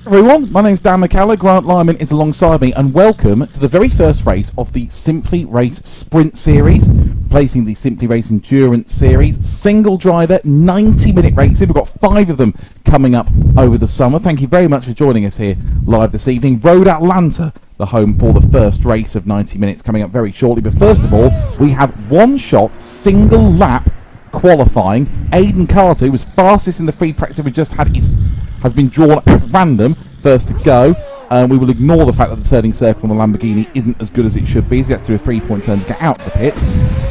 Everyone, my name's Dan McCallum. Grant Lyman is alongside me, and welcome to the very first race of the Simply Race Sprint Series, placing the Simply Race Endurance Series. Single driver, 90-minute racing. We've got 5 of them coming up over the summer. Thank you very much for joining us here live this evening. Road Atlanta, the home for the first race of 90 minutes, coming up very shortly. But first of all, we have one-shot, single lap qualifying. Aidan Carter, who was fastest in the free practice we just had, has been drawn at random first to go. We will ignore the fact that the turning circle on the Lamborghini isn't as good as it should be, as he had to do a 3-point turn to get out of the pit.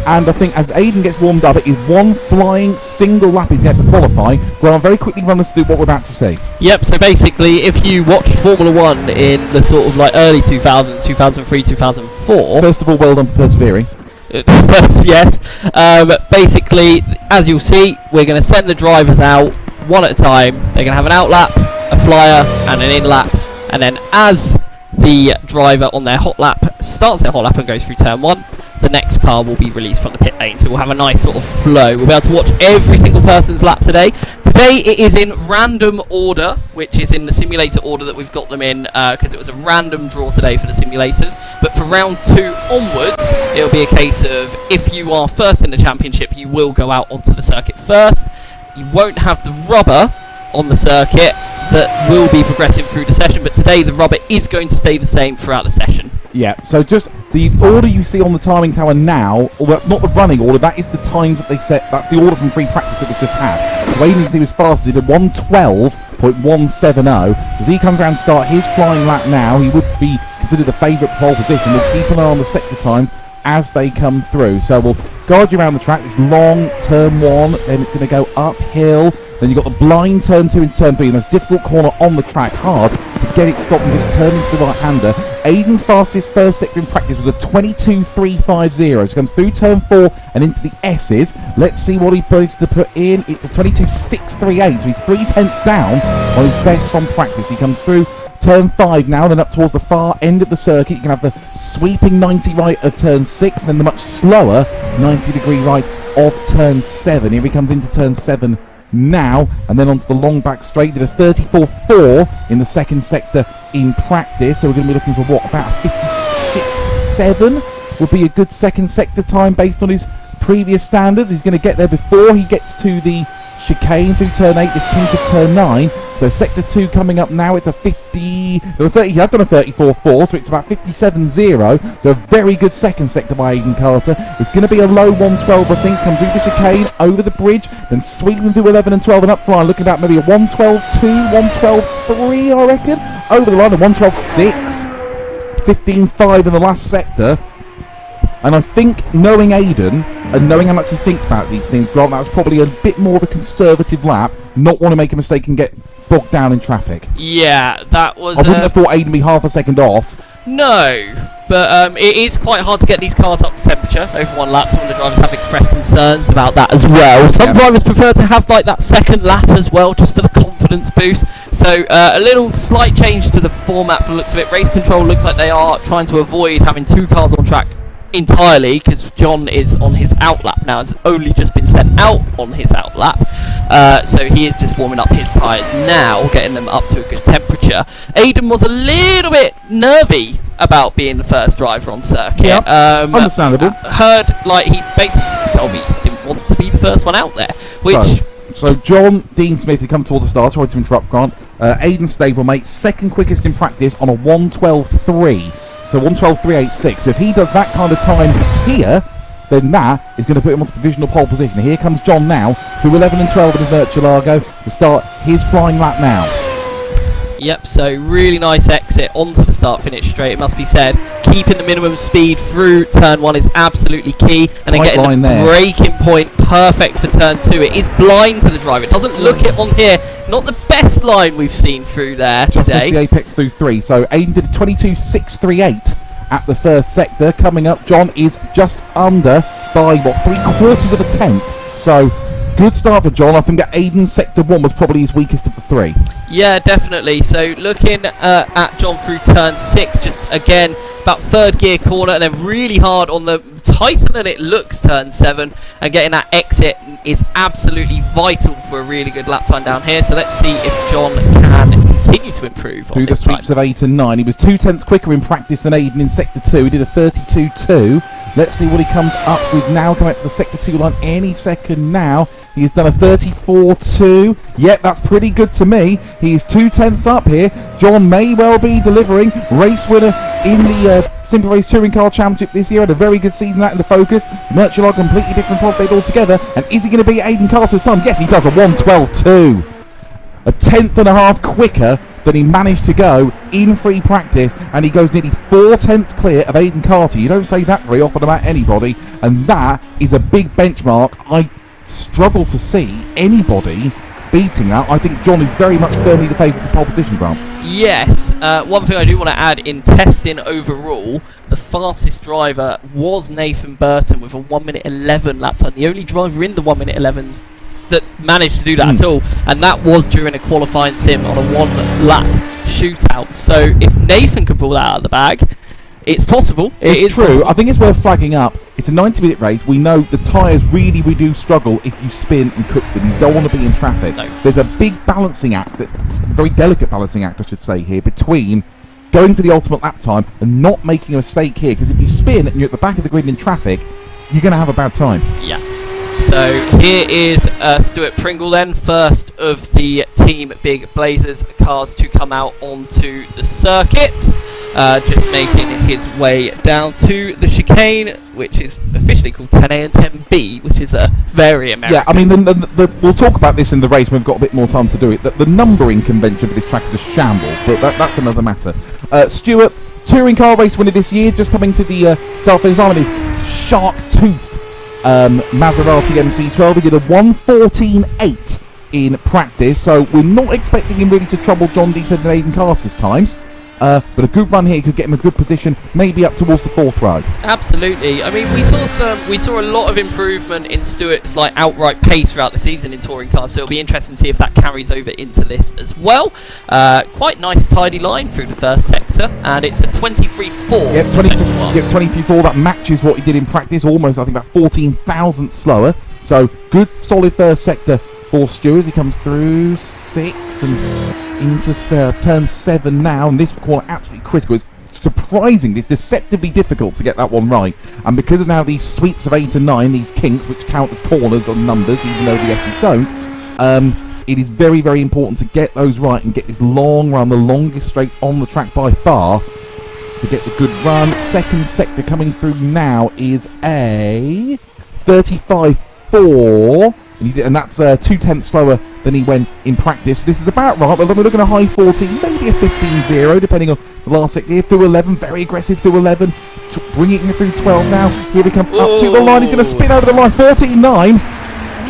And I think as Aidan gets warmed up, it is one flying single lap he's yet to qualify. Well, I'll very quickly run us through what we're about to see. Yep, so basically, if you watched Formula 1 in the sort of like early 2000s, 2003, 2004... First of all, well done for persevering. Yes. Basically, as you'll see, we're going to send the drivers out one at a time. They're going to have an out lap, a flyer, and an in lap. And then as the driver on their hot lap starts their hot lap and goes through turn 1, the next car will be released from the pit lane. So we'll have a nice sort of flow. We'll be able to watch every single person's lap today. Today it is in random order, which is in the simulator order that we've got them in, because it was a random draw today for the simulators. But for round 2 onwards, it'll be a case of if you are first in the championship, you will go out onto the circuit first. You won't have the rubber on the circuit that will be progressing through the session, but today the rubber is going to stay the same throughout the session. Yeah, so just the order you see on the timing tower now, although that's not the running order, that is the times that they set. That's the order from free practice that we've just had. So Aidan, you see, was faster. He did 1:12.170. As he comes around to start his flying lap now, he would be considered the favourite pole position. We'll keep an eye on the sector times as they come through. So we'll guide you around the track. It's long, turn 1, then it's going to go uphill. Then you've got the blind turn 2 and turn 3, the most difficult corner on the track. Hard to get it stopped and get it turned into the right-hander. Aidan's fastest first sector in practice was a 22.350. So he comes through turn 4 and into the S's. Let's see what he supposed to put in. It's a 22.638, so he's 3/10 down on his best from practice. He comes through turn 5 now, then up towards the far end of the circuit. You can have the sweeping 90 right of turn 6, and then the much slower 90-degree right of turn 7. Here he comes into turn 7 now, and then onto the long back straight. Did a 34.4 in the second sector in practice, so we're going to be looking for what, about 56.7 would be a good second sector time based on his previous standards. He's going to get there before he gets to the chicane through turn 8, this kink of turn 9. So sector 2 coming up now. It's a 50. He had done a 34.4, so it's about 57.0. So a very good second sector by Aidan Carter. It's going to be a low 112, I think. Comes through the chicane, over the bridge, then sweeping through 11 and 12 and up flying. Looking about maybe a 112.2, 112.3, I reckon. Over the line, a 112.6. 15.5 in the last sector. And I think, knowing Aidan and knowing how much he thinks about these things, Grant, that was probably a bit more of a conservative lap. Not want to make a mistake and get bogged down in traffic. Yeah, that was... I wouldn't have thought Aidan would be half a second off. No, but it is quite hard to get these cars up to temperature over one lap. Some of the drivers have expressed concerns about that as well. Some drivers prefer to have like that second lap as well, just for the confidence boost. So a little slight change to the format for the looks of it. Race control looks like they are trying to avoid having 2 cars on track entirely, because John is on his out lap now. Has only just been sent out on his out lap, so he is just warming up his tyres now, getting them up to a good temperature. Aidan was a little bit nervy about being the first driver on circuit. Yep. Understandable. Heard like he basically told me he just didn't want to be the first one out there, which so John Dean Smith had come towards the start. Sorry to interrupt, Grant. Aidan's stablemate, second quickest in practice on a 112.3. So 112.386. So if he does that kind of time here, then that is going to put him onto provisional pole position. Here comes John now through 11 and 12 in his Murcielago to start his flying lap now. Yep, so really nice exit onto the start-finish straight, it must be said. Keeping the minimum speed through turn 1 is absolutely key. And then getting the braking point perfect for turn 2. It is blind to the driver. It doesn't look it on here. Not the best line we've seen through there just today. Just the apex through 3. So Aidan did a 22.638 at the first sector. Coming up, John is just under by, what, 3/4 of a tenth. So good start for John. I think that Aidan's sector 1 was probably his weakest of the 3. Yeah, definitely. So looking at John through turn 6, just again about 3rd gear corner, and then really hard on the tighter than it looks turn 7, and getting that exit is absolutely vital for a really good lap time down here. So let's see if John can continue to improve through on the this time. sweeps of 8 and 9. He was 2/10 quicker in practice than Aiden in Sector 2. He did a 32.2. Let's see what he comes up with now. Coming out to the Sector 2 line any second now. He's done a 34.2. Yep, that's pretty good to me. He's 2/10 up here. John may well be delivering. Race winner in the Simple Race Touring Car Championship this year. Had a very good season, that in the Focus. Merchandise, completely different prospect altogether. And is he going to beat Aiden Carter's time? Yes, he does. A 1:12.2. A 10th quicker than he managed to go in free practice, and he goes nearly 4/10 clear of Aiden Carter. You don't say that very often about anybody, and that is a big benchmark. I struggle to see anybody beating that. I think John is very much firmly the favourite for pole position, Grant. Yes, one thing I do want to add in testing overall, the fastest driver was Nathan Burton with a 1 minute 11 lap time. The only driver in the 1 minute 11s that's managed to do that at all, and that was during a qualifying sim on a 1 lap shootout. So if Nathan can pull that out of the bag, it's possible. It's true. Possible. I think it's worth flagging up. It's a 90-minute race. We know the tyres really do struggle if you spin and cook them. You don't want to be in traffic. No. There's a big balancing act, a very delicate balancing act, I should say here, between going for the ultimate lap time and not making a mistake here. Because if you spin and you're at the back of the grid in traffic, you're going to have a bad time. Yeah. So here is Stuart Pringle then, first of the Team Big Blazers cars to come out onto the circuit. Just making his way down to the chicane, which is officially called 10A and 10B, which is a very American. Yeah, I mean, we'll talk about this in the race when we've got a bit more time to do it. The numbering convention for this track is a shambles, but that's another matter. Stuart, touring car race winner this year, just coming to the start finish line with his shark-toothed Maserati MC12. He did a 1:14.8 in practice, so we're not expecting him really to trouble John Deeper and Aiden Carter's times. But a good run here could get him a good position, maybe up towards the 4th row. Absolutely. I mean, we saw a lot of improvement in Stuart's outright pace throughout the season in touring cars. So it'll be interesting to see if that carries over into this as well. Quite nice, tidy line through the first sector, and it's a 23.4. Yep, 23.4. That matches what he did in practice. Almost, I think, about 14,000 slower. So good, solid first sector for Stuart as he comes through 6 and into turn 7 now, and this corner absolutely critical. It's surprisingly, it's deceptively difficult to get that one right, and because of now these sweeps of 8 and 9, these kinks which count as corners on numbers even though the S's don't, it is very, very important to get those right and get this long run, the longest straight on the track by far, to get the good run. Second sector coming through now is a 35.4, and that's 2/10 slower than he went in practice. This is about right, but we're looking at a high 14, maybe a 15.0, depending on the last sector. Here through 11, very aggressive through 11, bringing it through 12 now. Here he comes up to the line, he's going to spin over the line, 14.9.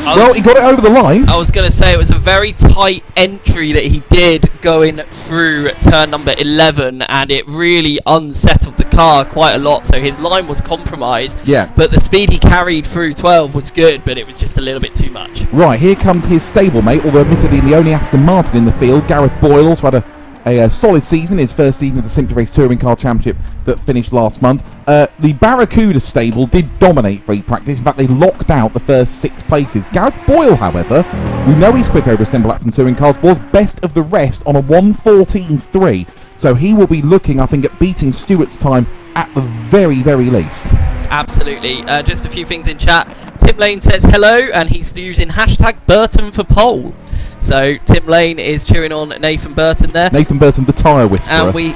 Well, he got it over the line. I was going to say it was a very tight entry that he did going through turn number 11, and it really unsettled the car quite a lot, so his line was compromised. Yeah. But the speed he carried through 12 was good, but it was just a little bit too much. Right, here comes his stablemate, although admittedly the only Aston Martin in the field, Gareth Boyle, also had a solid season, his first season of the Simply Race Touring Car Championship that finished last month. The Barracuda stable did dominate free practice. In fact, they locked out the first 6 places. Gareth Boyle, however, we know he's quick over a simple lap from touring cars, was best of the rest on a 1:14.3. So he will be looking, I think, at beating Stuart's time at the very, very least. Absolutely. Just a few things in chat. Tim Lane says hello, and he's using hashtag Burton for pole. So Tim Lane is cheering on Nathan Burton there. Nathan Burton, the tyre whisperer. And we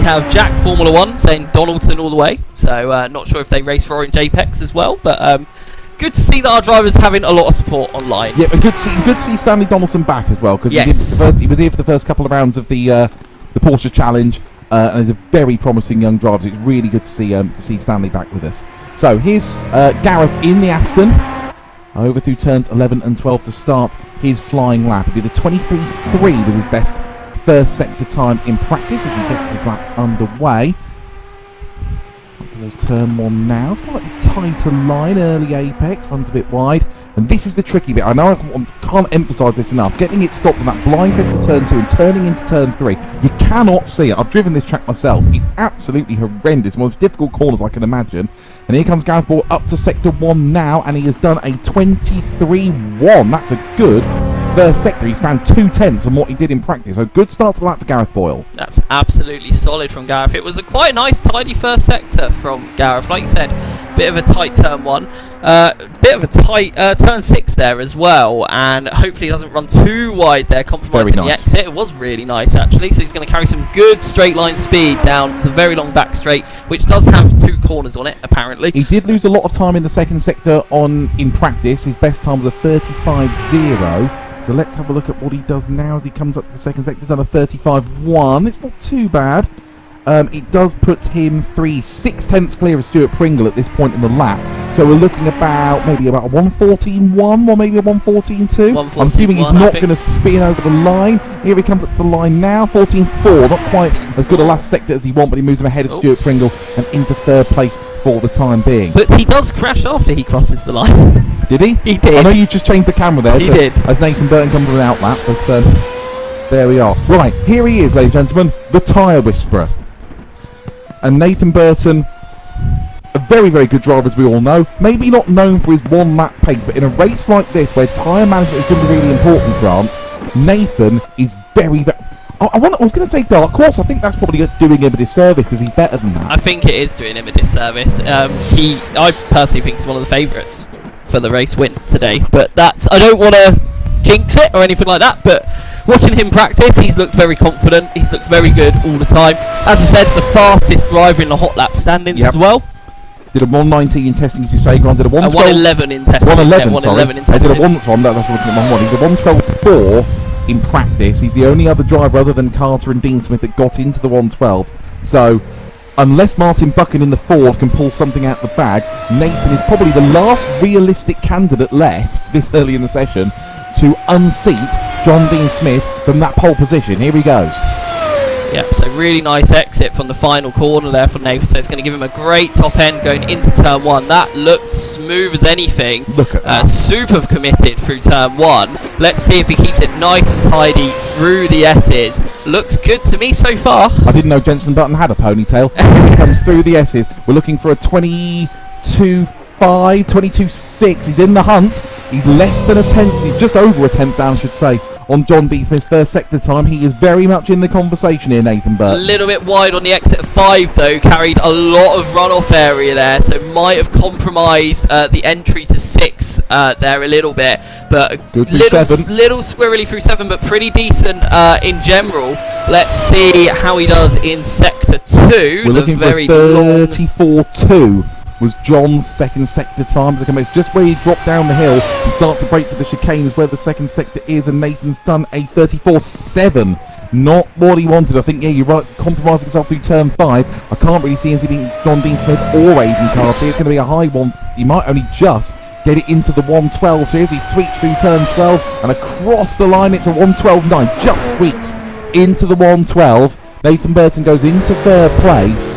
have Jack Formula 1 saying Donaldson all the way. So not sure if they race for Orange Apex as well, but good to see that our drivers having a lot of support online. Yeah, and good to see Stanley Donaldson back as well, because he was here for the first couple of rounds of the Porsche Challenge, and he's a very promising young driver. So it's really good to see Stanley back with us. So here's Gareth in the Aston. Over through turns 11 and 12 to start his flying lap. He did a 23.3 with his best first sector time in practice as he gets his lap underway. Up towards turn 1 now. Slightly tighter line, early apex, runs a bit wide. And this is the tricky bit. I know I can't emphasise this enough. Getting it stopped on that blind crest for turn 2 and turning into turn 3. You cannot see it. I've driven this track myself. It's absolutely horrendous. One of the most difficult corners I can imagine. And here comes Gareth Ball up to sector 1 now, and he has done a 23.1. That's a good first sector, he's found 2/10 on what he did in practice. So good start to the lap for Gareth Boyle. That's absolutely solid from Gareth. It was a quite nice, tidy first sector from Gareth. Like you said, bit of a tight turn 1, bit of a tight turn 6 there as well, and hopefully he doesn't run too wide there, compromising the exit. It was really nice actually, so he's going to carry some good straight line speed down the very long back straight, which does have 2 corners on it apparently. He did lose a lot of time in the second sector in practice. His best time was a 35.0. So let's have a look at what he does now as he comes up to the second sector. Done a 35.1. It's not too bad. It does put him 3/6 clear of Stuart Pringle at this point in the lap. So we're looking about maybe about a 1:14.1 or maybe a 1:14.2. I'm assuming he's not going to spin over the line. Here he comes up to the line now. 14.4. Not quite as good a last sector as he wants, but he moves him ahead of Stuart Pringle and into third place for the time being. But he does crash after he crosses the line. Did he? He did. I know you just changed the camera there. He did. As Nathan Burton comes with an outlap, but there we are. Right, here he is, ladies and gentlemen, the tyre whisperer. And Nathan Burton, a very, very good driver, as we all know. Maybe not known for his one-lap pace, but in a race like this, where tyre management is going to be really important, Grant, Nathan is very, very... I was going to say dark horse. I think that's probably doing him a disservice because he's better than that. I think it is doing him a disservice. I personally think he's one of the favourites for the race win today, but I don't want to jinx it or anything like that, but watching him practice, he's looked very confident, he's looked very good all the time. As I said, the fastest driver in the hot lap standings as well. Did a 1:19 in testing, as you say, Grant. Did a 1:11 in testing. 1:11 in testing. I did a 1, so that's what I'm He did a 1:12.4 in practice. He's the only other driver other than Carter and Dean Smith that got into the 1:12. So unless Martin Buchan in the Ford can pull something out the bag, Nathan is probably the last realistic candidate left this early in the session to unseat John Dean Smith from that pole position. Here he goes. Yep, so really nice exit from the final corner there for Nathan, so it's going to give him a great top end going into turn 1. That looked smooth as anything. Look at that. Super committed through turn 1. Let's see if he keeps it nice and tidy through the S's. Looks good to me so far. I didn't know Jenson Button had a ponytail. Here he comes through the S's. We're looking for a 22.5, 22.6. He's in the hunt. He's less than a tenth, he's just over a tenth down, I should say, on John D. Smith's first sector time. He is very much in the conversation here, Nathan Burton. A little bit wide on the exit of 5 though, carried a lot of runoff area there, so might have compromised the entry to 6 there a little bit, but good little squirrely through 7, but pretty decent in general. Let's see how he does in sector 2. We're looking for 34.2 was John's second sector time. It's just where he dropped down the hill and start to break for the chicane is where the second sector is, and Nathan's done a 34.7. Not what he wanted. I think, yeah, you're right, compromising himself through turn 5. I can't really see anything John Dean Smith or Aidan Carter. It's going to be a high one. He might only just get it into the 1:12. So as he sweeps through turn 12 and across the line, it's a 1:12.9. Just squeaks into the 1:12. Nathan Burton goes into third place.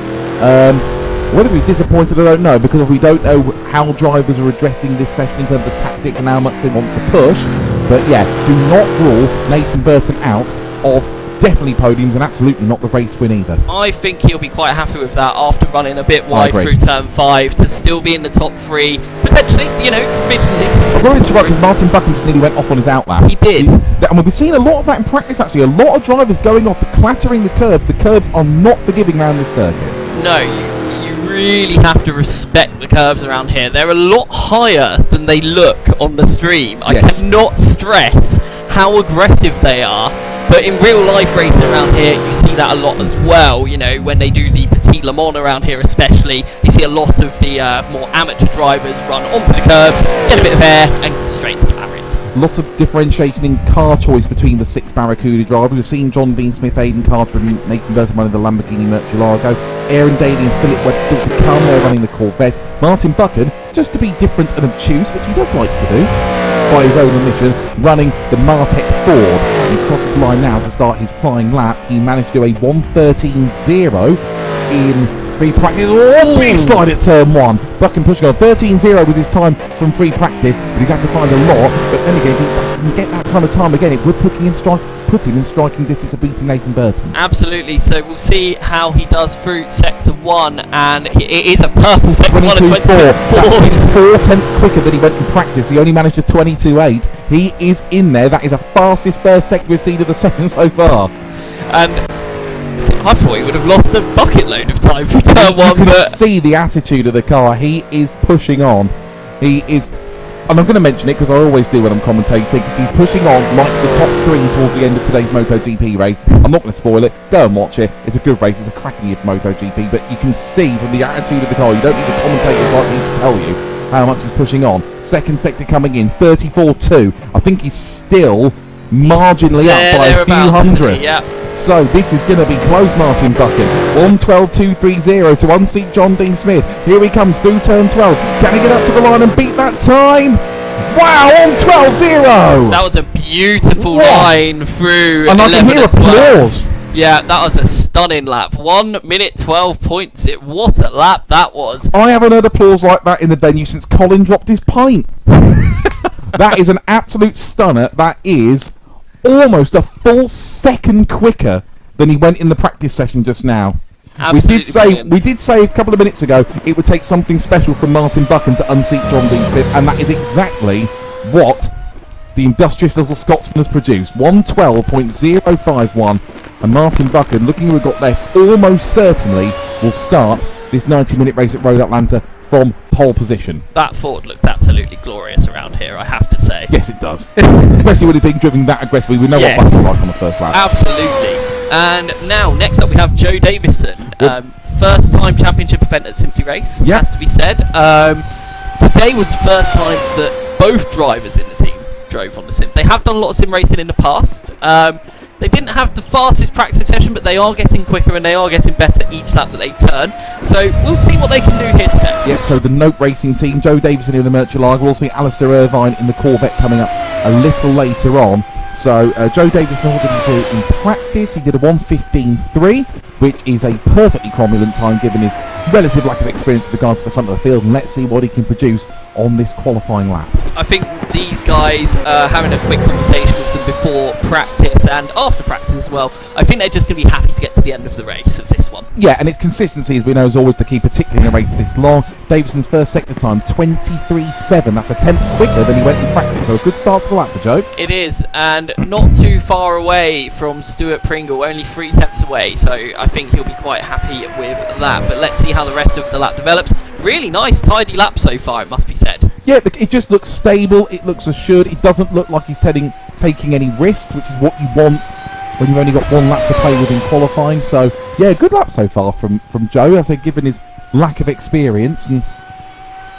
Whether he's disappointed, I don't know, because we don't know how drivers are addressing this session in terms of tactics and how much they want to push. But yeah, do not rule Nathan Burton out of definitely podiums and absolutely not the race win either. I think he'll be quite happy with that after running a bit wide through turn 5 to still be in the top 3, potentially, you know, provisionally. I've got to interrupt because Martin Buchan just nearly went off on his outlap. He did. And we've seen a lot of that in practice actually. A lot of drivers going off, clattering the curbs. The curbs are not forgiving around this circuit. No, you really have to respect the curbs around here. They're a lot higher than they look on the stream. I cannot stress how aggressive they are. But in real life racing around here, you see that a lot as well. You know, when they do the Petit Le Mans around here especially, you see a lot of the more amateur drivers run onto the curbs, get a bit of air, and straight to the barriers. Lots of differentiation in car choice between the 6 Barracuda drivers. We've seen John Dean Smith, Aidan Carter and Nathan Burton running the Lamborghini Murcielago. Aaron Daly and Philip Webb still to come. They're running the Corvette. Martin Buchan, just to be different and obtuse, which he does like to do, by his own admission, running the Martech Ford. He crosses the line now to start his flying lap. He managed to do a 1:13.0 in free practice. Oh, big slide at turn 1. Buchan pushing on. 13.0 was his time from free practice, but he'd have to find a lot. But then again, if he can get that kind of time again, it would put him in striking distance of beating Nathan Burton. Absolutely, so we'll see how he does through sector 1, and it is a purple sector 1 of 22.4. He's 4 tenths quicker than he went in practice. He only managed a 22.8. He is in there. That is the fastest first sector we've seen of the session so far. And I thought he would have lost a bucket load of time for turn one. You can but see the attitude of the car. He is pushing on. He is, and I'm going to mention it because I always do when I'm commentating. He's pushing on like the top three towards the end of today's MotoGP race. I'm not going to spoil it. Go and watch it. It's a good race. It's a cracking MotoGP. But you can see from the attitude of the car, you don't need the commentators like me to tell you how much he's pushing on. Second sector coming in, 34.2. I think he's still marginally up by a few hundredths. Yeah. So this is going to be close, Martin Buchan. 1:12.230 to unseat John Dean Smith. Here he comes through turn 12. Can he get up to the line and beat that time? Wow, on 12.0. That was a beautiful line through. And I can hear applause. Yeah, that was a stunning lap. 1 minute 12 points. What a lap that was. I haven't heard applause like that in the venue since Colin dropped his pint. That is an absolute stunner. That is almost a full second quicker than he went in the practice session just now. Absolutely We did say a couple of minutes ago it would take something special from Martin Buchan to unseat John Dean Smith, and that is exactly what the industrious little Scotsman has produced. 1:12.051, and Martin Buchan, looking who we've got left, almost certainly will start this 90-minute race at Road Atlanta from pole position. That Ford looked absolutely glorious around here, I have to say. Yes, it does. Especially when it's being driven that aggressively. We know what Buchan's like on the first lap. Absolutely. And now, next up, we have Joe Davison. First-time championship event at Simply Race, has to be said. Today was the first time that both drivers in the team drove on the sim. They have done a lot of sim racing in the past. They didn't have the fastest practice session, but they are getting quicker and they are getting better each lap that they turn. So we'll see what they can do here today. Yep, so the Note Racing team, Joe Davison in the Murcielago. We'll see Alistair Irvine in the Corvette coming up a little later on. So Joe Davison, what did he do in practice? He did a 1:15.3, which is a perfectly cromulent time given his relative lack of experience with regards to the front of the field. And let's see what he can produce on this qualifying lap. I think these guys, having a quick conversation with them before practice and after practice as well, I think they're just going to be happy to get to the end of the race of this one. Yeah, and its consistency, as we know, is always the key, particularly in a race this long. Davison's first sector time, 23.7. That's a tenth quicker than he went in practice, so a good start to the lap for Joe. It is, and not too far away from Stuart Pringle, only 3 tenths away, so I think he'll be quite happy with that. But let's see how the rest of the lap develops. Really nice, tidy lap so far, it must be said. Yeah, it just looks stable, it looks assured, it doesn't look like he's taking any risks, which is what you want when you've only got one lap to play with in qualifying. So, yeah, good lap so far from Joe, as I say, given his lack of experience, and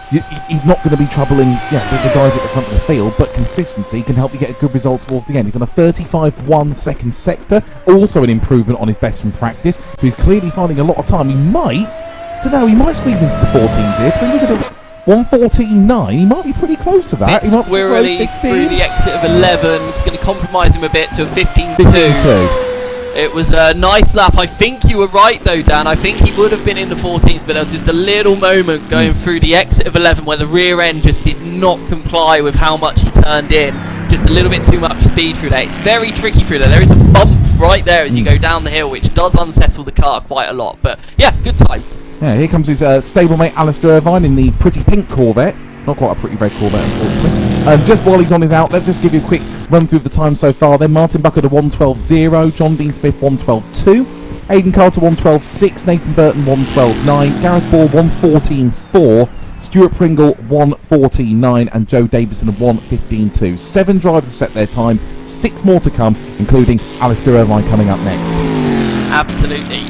he's not going to be troubling the guys at the front of the field, but consistency can help you get a good result towards the end. He's on a 35.1 second sector, also an improvement on his best from practice, so he's clearly finding a lot of time. He might squeeze into the 14s here. Look at it. 1:14.9, he might be pretty close to that. Bit squirrely through the exit of 11. It's going to compromise him a bit to a 15.2. It was a nice lap. I think you were right though, Dan. I think he would have been in the 14s, but there was just a little moment going through the exit of 11 where the rear end just did not comply with how much he turned in. Just a little bit too much speed through there. It's very tricky through there. There is a bump right there as you go down the hill, which does unsettle the car quite a lot. But yeah, good time. Yeah, here comes his stablemate Alistair Irvine in the pretty pink Corvette. Not quite a pretty red Corvette, unfortunately. Just while he's on his outlet, just give you a quick run through of the time so far. Then Martin Buchan at 1:12.0, John Dean Smith 1:12.2, Aidan Carter 1:12.6, Nathan Burton 1:12.9, Gareth Ball 1:14.4, Stuart Pringle 1:14.9, and Joe Davison 1:15.2. 7 drivers set their time, 6 more to come, including Alistair Irvine coming up next. Absolutely.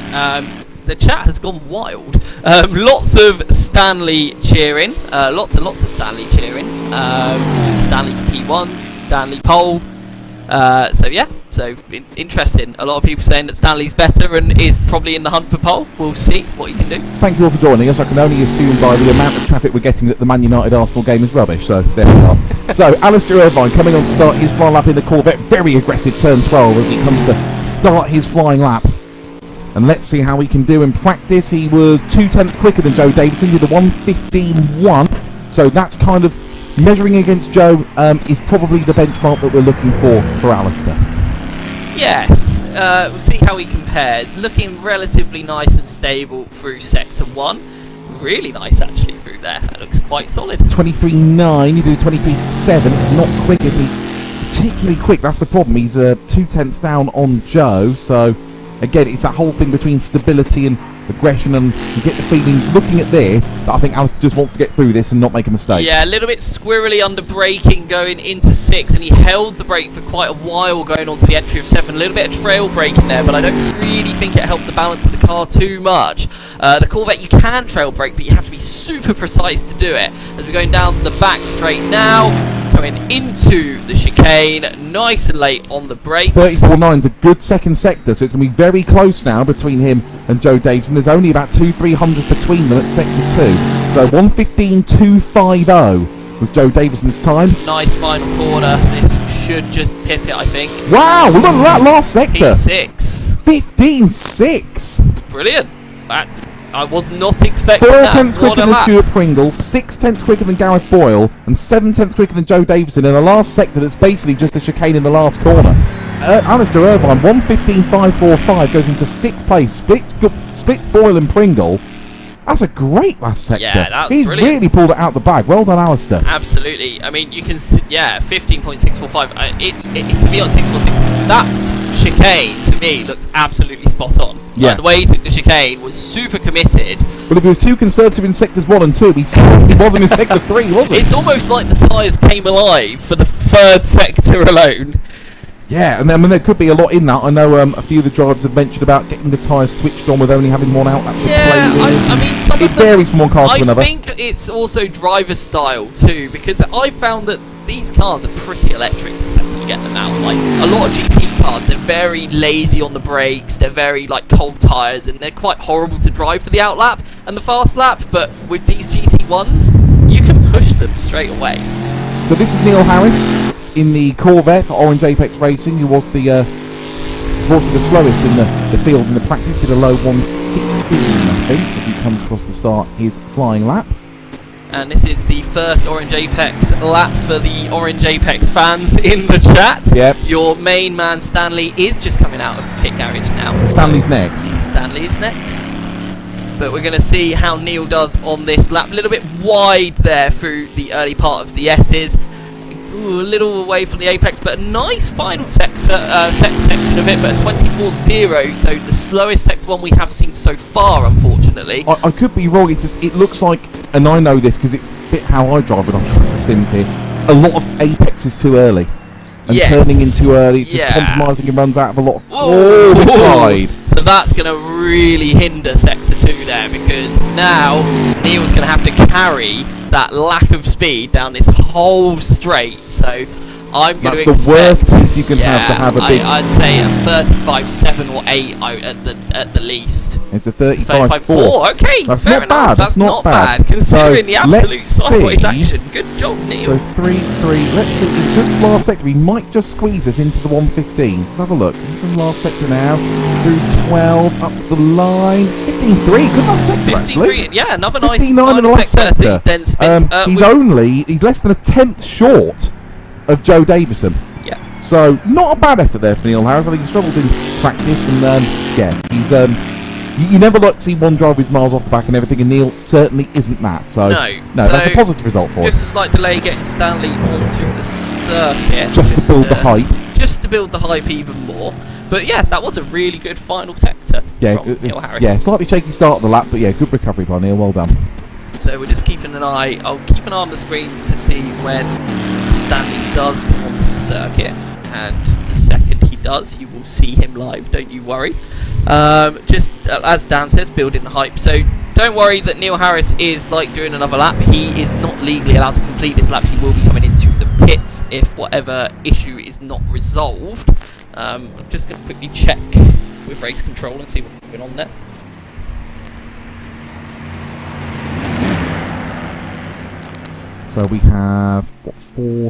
The chat has gone wild. Lots of Stanley cheering. Lots and lots of Stanley cheering. Stanley for P1, Stanley pole. Interesting. A lot of people saying that Stanley's better and is probably in the hunt for pole. We'll see what he can do. Thank you all for joining us. I can only assume by the amount of traffic we're getting that the Man United Arsenal game is rubbish. So there we are. So Alistair Irvine coming on to start his final lap in the Corvette. Very aggressive turn 12 as he comes to start his flying lap. And let's see how he can do in practice. He was 2 tenths quicker than Joe Davison, did a 1:15.1. So that's kind of measuring against Joe is probably the benchmark that we're looking for Alistair. Yes, we'll see how he compares. Looking relatively nice and stable through sector 1. Really nice actually through there. That looks quite solid. 23.9, you do 23.7. It's not quick if he's particularly quick. That's the problem. He's 2/10 down on Joe. So again, it's that whole thing between stability and aggression, and you get the feeling, looking at this, that I think Alistair just wants to get through this and not make a mistake. Yeah, a little bit squirrely under braking going into 6, and he held the brake for quite a while going on to the entry of 7. A little bit of trail braking there, but I don't really think it helped the balance of the car too much. The Corvette, you can trail brake, but you have to be super precise to do it. As we're going down the back straight now, coming into the chicane, nice and late on the brakes. 34.9's a good second sector, so it's going to be very close now between him and Joe Davison. There's only about 200-300 between them at sector 2. So 1:15.250 was Joe Davison's time. Nice final corner. This should just pip it, I think. Wow, look at that last sector. P6. 15.6. Brilliant. I was not expecting 4 that. tenths What quicker a than lap. Stuart Pringle, 6 tenths quicker than Gareth Boyle, and 7 tenths quicker than Joe Davison in a last sector that's basically just a chicane in the last corner. Alistair Irvine, 1:15.545, goes into 6th place, splits Boyle and Pringle. That's a great last sector. Yeah, that was He's brilliant. really pulled it out the bag. Well done, Alistair. Absolutely. I mean, you can see, 15.645. To be on 646, that chicane to me looks absolutely spot on. Yeah. Like, the way he took the chicane was super committed. Well, if he was too conservative in sectors 1 and 2, he certainly wasn't in sector 3, was he? It's almost like the tyres came alive for the 3rd sector alone. Yeah, and I mean, there could be a lot in that. I know a few of the drivers have mentioned about getting the tyres switched on with only having one outlet to play with. I mean, some It of them, varies from one car to another. I think it's also driver style too, because I found that these cars are pretty electric the second you get them out. Like a lot of GT cars, they're very lazy on the brakes, they're very like cold tyres, and they're quite horrible to drive for the out lap and the fast lap. But with these GT ones, you can push them straight away. So this is Neil Harris in the Corvette for Orange Apex Racing, who was the unfortunately the slowest in the field in the practice. Did a low 1:16, I think, as he comes across to start his flying lap. And this is the first Orange Apex lap for the Orange Apex fans in the chat. Yep. Your main man Stanley is just coming out of the pit garage now. So Stanley's next. Stanley is next. But we're going to see how Neil does on this lap. A little bit wide there through the early part of the S's. Ooh, a little away from the apex, but a nice final section of it, but a 24.0, so the slowest sector one we have seen so far, unfortunately. I could be wrong. It looks like, and I know this because it's a bit how I drive when I'm trying the sims here. A lot of apex is too early, and Yes. turning in too early, just Yeah. compromising and runs out of a lot of Whoa. side. So that's going to really hinder sector 2 there, because now Neil's going to have to carry that lack of speed down this whole straight. So I'm going to expect... That's the worst pace you can have a big... I'd say a 35.7 or 8 at the least. It's a 35.4. 35.4, okay, That's fair not enough. bad. That's not bad, considering So, the absolute let's sideways see. action. Good job, Neil. So 3-3. Let's see. In good last sector, he might just squeeze us into the 1:15. Let's have a look. From last sector now through 12 up to the line. 15.3. Good last sector, actually. 53, yeah, another nice 59 in the last sector. sector. Then spins, He's less than a tenth short of Joe Davison. yeah. So not a bad effort there for Neil Harris. I think he struggled in practice, and he's you never like to see one driver who's miles off the back and everything, and Neil certainly isn't that. So No, that's a positive result for just us. a slight delay getting Stanley onto the circuit. Just to build the hype. Just to build the hype even more. But yeah, that was a really good final sector from Neil Harris. Yeah, slightly shaky start of the lap, but yeah, good recovery by Neil. Well done. So we're just keeping an eye. I'll keep an eye on the screens to see when Stanley does come onto the circuit, and the second he does, you will see him live. Don't you worry. Just as Dan says, building the hype. So don't worry that Neil Harris is like doing another lap. He is not legally allowed to complete this lap. He will be coming into the pits if whatever issue is not resolved. I'm just going to quickly check with race control and see what's going on there. So we have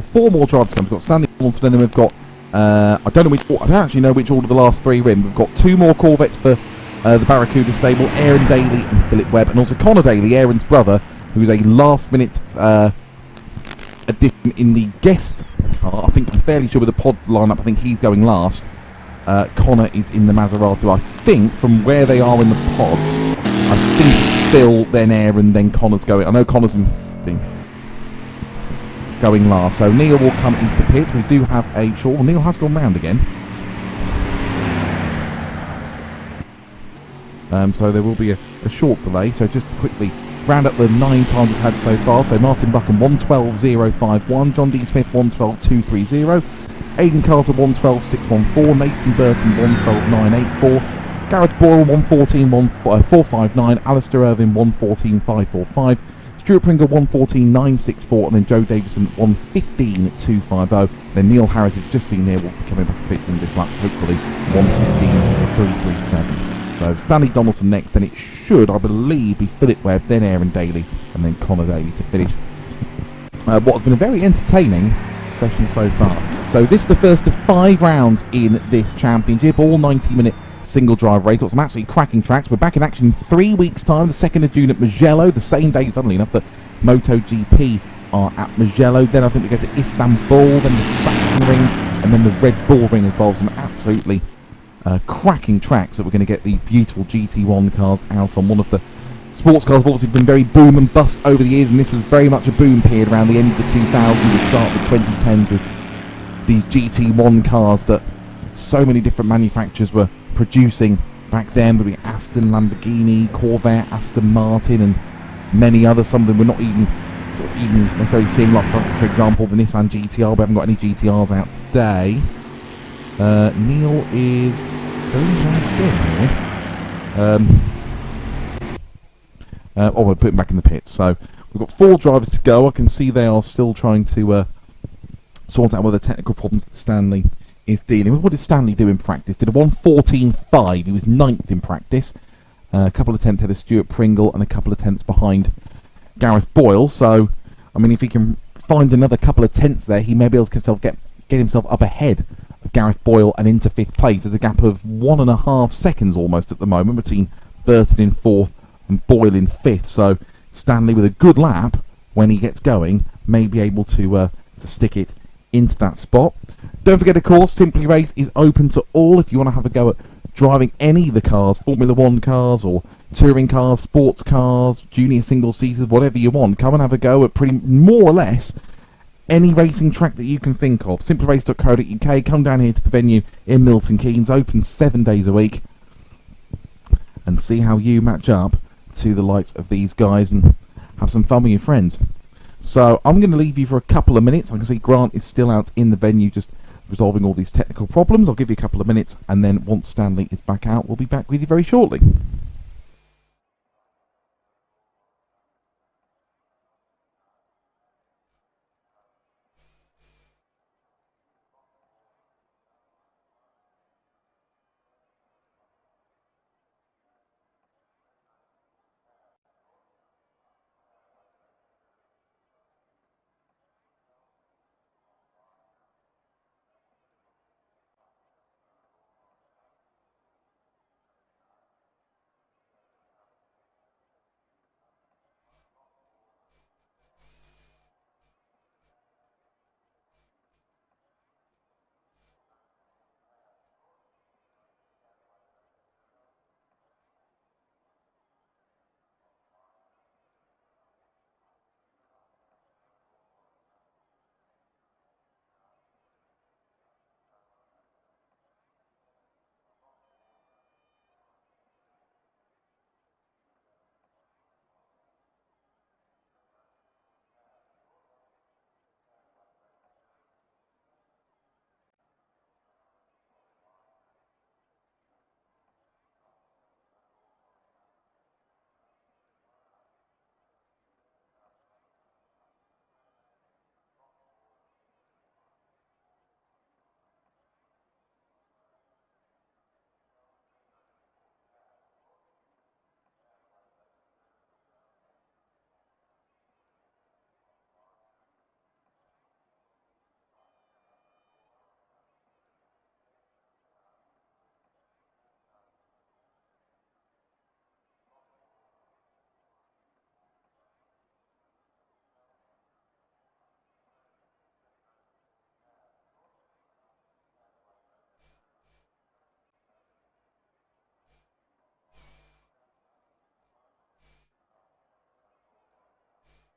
four more drivers coming. We've got Stanley Johnson, and then we've got I don't actually know which order the last three are in. We've got two more Corvettes for the Barracuda stable, Aaron Daly and Philip Webb, and also Connor Daly, Aaron's brother, who's a last-minute addition in the guest car. I'm fairly sure with the pod lineup, I think he's going last. Connor is in the Maserati. I think from where they are in the pods, I think it's Phil, then Aaron, then Connor's going. I know Connor's in thing. going last. So Neil will come into the pits. We do have a short. Well, Neil has gone round again. So there will be a short delay. So just to quickly round up the 9 times we've had so far. So Martin Buckham 112.051, John D. Smith 112.230, Aidan Carter 112.614, Nathan Burton 112.984, Gareth Boyle 114.459, Alistair Irvin 114.545, Stuart Pringle 114.964, and then Joe Davison 115.250. Then Neil Harris, who's just seen there, will be coming back to pits in this lap, hopefully 115.337. So Stanley Donaldson next, then it should, I believe, be Philip Webb, then Aaron Daly, and then Connor Daly to finish what has been a very entertaining session so far. So this is the first of 5 rounds in this championship, all 90-minute single drive race. Got some absolutely cracking tracks. We're back in action in 3 weeks' time, the 2nd of June at Mugello, the same day, funnily enough, that MotoGP are at Mugello. Then I think we go to Istanbul, then the Sachsenring, and then the Red Bull Ring as well. Some absolutely cracking tracks that we're going to get these beautiful GT1 cars out on. One of the sports cars have obviously been very boom and bust over the years, and this was very much a boom period around the end of the 2000s, the start of the 2010s, with these GT1 cars that so many different manufacturers were producing back then. With Aston, Lamborghini, Corvette, Aston Martin, and many others. Some of them we're not even necessarily seeing, like for example the Nissan GTR. We haven't got any GTRs out today. Neil is going down here. We'll put him back in the pits. So we've got 4 drivers to go. I can see they are still trying to sort out the technical problems that Stanley is dealing with. What did Stanley do in practice? Did a 1:14.5. He was 9th in practice. A couple of tenths ahead of Stuart Pringle and a couple of tenths behind Gareth Boyle. So, I mean, if he can find another couple of tenths there, he may be able to get himself up ahead of Gareth Boyle and into 5th place. There's a gap of 1.5 seconds almost at the moment between Burton in 4th and Boyle in 5th. So Stanley, with a good lap when he gets going, may be able to stick it into that spot. Don't forget, of course, Simply Race is open to all. If you want to have a go at driving any of the cars, Formula 1 cars or touring cars, sports cars, junior single-seaters, whatever you want, come and have a go at pretty more or less any racing track that you can think of. Simplyrace.co.uk. Come down here to the venue in Milton Keynes, open 7 days a week, and see how you match up to the likes of these guys and have some fun with your friends. So I'm going to leave you for a couple of minutes. I can see Grant is still out in the venue just resolving all these technical problems. I'll give you a couple of minutes, and then once Stanley is back out, we'll be back with you very shortly.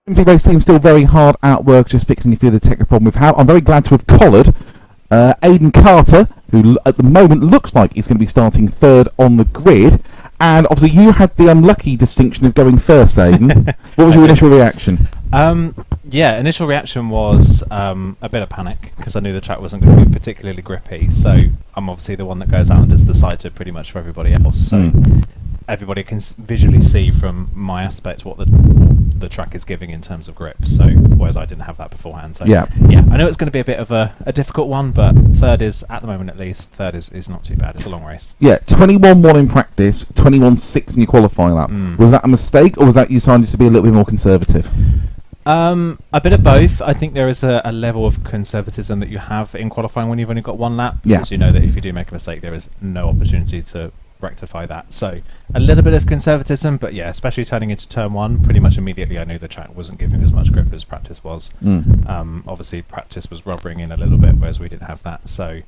Race team still very hard at work, just fixing a few of the technical problem we've had. I'm very glad to have collared Aidan Carter, who at the moment looks like he's going to be starting third on the grid. And obviously you had the unlucky distinction of going first, Aidan. What was your initial reaction? Initial reaction was a bit of panic, because I knew the track wasn't going to be particularly grippy. So I'm obviously the one that goes out and does the sighter pretty much for everybody else. So everybody can visually see from my aspect what the track is giving in terms of grip. So whereas I didn't have that beforehand. So yeah, I know it's going to be a bit of a difficult one, but third is, at the moment at least, third is not too bad. It's a long race. Yeah, 21-1 in practice, 21-6 in your qualifying lap. Was that a mistake, or was that you decided to be a little bit more conservative? A bit of both. I think there is a level of conservatism that you have in qualifying when you've only got one lap, because you know that if you do make a mistake, there is no opportunity to rectify that. So a little bit of conservatism, but yeah, especially turning into turn one, pretty much immediately I knew the track wasn't giving as much grip as practice was. Obviously practice was rubbering in a little bit, whereas we didn't have that. So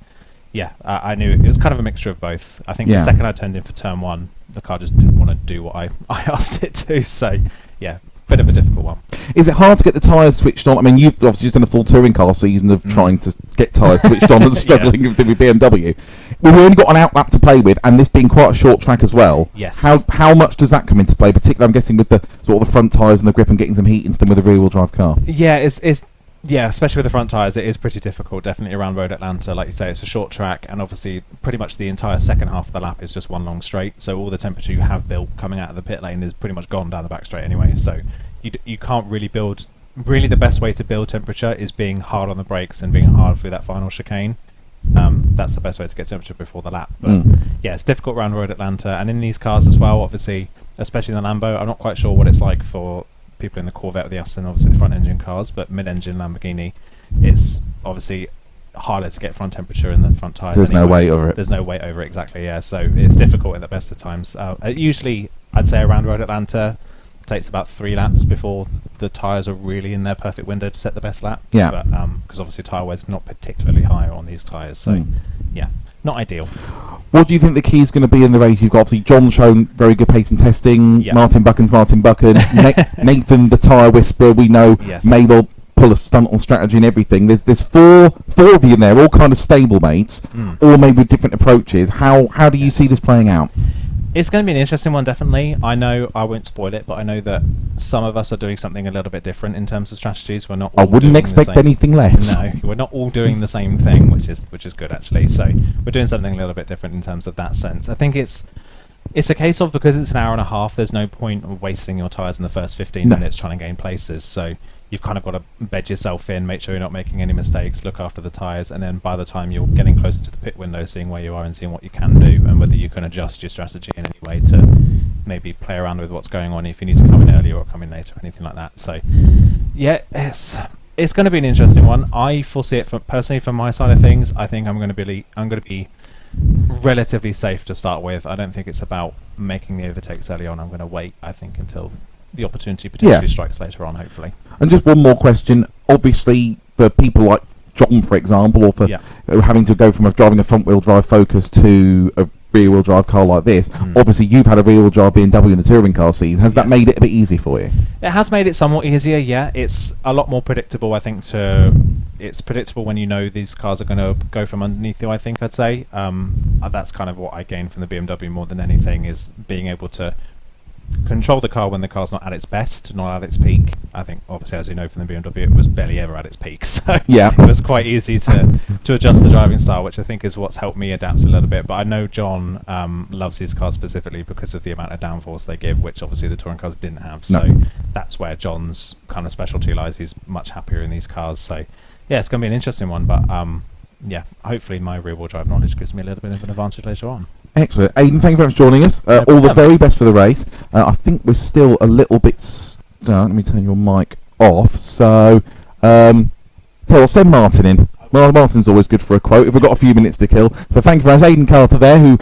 yeah, I knew it was kind of a mixture of both. I think the second I turned in for turn one, the car just didn't want to do what I asked it to. So yeah, bit of a difficult one. Is it hard to get the tyres switched on? I mean, you've obviously just done a full touring car season of trying to get tyres switched on and struggling with BMW. We've only got an outlap to play with, and this being quite a short track as well. Yes. How much does that come into play, particularly, I'm guessing, with the sort of the front tyres and the grip and getting some heat into them with a rear-wheel drive car? Yeah, especially with the front tyres, it is pretty difficult, definitely around Road Atlanta. Like you say, it's a short track, and obviously pretty much the entire second half of the lap is just one long straight, so all the temperature you have built coming out of the pit lane is pretty much gone down the back straight anyway, so you can't really build. Really the best way to build temperature is being hard on the brakes and being hard through that final chicane. That's the best way to get temperature before the lap. But yeah, it's difficult around Road Atlanta, and in these cars as well, obviously, especially in the Lambo. I'm not quite sure what it's like for people in the Corvette or the Aston, obviously the front engine cars, but mid-engine Lamborghini, it's obviously harder to get front temperature in the front tyres. There's no weight over it. There's no weight over it, exactly, yeah. So it's difficult at the best of times. Usually, I'd say around Road Atlanta, it takes about 3 laps before the tyres are really in their perfect window to set the best lap. Yeah. But because obviously tyre weight's not particularly high on these tyres, so yeah, not ideal. What do you think the key is going to be in the race? You've got obviously John shown very good pace and testing. Yeah. Martin Buchan's Martin Buchan. Nathan, the tyre whisperer, we know may well pull a stunt on strategy and everything. There's four of you in there, all kind of stable mates, all maybe with different approaches. How do you see this playing out? It's going to be an interesting one, definitely. I know I won't spoil it, but I know that some of us are doing something a little bit different in terms of strategies. We're not. I wouldn't expect anything less. No, we're not all doing the same thing, which is good actually. So we're doing something a little bit different in terms of that sense. I think it's a case of, because it's an hour and a half, there's no point of wasting your tyres in the first 15 minutes trying to gain places. So you've kind of got to bed yourself in, make sure you're not making any mistakes, look after the tyres, and then by the time you're getting closer to the pit window, seeing where you are and seeing what you can do, and whether you can adjust your strategy in any way to maybe play around with what's going on, if you need to come in earlier or come in later, or anything like that. So yeah, it's going to be an interesting one. I foresee it personally from my side of things. I think I'm going to be relatively safe to start with. I don't think it's about making the overtakes early on. I'm going to wait, I think, until the opportunity potentially strikes later on, hopefully. And just one more question. Obviously, for people like John, for example, or for having to go from driving a front-wheel drive Focus to a rear-wheel drive car like this, obviously you've had a rear-wheel drive BMW in the touring car season. Has that made it a bit easy for you? It has made it somewhat easier, yeah. It's a lot more predictable, I think. It's predictable when you know these cars are going to go from underneath you, I think I'd say. That's kind of what I gained from the BMW more than anything, is being able to control the car when the car's not at its best, not at its peak. I think, obviously, as you know from the BMW, it was barely ever at its peak, so it was quite easy to adjust the driving style, which I think is what's helped me adapt a little bit. But I know John loves his cars specifically because of the amount of downforce they give, which obviously the touring cars didn't have. So that's where John's kind of specialty lies. He's much happier in these cars. So yeah, it's going to be an interesting one, but yeah, hopefully my rear-wheel drive knowledge gives me a little bit of an advantage later on. Excellent. Aidan, thank you very much for joining us. All the very best for the race. I think we're still a little bit... let me turn your mic off. So I'll send Martin in. Well, Martin's always good for a quote if we've got a few minutes to kill. So thank you very much. Aidan Carter there, who,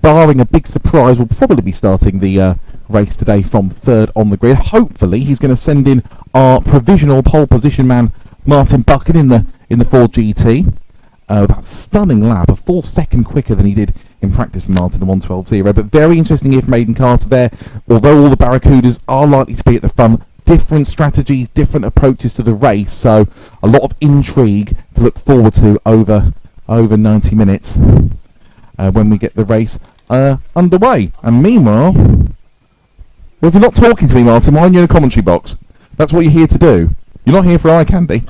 barring a big surprise, will probably be starting the race today from third on the grid. Hopefully he's going to send in our provisional pole position man, Martin Buchan, in the Ford GT. That stunning lap, a full second quicker than he did in practice for Martin, a 1:12.0. But very interesting here from Aidan Carter there. Although all the Barracudas are likely to be at the front, different strategies, different approaches to the race. So a lot of intrigue to look forward to over 90 minutes when we get the race underway. And meanwhile, well, if you're not talking to me, Martin, why aren't you in the commentary box? That's what you're here to do. You're not here for eye candy.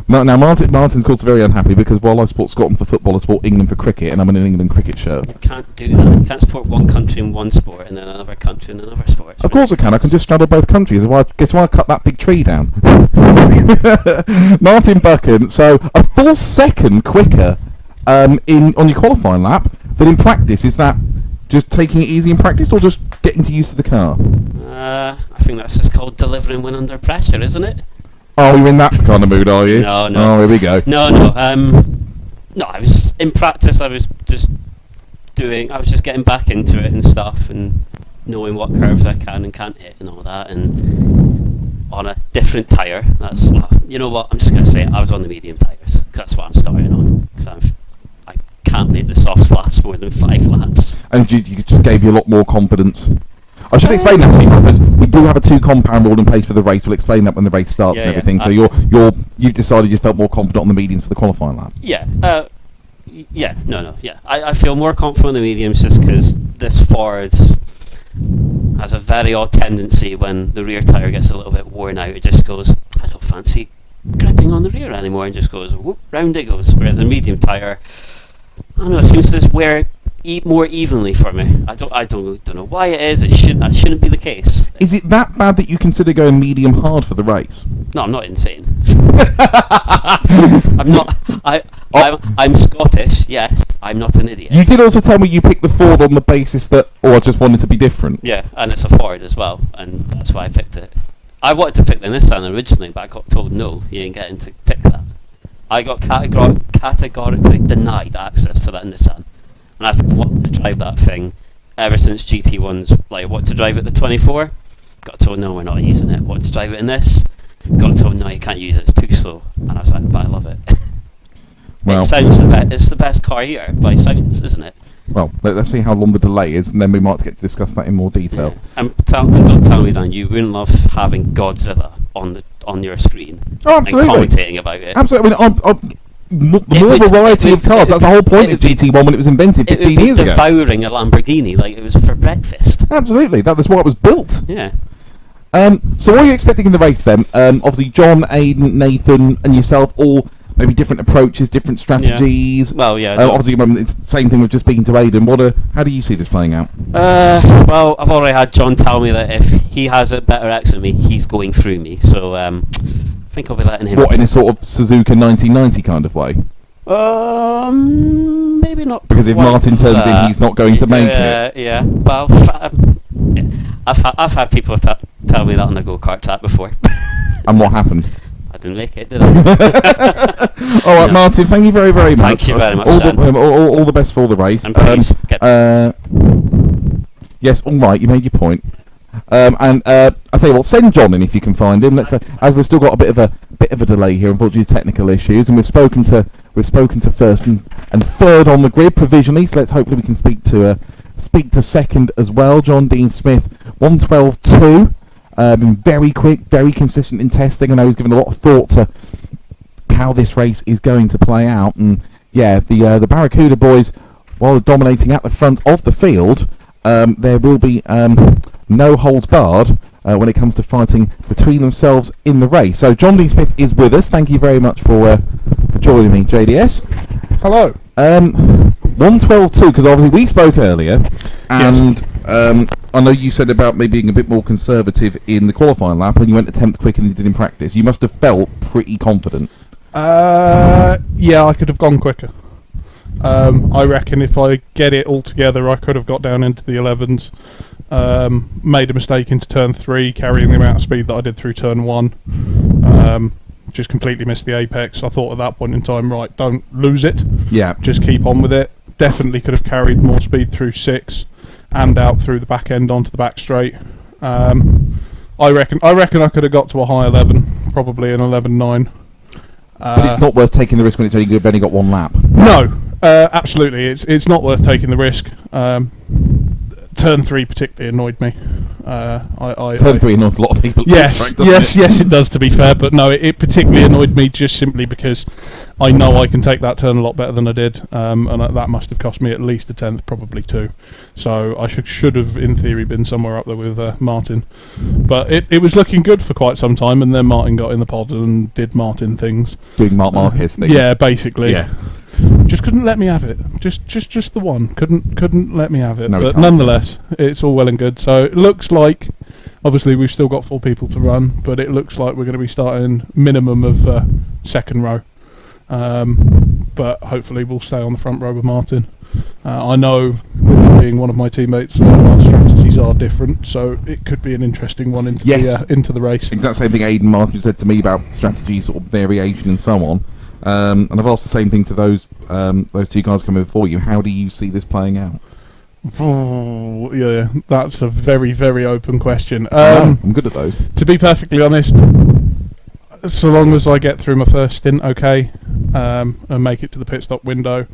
Now, Martin's of course very unhappy because while I support Scotland for football, I support England for cricket, and I'm in an England cricket shirt. You can't do that. You can't support one country in one sport and then another country in another sport. Of course I can. I can just straddle both countries. Guess why I cut that big tree down? Martin Buchan, so a full second quicker on your qualifying lap than in practice. Is that just taking it easy in practice, or just getting to used to the car? I think that's just called delivering when under pressure, isn't it? Oh, you're in that kind of mood, are you? No. Oh, here we go. No. No, I was in practice. I was just getting back into it and stuff, and knowing what curves I can and can't hit and all that, and on a different tyre. That's you know what? I'm just gonna say it, I was on the medium tyres. That's what I'm starting on. Because I can't make the softs last more than 5 laps. And you just gave you a lot more confidence. I should explain that to you, Martin. We do have a 2 compound rule in place for the race. We'll explain that when the race starts and everything. So you've decided you felt more confident on the mediums for the qualifying lap. Yeah. I feel more confident on the mediums just because this Ford has a very odd tendency when the rear tyre gets a little bit worn out. It just goes, I don't fancy gripping on the rear anymore, and just goes whoop, round it goes. Whereas the medium tyre, I don't know, it seems to just wear more evenly for me. I don't know why it is. That shouldn't be the case. Is it that bad that you consider going medium hard for the race? No, I'm not insane. I'm not. I'm Scottish. Yes, I'm not an idiot. You did also tell me you picked the Ford on the basis that, I just wanted to be different. Yeah, and it's a Ford as well, and that's why I picked it. I wanted to pick the Nissan originally, but I got told no, you ain't getting to pick that. I got categorically denied access to that Nissan. And I've wanted to drive that thing ever since GT1's, like, what to drive it the 24. Got told, no, we're not using it. What to drive it in this. Got told, no, you can't use it, it's too slow. And I was like, but I love it. Well, it sounds it's the best car here by sounds, isn't it? Well, let's see how long the delay is, and then we might get to discuss that in more detail. Yeah. And don't tell me, Dan, you wouldn't love having Godzilla on your screen. Oh, absolutely. And commentating about it. Absolutely. I mean, the more variety of cars, that's the whole point of GT1 when it was invented 15 years ago. It would be devouring a Lamborghini like it was for breakfast. Absolutely. That's why it was built. Yeah. So what are you expecting in the race then? Obviously, John, Aidan, Nathan, and yourself all maybe different approaches, different strategies. Yeah. Well, yeah. Obviously, it's the same thing with just speaking to Aidan. How do you see this playing out? Well, I've already had John tell me that if he has a better X than me, he's going through me. So I think I'll be letting him. What, in a sort of Suzuka 1990 kind of way? Maybe not. Because if Martin turns in, he's not going to make it. Yeah. Well, I've had people tell me that on the go-kart track before. And what happened? I didn't make it, did I? All right, Martin. Thank you very, very much. Thank you very much. All the best for the race. And please yes. All right. You made your point. And I tell you what, send John in if you can find him. Let's as we've still got a bit of a delay here, unfortunately, technical issues, and we've spoken to first and third on the grid provisionally. So hopefully we can speak to second as well. John Dean Smith, 1:12.2. Been very quick, very consistent in testing. I know he's given a lot of thought to how this race is going to play out. And yeah, the Barracuda boys, while they're dominating at the front of the field, there will be no holds barred when it comes to fighting between themselves in the race. So John Dean Smith is with us. Thank you very much for joining me, JDS. Hello. 1:12.2, because obviously we spoke earlier, and I know you said about maybe being a bit more conservative in the qualifying lap when you went to 10th quicker than you did in practice. You must have felt pretty confident. Yeah, I could have gone quicker. I reckon if I get it all together, I could have got down into the 11s. Made a mistake into turn 3, carrying the amount of speed that I did through turn 1. Just completely missed the apex. I thought at that point in time, right, don't lose it. Yeah. Just keep on with it. Definitely could have carried more speed through 6 and out through the back end onto the back straight. I reckon I could have got to a high 11, probably an 11.9. But it's not worth taking the risk when you've only got one lap. No, absolutely, it's not worth taking the risk. Turn 3 particularly annoyed me. Turn 3 annoys a lot of people. at this Yes, track, doesn't yes, it does, to be fair, but no, it particularly annoyed me just simply because I know I can take that turn a lot better than I did, and that must have cost me at least a tenth, probably two. So I should have, in theory, been somewhere up there with Martin. But it was looking good for quite some time, and then Martin got in the pod and did Martin things. Doing Mark Marquez things. Yeah, basically. Yeah. Just couldn't let me have it. Just the one. Couldn't let me have it. No, but nonetheless, it's all well and good. So it looks like, obviously, we've still got 4 people to run, but it looks like we're going to be starting minimum of second row. But hopefully we'll stay on the front row with Martin. I know, with him being one of my teammates, our strategies are different, so it could be an interesting one into the race. Exact same thing Aidan Martin said to me about strategy, sort of variation and so on. And I've asked the same thing to those 2 guys coming before you. How do you see this playing out? Oh, yeah, that's a very, very open question. I'm good at those. To be perfectly honest, so long as I get through my first stint okay, and make it to the pit stop window,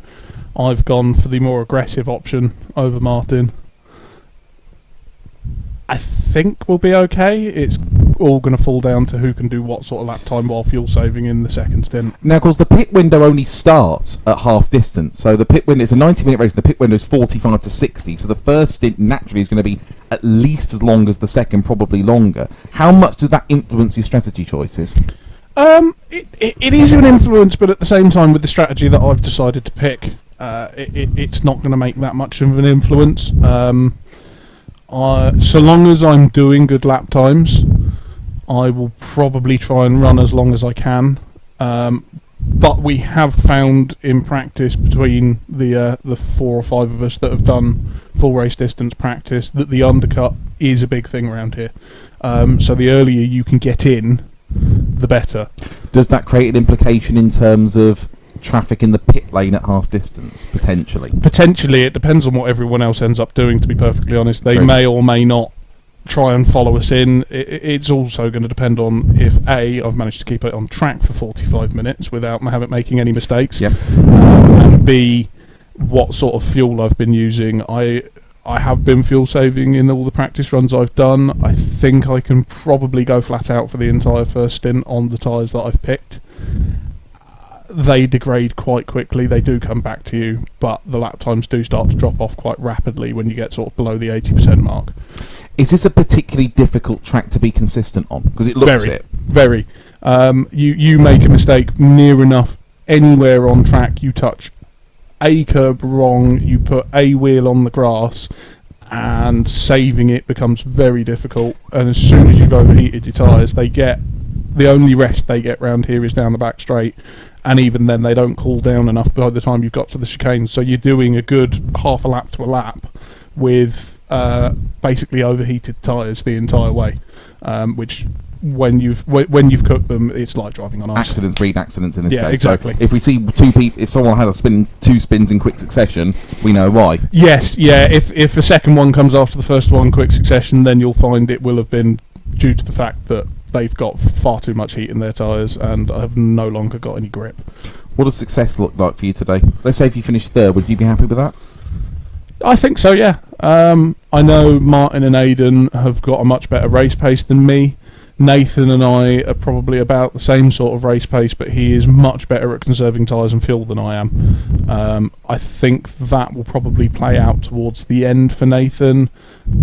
I've gone for the more aggressive option over Martin. I think we'll be okay. It's all going to fall down to who can do what sort of lap time while fuel saving in the second stint. Now, of course, the pit window only starts at half distance. So the pit window is a 90-minute race. The pit window is 45 to 60. So the first stint naturally is going to be at least as long as the second, probably longer. How much does that influence your strategy choices? It is an influence, but at the same time, with the strategy that I've decided to pick, it's not going to make that much of an influence. So long as I'm doing good lap times, I will probably try and run as long as I can. But we have found in practice between the 4 or 5 of us that have done full race distance practice that the undercut is a big thing around here. So the earlier you can get in, the better. Does that create an implication in terms of traffic in the pit lane at half distance, potentially? Potentially, it depends on what everyone else ends up doing, to be perfectly honest. They may or may not try and follow us in. It's also going to depend on if A, I've managed to keep it on track for 45 minutes without making any mistakes, and B, what sort of fuel I've been using. I have been fuel saving in all the practice runs I've done. I think I can probably go flat out for the entire first stint on the tyres that I've picked. They degrade quite quickly, they do come back to you, but the lap times do start to drop off quite rapidly when you get sort of below the 80% mark. Is this a particularly difficult track to be consistent on? Because it looks Very. You make a mistake near enough anywhere on track, you touch a curb wrong, you put a wheel on the grass, and saving it becomes very difficult. And as soon as you've overheated your tyres, the only rest they get round here is down the back straight, and even then they don't cool down enough by the time you've got to the chicane. So you're doing a good half a lap to a lap with basically overheated tyres the entire way, which when you've cooked them, it's like driving on ice. Accidents breed accidents in this case. Yeah, exactly. So if we see if someone had two spins in quick succession, we know why. Yes, yeah. If a second one comes after the first one in quick succession, then you'll find it will have been due to the fact that they've got far too much heat in their tyres and have no longer got any grip. What does success look like for you today? Let's say if you finished third, would you be happy with that? I think so, yeah. I know Martin and Aidan have got a much better race pace than me. Nathan and I are probably about the same sort of race pace, but he is much better at conserving tyres and fuel than I am. I think that will probably play out towards the end for Nathan.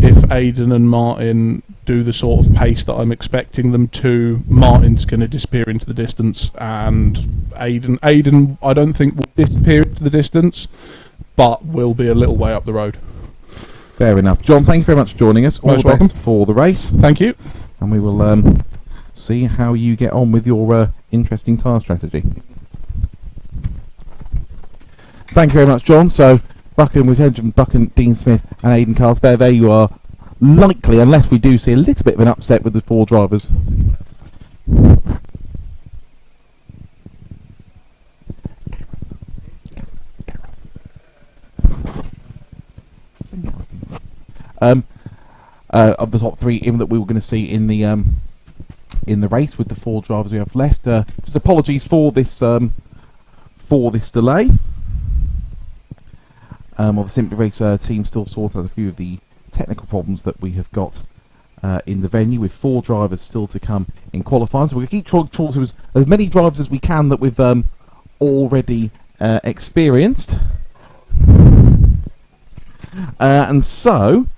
If Aidan and Martin do the sort of pace that I'm expecting them to, Martin's going to disappear into the distance, and Aidan I don't think will disappear into the distance, but will be a little way up the road. Fair enough. John, thank you very much for joining us. All Most the best welcome. for the race. Thank you. And we will see how you get on with your interesting tyre strategy. Thank you very much, John. So, Buchan, Dean Smith and Aidan Cars, there you are. Likely, unless we do see a little bit of an upset with the 4 drivers. Of the top 3 in that we were going to see in the race with the 4 drivers we have left. Just apologies for this delay. Of the Simply Race team still sort out a few of the technical problems that we have got in the venue, with 4 drivers still to come in qualifying. So we're going to keep talking to as many drivers as we can that we've already experienced. And so,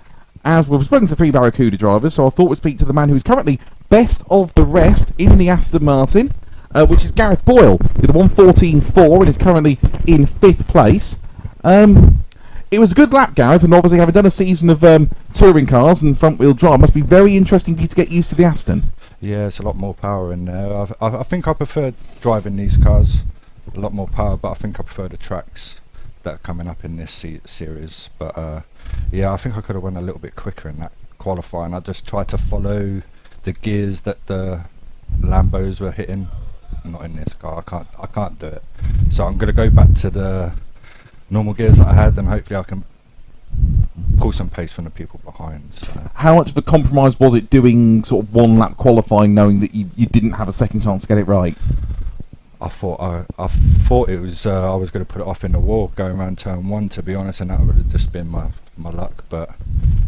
as we've spoken to 3 Barracuda drivers, so I thought we'd speak to the man who's currently best of the rest in the Aston Martin, which is Gareth Boyle, with a 1:14.4 and is currently in 5th place. It was a good lap, Gareth, and obviously having done a season of touring cars and front-wheel drive, must be very interesting for you to get used to the Aston. Yeah, it's a lot more power in there. I think I prefer driving these cars, a lot more power, but I think I prefer the tracks that are coming up in this series. But yeah, I think I could have went a little bit quicker in that qualifying. I just tried to follow the gears that the Lambos were hitting. Not in this car. I can't do it. So I'm going to go back to the normal gears that I had, and hopefully I can pull some pace from the people behind. So. How much of a compromise was it doing sort of 1 lap qualifying, knowing that you didn't have a second chance to get it right? I thought it was I was going to put it off in the wall going around turn 1, to be honest, and that would have just been my luck. But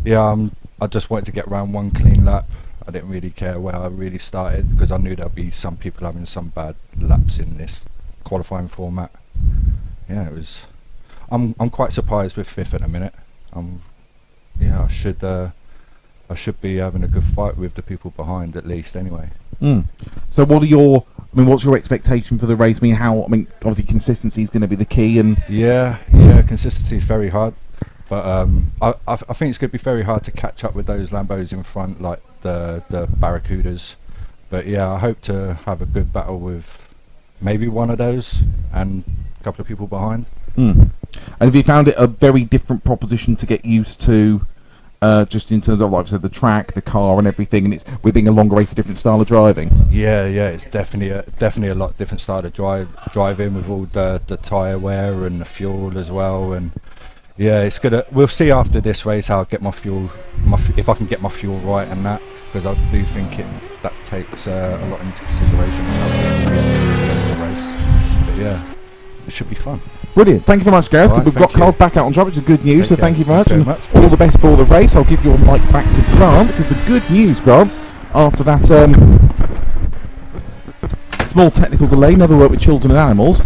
yeah, I just wanted to get round 1 clean lap. I didn't really care where I really started, because I knew there'd be some people having some bad laps in this qualifying format. Yeah, it was. I'm quite surprised with 5th at the minute. Yeah, I should be having a good fight with the people behind, at least, anyway. So what's your expectation for the race? Obviously consistency is going to be the key, and yeah, consistency is very hard, but I think it's going to be very hard to catch up with those Lambos in front, like the Barracudas. But yeah, I hope to have a good battle with maybe one of those and a couple of people behind. And have you found it a very different proposition to get used to, just in terms of, like I said, the track, the car and everything, and with being a longer race, a different style of driving? Yeah, it's definitely a lot different style of driving, with all the tyre wear and the fuel as well. And yeah, we'll see after this race how I get my fuel, if I can get my fuel right and that, because I do think that takes a lot into consideration when I get towards the end of the race. But yeah, it should be fun. Brilliant. Thank you very much, Gareth. Right, we've got cars back out on track, which is good news. Thank you very much. Thank you very much. All the best for the race. I'll give your mic back to Grant, because the good news, Grant, after that small technical delay, another work with children and animals,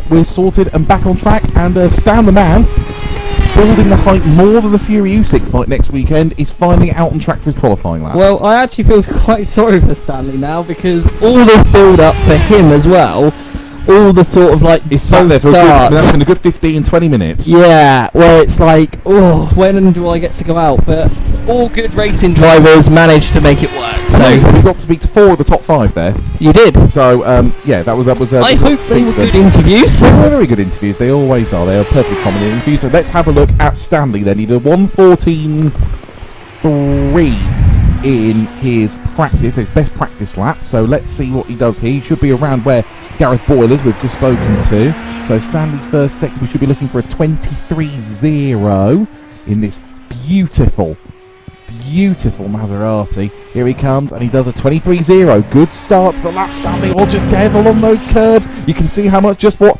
we're sorted and back on track, and Stan the man, building the hype more than the Fury Usyk fight next weekend, is finally out on track for his qualifying lap. Well, I actually feel quite sorry for Stanley now, because all this build-up for him as well, all the sort of like it's sat there for that's in a good 15-20 minutes. Yeah, well, it's like, when do I get to go out? But all good racing drivers managed to make it work. So we got to speak to 4 of the top 5 there. You did. So yeah, that was. I hope they were good interviews. They were very good interviews. They always are. They are perfectly common interviews. So let's have a look at Stanley then. He did a 1:14.3 in his practice, his best practice lap. So let's see what he does here. He should be around where Gareth Boyle is, we've just spoken to. So Stanley's first sector, we should be looking for a 23.0 in this beautiful Maserati. Here he comes, and he does a 23.0. Good start to the lap, Stanley. Oh, just careful on those curves. You can see how much, just what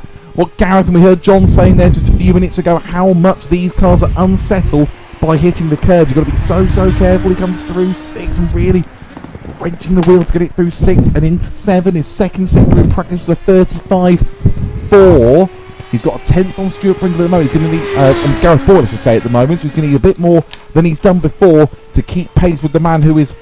Gareth, and we heard John saying there just a few minutes ago, how much these cars are unsettled by hitting the curbs. You've got to be so careful. He comes through 6 and really wrenching the wheel to get it through 6 and into 7. His second sector in practice was a 35.4. He's got a 10th on Stuart Pringle at the moment. He's going to need, and Gareth Boyle, I should say, at the moment. So he's going to need a bit more than he's done before to keep pace with the man who is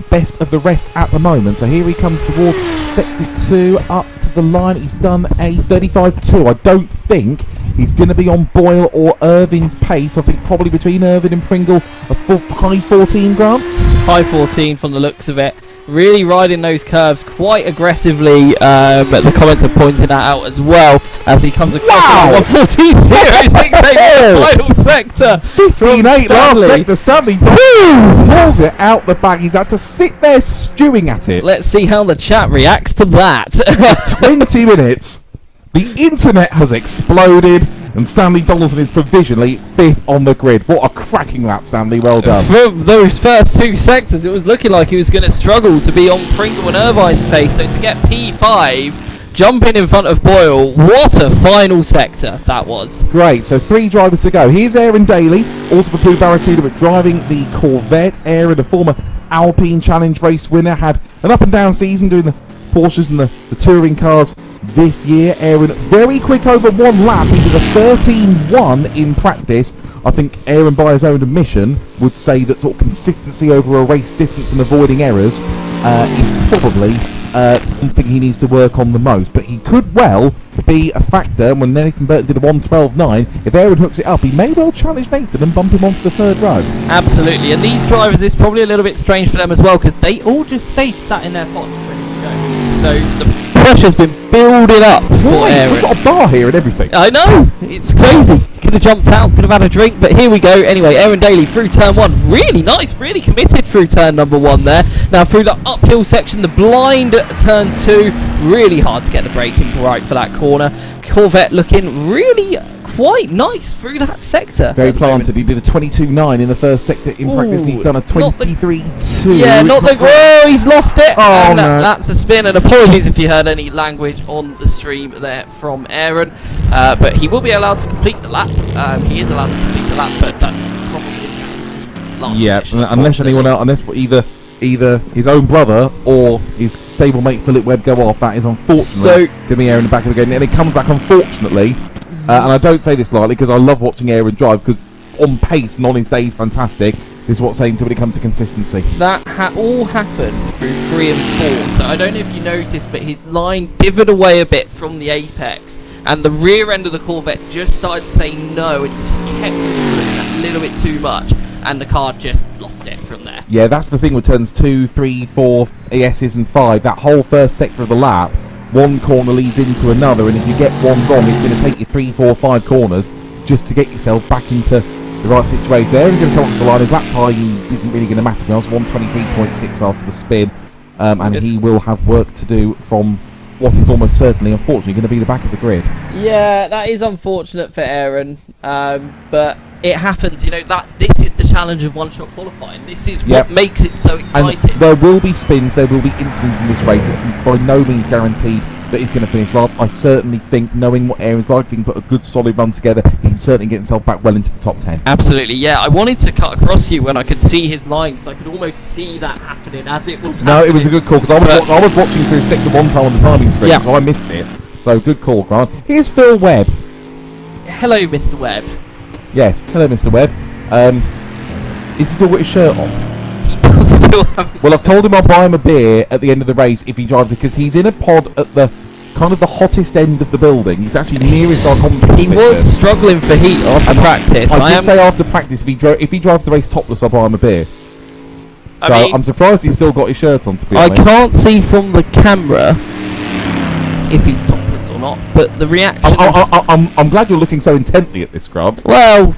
best of the rest at the moment. So here he comes towards sector 2, up to the line. He's done a 35.2. I don't think he's going to be on Boyle or Irvin's pace. I think probably between Irvin and Pringle, a high 14, Grant? High 14 from the looks of it. Really riding those curves quite aggressively. The comments are pointing that out as well as he comes across 1:14.068 final sector. 15.8 last sector. Stanley pulls it out the bag. He's had to sit there stewing at it. Let's see how the chat reacts to that. 20 minutes. The internet has exploded, and Stanley Donaldson is provisionally 5th on the grid. What a cracking lap, Stanley. Well done. For those first 2 sectors, it was looking like he was going to struggle to be on Pringle and Irvine's pace. So to get P5 jumping in front of Boyle. What a final sector that was. Great, so 3 drivers to go. Here's Aaron Daly, also the Blue Barracuda, but driving the Corvette. Aaron, a former Alpine Challenge race winner, had an up and down season doing the Porsches and the touring cars this year. Aaron, very quick over 1 lap. He did a 13.1 in practice. I think Aaron, by his own admission, would say that sort of consistency over a race distance and avoiding errors is probably one thing he needs to work on the most. But he could well be a factor when Nathan Burton did a 1:12.9. If Aaron hooks it up, he may well challenge Nathan and bump him onto the 3rd row. Absolutely, and these drivers, it's probably a little bit strange for them as well, because they all just stayed sat in their pods ready to go. So the pressure's been building up for Aaron. We've got a bar here and everything. I know, it's crazy. Could have jumped out, could have had a drink, but here we go. Anyway, Aaron Daly through turn 1. Really nice, really committed through turn number 1 there. Now through the uphill section, the blind turn 2. Really hard to get the braking right for that corner. Corvette looking really quite nice through that sector. Very planted. He did a 22.9 in the first sector in practice. He's done a 23.2. Yeah, not the... Oh, he's lost it. Oh, and no. That's a spin, and apologies if you heard any language on the stream there from Aaron. But he will be allowed to complete the lap. He is allowed to complete the lap, but that's probably the last position, unless anyone else, unless either his own brother or his stablemate Philip Webb go off. That is unfortunately going to be Aaron in the back of the game, and it comes back unfortunately. And I don't say this lightly because I love watching Aaron drive, because on pace and on his day he's fantastic. This is what's saying to when it comes to consistency. That all happened through 3 and 4, so I don't know if you noticed, but his line divoted away a bit from the apex, and the rear end of the Corvette just started to say no, and he just kept pulling that little bit too much, and the car just lost it from there. Yeah, that's the thing with turns 2, 3, 4, ESs and 5. That whole first sector of the lap, one corner leads into another, and if you get one wrong, it's going to take you 3, 4, 5 corners just to get yourself back into the right situation. Aaron's going to come up to the line. His lap time isn't really going to matter. He was 123.6 after the spin, and he will have work to do from what is almost certainly, unfortunately, going to be the back of the grid. Yeah, that is unfortunate for Aaron, but it happens. You know, this is the challenge of one-shot qualifying. This is what makes it so exciting. And there will be spins, there will be incidents in this race. It's by no means guaranteed that he's going to finish last. I certainly think, knowing what Aaron's like, if he can put a good solid run together, he can certainly get himself back well into the top 10. Absolutely, yeah. I wanted to cut across you when I could see his line, because I could almost see that happening as it was happening. No, it was a good call, because I was watching through sector 1 time on the timing screen, so I missed it. So good call, Grant. Here's Phil Webb. Hello, Mr. Webb. Yes, hello, Mr. Webb. Is he still got his shirt on? He does still have. Well, I've told him I'll buy him a beer at the end of the race if he drives it, because he's in a pod at the kind of the hottest end of the building. He's actually nearest our competition. He was struggling for heat after practice. I did say after practice, if he drives the race topless, I'll buy him a beer. So I'm surprised he's still got his shirt on, to be honest. I can't see from the camera if he's topless or not, but the reaction... I'm glad you're looking so intently at this, Grub. Well...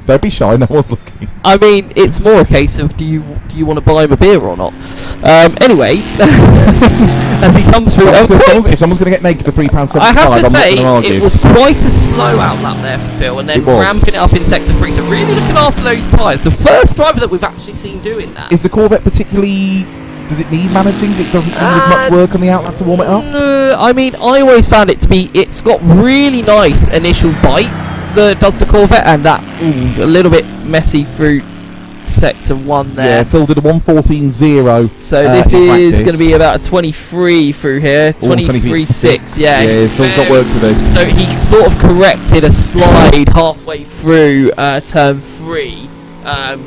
Don't be shy, no one's looking. I mean, it's more a case of do you want to buy him a beer or not? Anyway, as he comes through... If someone's going to get naked for £3.75, I have to say, it was quite a slow outlap there for Phil, and then ramping it up in Sector 3, so really looking after those tyres. The first driver that we've actually seen doing that. Is the Corvette particularly... Does it need managing? It doesn't need as much work on the outlap to warm it up? No, I mean, I always found it to be... It's got really nice initial bite that does the Corvette, and that a little bit messy through Sector 1 there. Yeah, Phil did a 1:14.0. So this is going to be about a 23 through here. 23.6, yeah. Yeah, Phil's got work to do. So he sort of corrected a slide halfway through turn 3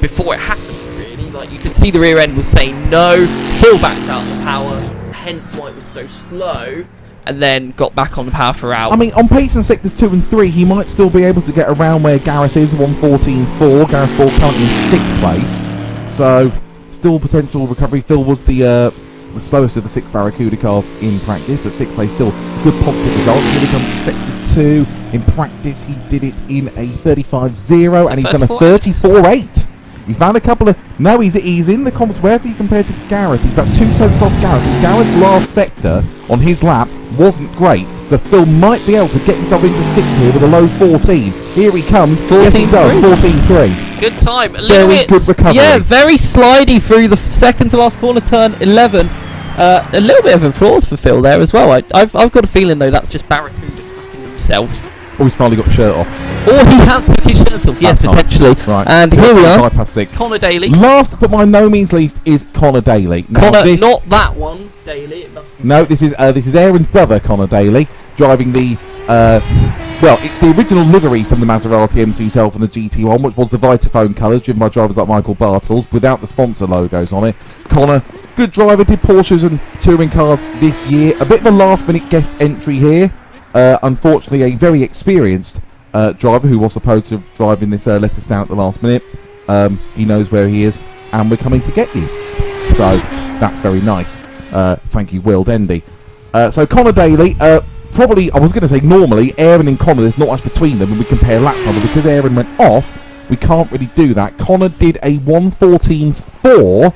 before it happened, really. Like, you could see the rear end was saying no. Phil backed out the power, hence why it was so slow, and then got back on the power throughout. I mean, on pace in sectors 2 and 3, he might still be able to get around where Gareth is, 1:14.4. Gareth Ford currently in 6th place, so still potential recovery. Phil was the slowest of the 6 Barracuda cars in practice, but 6th place still good positive result. Here we come to sector 2. In practice, he did it in a 35.0, and he's done a 34.8. He's found a couple of... No, he's in the comps. Where's he compared to Gareth? He's about 2 tenths off Gareth. And Gareth's last sector on his lap wasn't great. So Phil might be able to get himself into 6th here with a low 14. Here he comes. 14.3. Yes, he does. 14.3. Good time. A little bit, good recovery. Yeah, very slidey through the second to last corner, turn 11. A little bit of applause for Phil there as well. I've got a feeling though that's just Barracuda clapping themselves. Oh, he's finally got the shirt off. Or he has took his shirt off, yes, That's potentially. Right. And here we are. 6. Connor Daly. Last but by no means least is Connor Daly. Now Connor, not that one, Daly. It must be no, this is Aaron's brother, Connor Daly, driving the well, it's the original livery from the Maserati MC12 and the GT1, which was the Vitaphone colours, driven by drivers like Michael Bartels, without the sponsor logos on it. Connor, good driver, did Porsches and touring cars this year. A bit of a last-minute guest entry here. Unfortunately, a very experienced driver who was supposed to drive in this let us down at the last minute. He knows where he is, and we're coming to get you. So that's very nice. Thank you, Will Dendy. So Connor Daly, probably, I was going to say normally, Aaron and Connor, there's not much between them when we compare lap time, but because Aaron went off, we can't really do that. Connor did a 1:14.4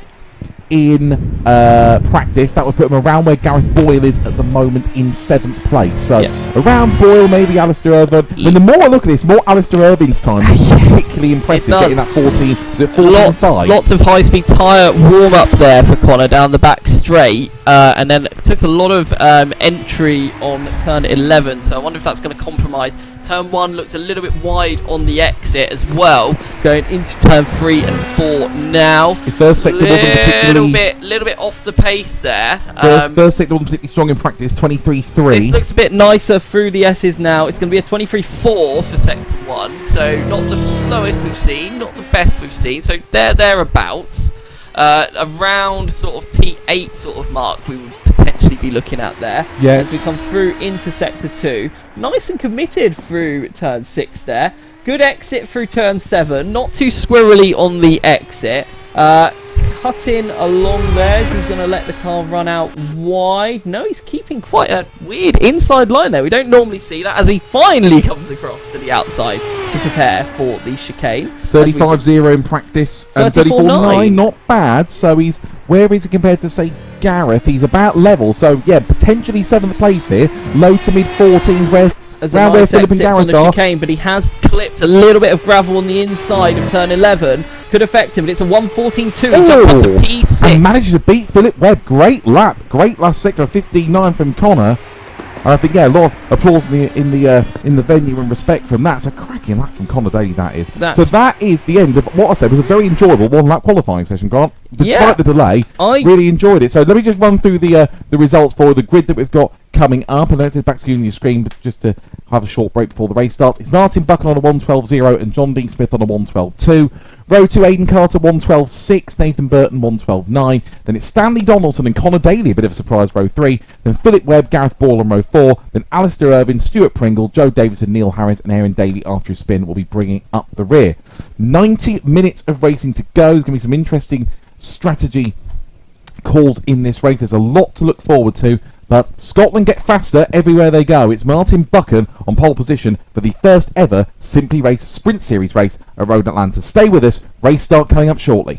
in practice. That would put him around where Gareth Boyle is at the moment in 7th place. So around Boyle, maybe Alistair Irvine. I mean, the more I look at this, more Alistair Irvine's time is particularly impressive, getting that 14. Lots of high-speed tyre warm-up there for Connor down the back straight, and then took a lot of entry on turn 11. So I wonder if that's going to compromise. Turn 1 looked a little bit wide on the exit as well, going into turn 3 and 4 now. His first sector wasn't particularly... little bit off the pace there. First sector wasn't particularly strong in practice, 23.3. This looks a bit nicer through the S's now. It's going to be a 23.4 for sector 1, so not the slowest we've seen, not the best we've seen, so thereabouts. Around sort of P8 sort of mark we would potentially be looking at there. Yeah. As we come through into sector 2. Nice and committed through turn 6 there. Good exit through turn 7. Not too squirrely on the exit. Cutting along there as he's going to let the car run out wide. No, he's keeping quite a weird inside line there. We don't normally see that as he finally comes across to the outside to prepare for the chicane. 35.0 in practice and 34.9, not bad. So he's, where is he compared to, say, Gareth? He's about level. So, yeah, potentially 7th place here. Low to mid 14s where... As around where Philip and on Gareth the are. chicane, but he has clipped a little bit of gravel on the inside of turn 11. Could affect him, but it's a 1:14.2. He jumps up to P6. And manages to beat Philip Webb. Great lap. Great last sector of 15.9 from Connor. And I think, yeah, a lot of applause in the venue and respect from that. It's a cracking lap from Connor Daly, that is. So that is the end of what I said was a very enjoyable one-lap qualifying session, Grant. Despite the delay, I really enjoyed it. So let me just run through the results for the grid that we've got coming up, and then it's back to you on your screen, but just to have a short break before the race starts. It's Martin Buchan on a 1:12.0 and John Dean Smith on a 1:12.2. Row 2, Aidan Carter 1:12.6, Nathan Burton 1:12.9. Then it's Stanley Donaldson and Connor Daly, a bit of a surprise, row 3. Then Philip Webb, Gareth Ball on row 4. Then Alistair Irvine, Stuart Pringle, Joe Davison, Neil Harris and Aaron Daly after a spin will be bringing up the rear. 90 minutes of racing to go. There's going to be some interesting strategy calls in this race. There's a lot to look forward to. But Scotland get faster everywhere they go. It's Martin Buchan on pole position for the first ever Simply Race Sprint Series race at Road Atlanta. Stay with us. Race start coming up shortly.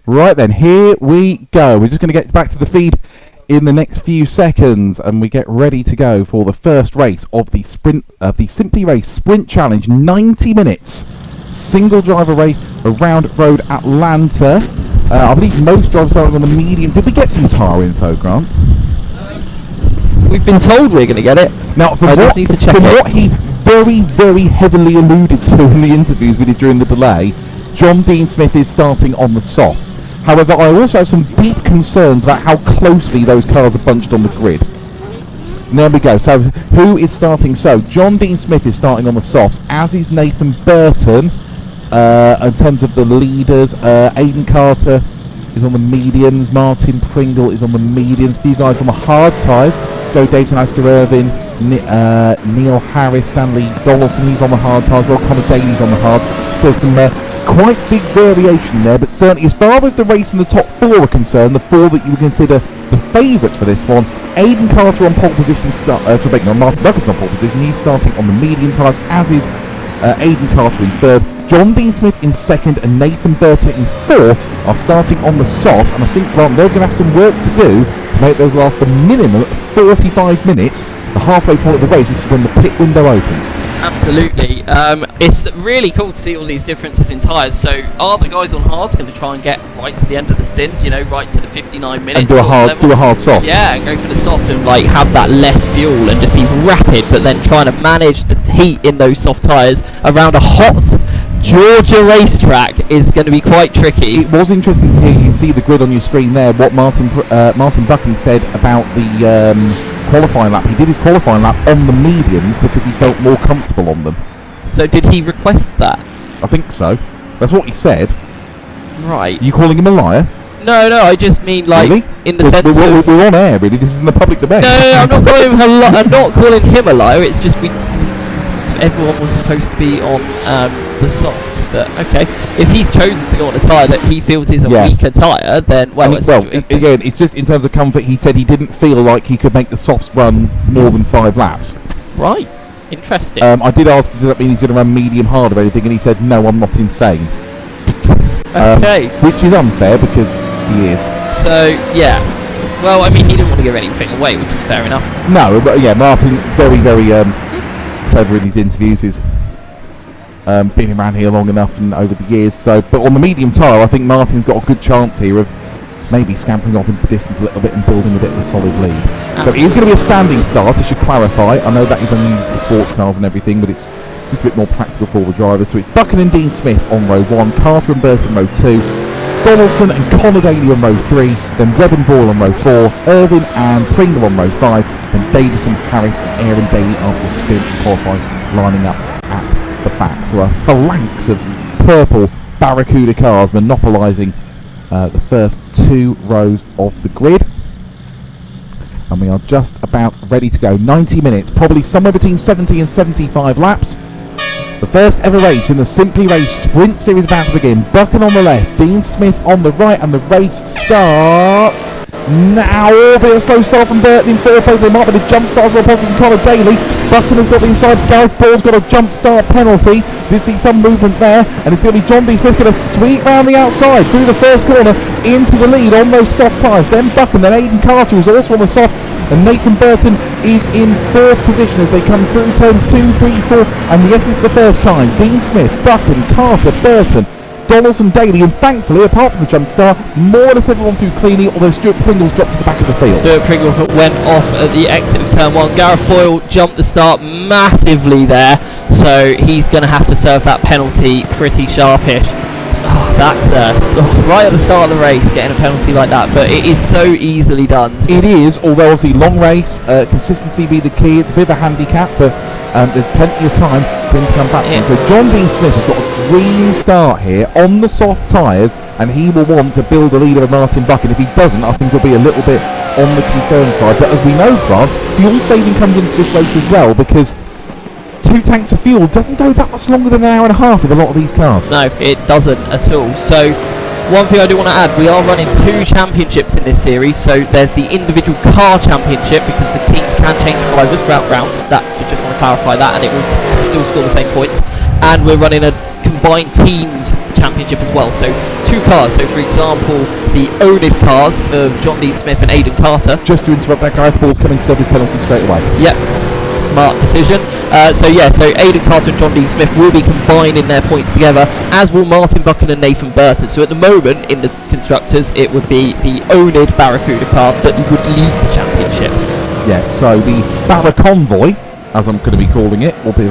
Right then, here we go. We're just going to get back to the feed in the next few seconds, and we get ready to go for the first race of the Simply Race Sprint Challenge. 90 minutes, single driver race around Road Atlanta. I believe most drivers starting on the medium. Did we get some tyre info, Grant? We've been told we're going to get it. Now, from I just need to check it. what he very, very heavily alluded to in the interviews we did during the delay, John Dean Smith is starting on the softs. However, I also have some deep concerns about how closely those cars are bunched on the grid. And there we go. So, who is starting? So, John Dean Smith is starting on the softs, as is Nathan Burton. In terms of the leaders, Aidan Carter is on the mediums, Martin Pringle is on the mediums, a few guys on the hard tyres, Joe Davison, Oscar Irvin, Neil Harris, Stanley Donaldson, he's on the hard tyres, well, Connor Daly's on the hard. There's some quite big variation there, but certainly as far as the race in the top four are concerned, the four that you would consider the favourites for this one, Aidan Carter on pole position, Martin Buckett's on pole position, he's starting on the medium tyres, as is Aidan Carter in third. John Dean Smith in second and Nathan Burton in fourth are starting on the softs, and I think they're going to have some work to do to make those last the minimum of 45 minutes, the halfway point of the race, which is when the pit window opens. Absolutely. It's really cool to see all these differences in tyres. So are the guys on hards going to try and get right to the end of the stint, right to the 59 minutes? And do a hard soft. Yeah, and go for the soft and have that less fuel and just be rapid, but then trying to manage the heat in those soft tyres around a hot Georgia racetrack is going to be quite tricky. It was interesting to hear, you see the grid on your screen there, what Martin Buchan said about the qualifying lap. He did his qualifying lap on the mediums because he felt more comfortable on them. So did he request that? I think so. That's what he said. Right. Are you calling him a liar? No, I just mean Really? in the sense of... We're on air, really. This is in the public debate. No, I'm not calling him I'm not calling him a liar. It's just everyone was supposed to be on the softs, but okay. If he's chosen to go on a tyre that he feels is a weaker tyre, then again, it's just in terms of comfort. He said he didn't feel like he could make the softs run more than 5 laps. Right, interesting. I did ask, does that mean he's going to run medium hard or anything? And he said, no, I'm not insane. Okay, which is unfair because he is. So yeah. Well, I mean, he didn't want to give anything away, which is fair enough. No, but yeah, Martin very, very clever in his interviews. He's been around here long enough and over the years. So, but on the medium tyre, I think Martin's got a good chance here of maybe scampering off into the distance a little bit and building a bit of a solid lead. Absolutely. So it is going to be a standing start, I should clarify. I know that is only for sports cars and everything, but it's just a bit more practical for the drivers. So it's Buchan and Dean Smith on row 1, Carter and Burton row 2, Donaldson and Connor Daly on row 3, then Webb and Boyle on row 4, Irvin and Pringle on row 5, then Davison, Harris and Aaron Daly after the sprint qualifying lining up at the back. So a phalanx of purple Barracuda cars monopolising the first 2 rows of the grid. And we are just about ready to go. 90 minutes, probably somewhere between 70 and 75 laps. The first ever race in the Simply Race Sprint Series about to begin. Buchan on the left, Dean Smith on the right, and the race starts now. Albeit a slow start from Burton in fourth place. They might be the jump start as well, possibly from Connor Daly. Buchan has got the inside. Gareth Ball's got a jump start penalty. Did see some movement there, and it's going to be John Dean Smith going to sweep round the outside through the first corner into the lead on those soft tyres. Then Buchan, then Aidan Carter, who's also on the soft, and Nathan Burton is in fourth position as they come through turns 2, 3, 4, and yes, it's the first time. Dean Smith, Buchan, Carter, Burton, Donaldson, Daly, and thankfully, apart from the jump start, more or less everyone through cleanly, although Stuart Pringle's dropped to the back of the field. Stuart Pringle went off at the exit of turn 1. Gareth Boyle jumped the start massively there, so he's going to have to serve that penalty pretty sharpish. That's right at the start of the race, getting a penalty like that, but it is so easily done. It is, although obviously long race, consistency be the key. It's a bit of a handicap, but there's plenty of time for him to come back. Yeah. So John Dean Smith has got a green start here on the soft tyres, and he will want to build a lead over Martin Buchan. If he doesn't, I think he'll be a little bit on the concern side. But as we know, Grant, fuel saving comes into this race as well, because 2 tanks of fuel doesn't go that much longer than an hour and a half with a lot of these cars. No, it doesn't at all. So one thing I do want to add, we are running 2 championships in this series. So there's the individual car championship, because the teams can change drivers throughout rounds. That, I just want to clarify that, and it will still score the same points. And we're running a combined teams championship as well. So 2 cars. So for example, the owned cars of John D. Smith and Aidan Carter. Just to interrupt that, Gareth Ball's coming service penalty straight away. Yep, smart decision. So Aidan Carter and John D. Smith will be combining their points together, as will Martin Buchan and Nathan Burton. So at the moment, in the constructors, it would be the owned Barracuda car that would lead the championship. Yeah, so the Barra Convoy, as I'm going to be calling it, will be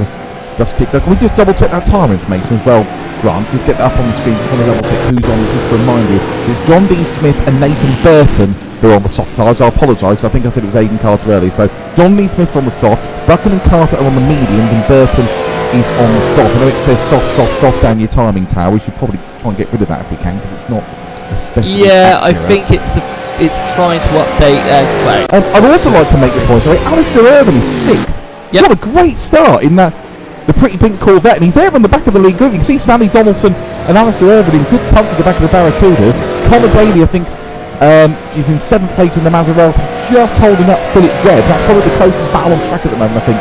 just kicked up. Can we just double check that tyre information as well, Grant? Just get that up on the screen. Just want to double check who's on, just to remind you. It's John D. Smith and Nathan Burton who are on the soft tyres. I apologise, I think I said it was Aidan Carter earlier. So John D. Smith's on the soft, Buchan and Carter are on the mediums, and Burton is on the soft. I know it says soft down your timing tower. We should probably try and get rid of that if we can, because it's not especially accurate. I think it's trying to update as well. I'd also like to make the point, sorry, Alistair Irvin is 6th. Yep. What a great start in the pretty pink Corvette, and he's there on the back of the league group. You can see Stanley Donaldson and Alistair Irvin in good time at the back of the Barracudas. Connor Daly, I think, is in 7th place in the Maserati, just holding up Philip Webb. That's probably the closest battle on track at the moment, I think.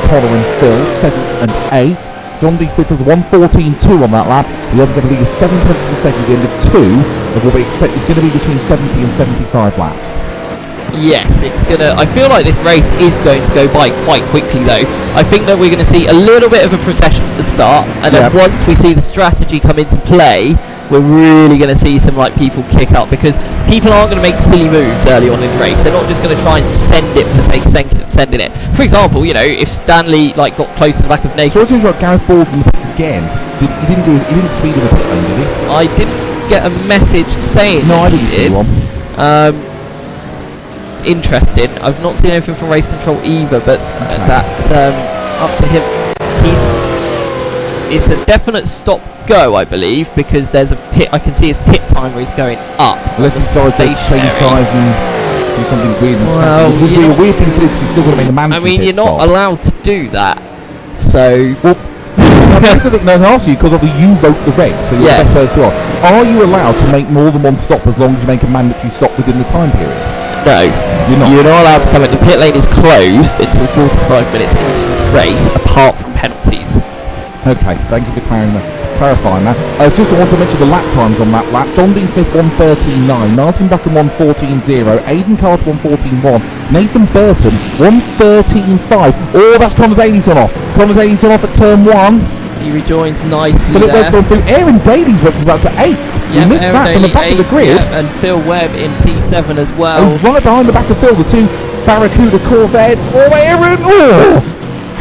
Connor and Phil, 7th and 8th. John D. Smith does 1:14.2 on that lap. The other going to lead a 7 tenths of a second at the end of 2 of what we expect is going to be between 70 and 75 laps. Yes, it's gonna. I feel like this race is going to go by quite quickly, though. I think that we're going to see a little bit of a procession at the start, and then once we see the strategy come into play, we're really going to see some people kick up, because people aren't going to make silly moves early on in the race. They're not just going to try and send it for the sake of sending it. For example, if Stanley got close to the back of Nathan. So what's Gareth Ball's in the pit again? He didn't speed in the pit lane, did he? I didn't get a message saying that he did. Interesting. I've not seen anything from race control either, but that's up to him. It's a definite stop go, I believe, because there's a pit. I can see his pit timer is going up. Unless he's started to change tyres and do something weird. Well, it would be a weird thing to do, because he's still got to make a mandatory pit you're not stop. allowed to do that. So. That's the thing. No, I asked you because you wrote the race, so you're the best player to ask. Are you allowed to make more than one stop as long as you make a mandatory stop within the time period? No, you're not allowed to come in. The pit lane is closed until 45 minutes into the race, apart from penalties. Okay, thank you for clarifying that. I just want to mention the lap times on that lap. John Dean Smith 1:13.9, Martin Buchan 1:14.0, Aidan Carter 1:14.1, Nathan Burton 1:13.5. Oh, that's Connor Daly's gone off. Connor Daly's gone off at turn 1. He rejoins nicely Philip there. Webb's gone through. Aaron Daly's worked up to 8th. You missed Aaron that from the back Daly of the grid. And Phil Webb in P7 as well. Oh, right behind the back of Phil, the 2 Barracuda Corvettes. Oh, Aaron! Oh!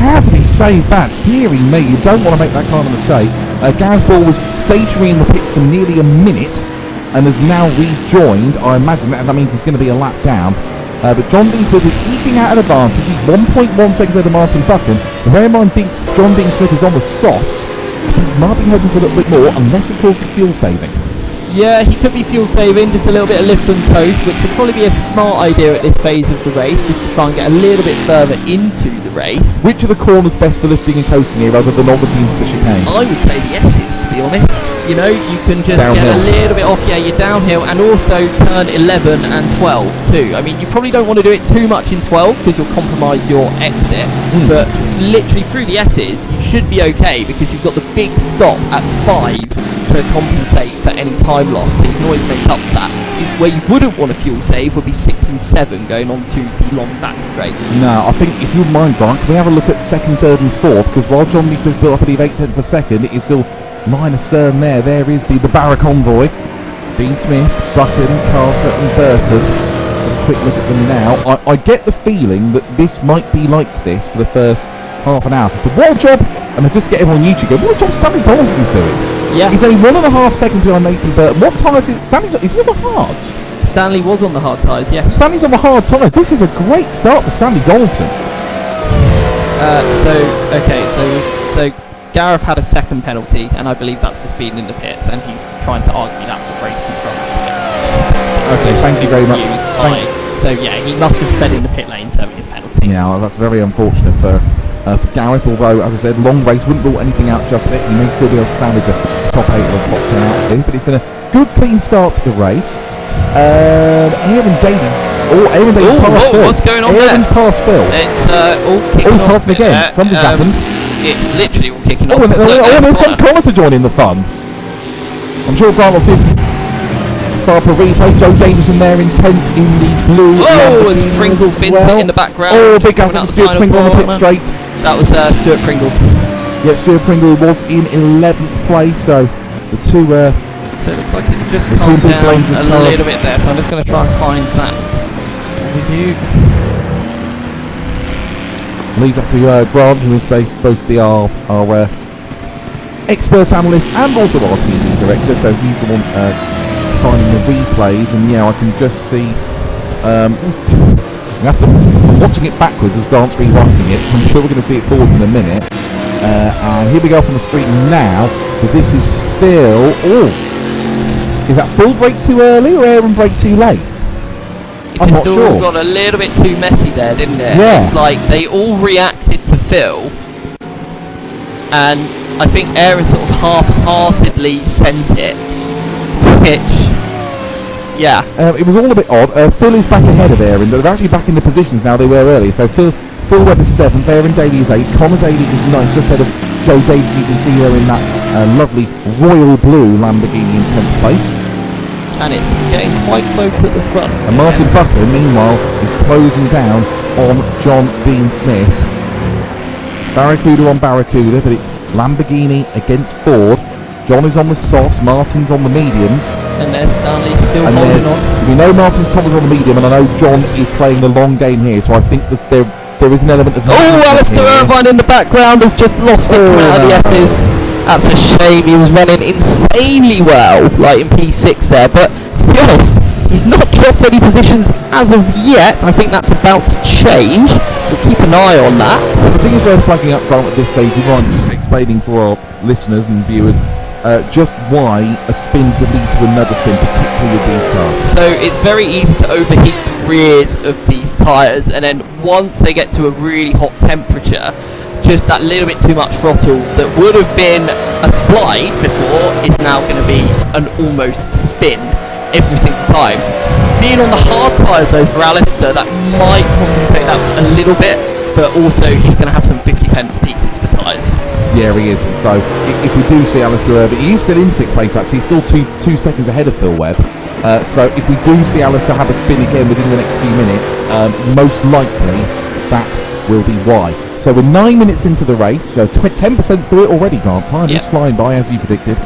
How did he save that? Deary me, you don't want to make that kind of mistake. Gareth Ball was stationary in the pits for nearly a minute and has now rejoined. I imagine that means he's going to be a lap down. But John Dean Smith is eking out an advantage. He's 1.1 seconds over Martin Buchan. And bear in mind, John Dean Smith is on the softs. I think he might be hoping for a little bit more, unless of course it's fuel saving. Yeah, he could be fuel saving, just a little bit of lift and coast, which would probably be a smart idea at this phase of the race, just to try and get a little bit further into the race. Which of the corners best for lifting and coasting here, other than obviously into the chicane? I would say the S's, to be honest. You can just downhill. get a little bit off, you're downhill, and also turn 11 and 12 too. I mean, you probably don't want to do it too much in 12 because you'll compromise your exit, but literally through the S's, you should be okay because you've got the big stop at 5 to compensate for any time loss, so you can always make up for that. Where you wouldn't want to fuel save would be 6 and 7 going on to the long back straight. No, I think if you wouldn't mind, Grant, can we have a look at 2nd, 3rd and 4th, because while John Leach has built up at 8 tenths per second, it is still line astern there. There is the Barra Convoy. Dean Smith, Buchan, Carter and Burton. A quick look at them now. I get the feeling that this might be like this for the first half an hour. But what a job, and just to get everyone on YouTube going, what a job Stanley Donaldson's doing. Yeah. He's only 1.5 seconds behind Nathan Burton. What tyres is Stanley's? Is he on the hards? Stanley was on the hard tyres, yes. Stanley's on the hard tyres. This is a great start for Stanley Donaldson. So Gareth had a second penalty, and I believe that's for speeding in the pits, and he's trying to argue that with race control. Okay, thank you very much. So yeah, he must have sped in the pit lane serving his penalty. Yeah, well, that's very unfortunate for Gareth, although, as I said, long race wouldn't rule anything out just yet. He may still be able to salvage a top 8 or a top 10 out of this, but it's been a good, clean start to the race. Aaron Daly. Aaron Daly's past Phil. What's going on Aaron's there? past Phil. It's all kicking off again. Something's happened. It's literally all kicking off. And there's Connor to join in the fun. I'm sure Grant will see far up a replay. Joe Davison there in 10th in the blue. Oh, as Pringle bins it in the background. Oh, big Coming gas out on the Stuart final Pringle on the pit corner. straight. That was Stuart Pringle. Yeah, Stuart Pringle was in 11th place, so the two So it looks like it's just The two calmed big down Blazers a cars. little bit there. So I'm just going to try and find that for you. leave that to Grant, who is both our expert analyst and also our TV director, so he's the one finding the replays, and yeah, I can just see I'm watching it backwards as Grant's rewinding it, so I'm sure we're going to see it forward in a minute. And here we go up on the screen now. So this is Phil. Oh, is that full break too early or Aaron break too late? It I'm just not all sure. got a little bit too messy there, didn't it? Yeah. It's like they all reacted to Phil, and I think Aaron sort of half-heartedly sent it, which, yeah. It was all a bit odd. Phil is back ahead of Aaron. They're actually back in the positions now they were earlier. So Phil Webb is 7th, Aaron Daly is 8th, Connor Daly is 9th, just ahead of Joe Davis. You can see her in that lovely royal blue Lamborghini in 10th place. And it's getting quite close at the front. And Martin Bucker, meanwhile, is closing down on John Dean Smith. Barracuda on Barracuda, but it's Lamborghini against Ford. John is on the softs, Martin's on the mediums. And there's Stanley still And holding on. we know Martin's probably on the medium, and I know John is playing the long game here, so I think that there is an element of... Oh, Alistair Irvine in the background has just lost it coming out of the S's. That's a shame. He was running insanely well, like in P6 there, but to be honest, he's not dropped any positions as of yet. I think that's about to change. We'll keep an eye on that. I think it's worth flagging up, Grant, at this stage, you mind explaining for our listeners and viewers just why a spin could lead to another spin, particularly with these cars. So it's very easy to overheat the rears of these tyres, and then once they get to a really hot temperature, just that little bit too much throttle that would have been a slide before is now going to be an almost spin every single time. Being on the hard tyres though for Alistair, that might compensate that a little bit, but also he's going to have some 50-pence pieces for tyres. Yeah, he is. So if we do see Alistair Irvine, he is still in 6th place actually, he's still two seconds ahead of Phil Webb. So if we do see Alistair have a spin again within the next few minutes, most likely that will be why. So we're 9 minutes into the race, so 10% through it already, Grant. Time is flying by, as you predicted.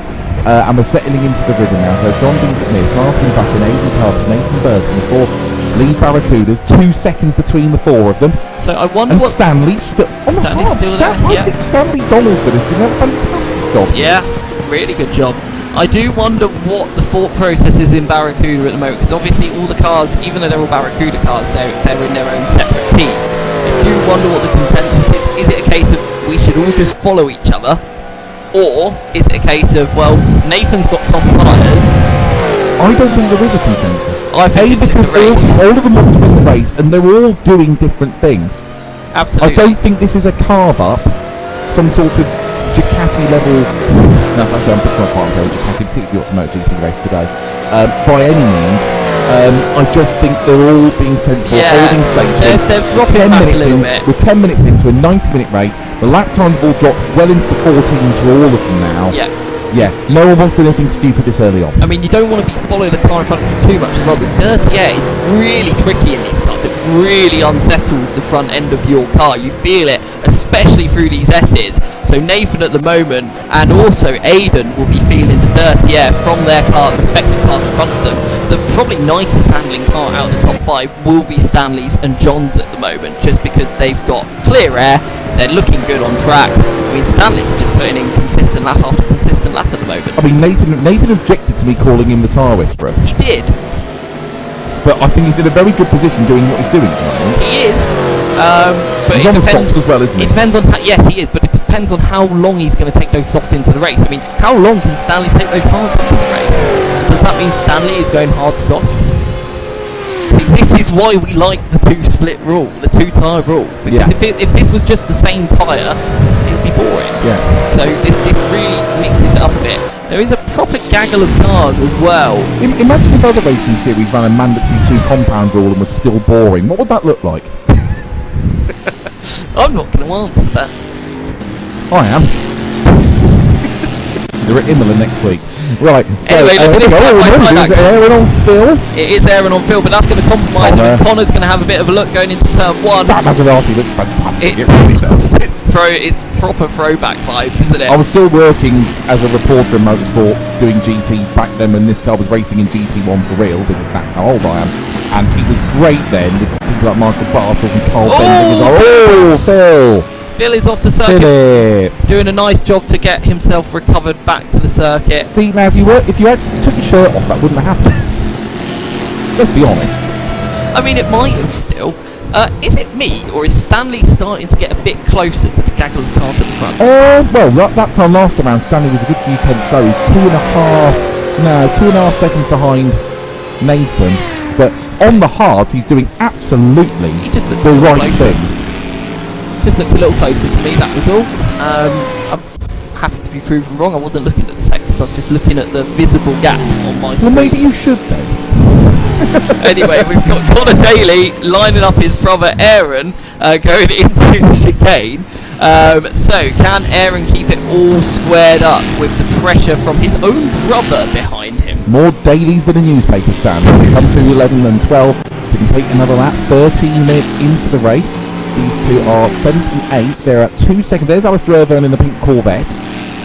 And we're settling into the rhythm now. So John Dean Smith, Martin Buchan, Aidan Carter, Nathan Burton, the 4 lead Barracudas, 2 seconds between the 4 of them. So I wonder And what... Stanley's still on the Stanley's hard. still there, I think Stanley Donaldson is doing a fantastic job. Yeah, really good job. I do wonder what the thought process is in Barracuda at the moment, because obviously all the cars, even though they're all Barracuda cars, they're in their own separate teams. I do wonder what the consensus is. Is it a case of we should all just follow each other? Or is it a case of, well, Nathan's got soft tyres? I don't think there is a consensus. I think it's because just a race. all of them want to win the race, and they're all doing different things. Absolutely. I don't think this is a carve-up, some sort of Ducati level. That's actually I'm picking up part of Ducati, particularly automotive GP race today. By any means, I just think they're all being sensible, holding station. They're dropping back a little bit. We're 10 minutes into a 90-minute race. The lap times have all dropped well into the 14s for all of them now. Yeah, no one wants to do anything stupid this early on. I mean, you don't want to be following the car in front of you too much as well. The dirty air is really tricky in these cars. It really unsettles the front end of your car. You feel it, especially through these S's. So Nathan at the moment, and also Aidan, will be feeling the dirty air from their car, respective cars in front of them. The probably nicest handling car out of the top 5 will be Stanley's and John's at the moment, just because they've got clear air, they're looking good on track. I mean, Stanley's just putting in consistent lap after consistent lap at the moment. I mean, Nathan objected to me calling him the tyre whisperer. He did. But I think he's in a very good position doing what he's doing at the moment. He is. But he's it on the depends, softs as well, isn't he? It depends on yes, he is. But it depends on how long he's going to take those softs into the race. I mean, how long can Stanley take those hards into the race? Does that mean Stanley is going hard soft? See, this is why we like the 2-split rule, the 2-tyre rule. Because if this was just the same tyre, it would be boring. Yeah. So this really mixes it up a bit. There is a proper gaggle of cars as well. Imagine if other racing series ran a mandatory 2 compound rule and was still boring. What would that look like? I'm not going to answer that. I am. Honda at Imola next week. Right. So, Anyway, look at this side-by-side is it action. Aaron on Phil? It is Aaron on Phil, but that's going to compromise him. Connor. Connor's going to have a bit of a look going into turn 1. That Maserati looks fantastic. It It really does. It's proper throwback vibes, isn't it? I was still working as a reporter in motorsport doing GTs back then when this car was racing in GT1 for real, because that's how old I am. And it was great then with people like Michael Bartels and Carl Bendick. Oh, Phil! Phil is off the circuit, Philip! doing a nice job to get himself recovered back to the circuit. See, now if you had took your shirt off, that wouldn't have happened. Let's be honest. I mean, it might have still. Is it me, or is Stanley starting to get a bit closer to the gaggle of cars at the front? Well, that time last time around, Stanley was a good few tenths slow. He's 2.5 seconds behind Nathan. But on the hards, he's doing absolutely He just looked the a little right closer. thing. Just looked a little closer to me, that was all. I'm happy to be proven wrong. I wasn't looking at the sectors, I was just looking at the visible gap on my Well, screen. maybe you should then. Anyway, we've got Connor Daly lining up his brother Aaron going into the chicane. So can Aaron keep it all squared up with the pressure from his own brother behind him? More dailies than a newspaper stand. They come through 11 and 12 to complete another lap. 13 minutes into the race. These two are 7th and 8th. They're at 2 seconds. There's Alistair Irvine in the pink Corvette.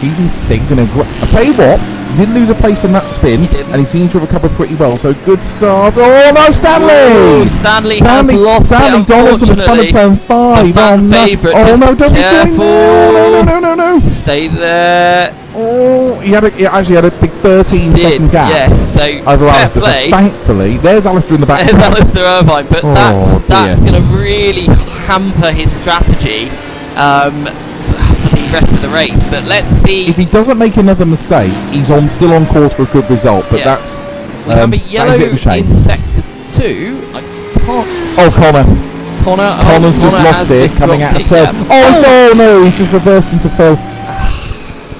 He's in 6th. I'll tell you what, he didn't lose a place from that spin, and he seems to have recovered pretty well. So good start. Oh no, Stanley! Ooh, Stanley has lost Stanley it, Donaldson has spun at unfortunately. turn 5. The fan Oh, no. favourite. Oh Just no, don't be careful. doing that. No. Stay there. Oh, he actually had a big 13-second gap. Yes, so Over fair Alistair. So play. thankfully, there's Alistair in the back. There's Alistair Irvine, but Oh, that's dear. going to really hamper his strategy for the rest of the race. But let's see. If he doesn't make another mistake, he's still on course for a good result. But Yeah. that's We have a that is yellow a bit of a shame. in sector 2. I can't. Oh, Connor. Connor's just Connor lost has it just coming out dropped of it, turn. yeah. Oh no, he's just reversed into Phil.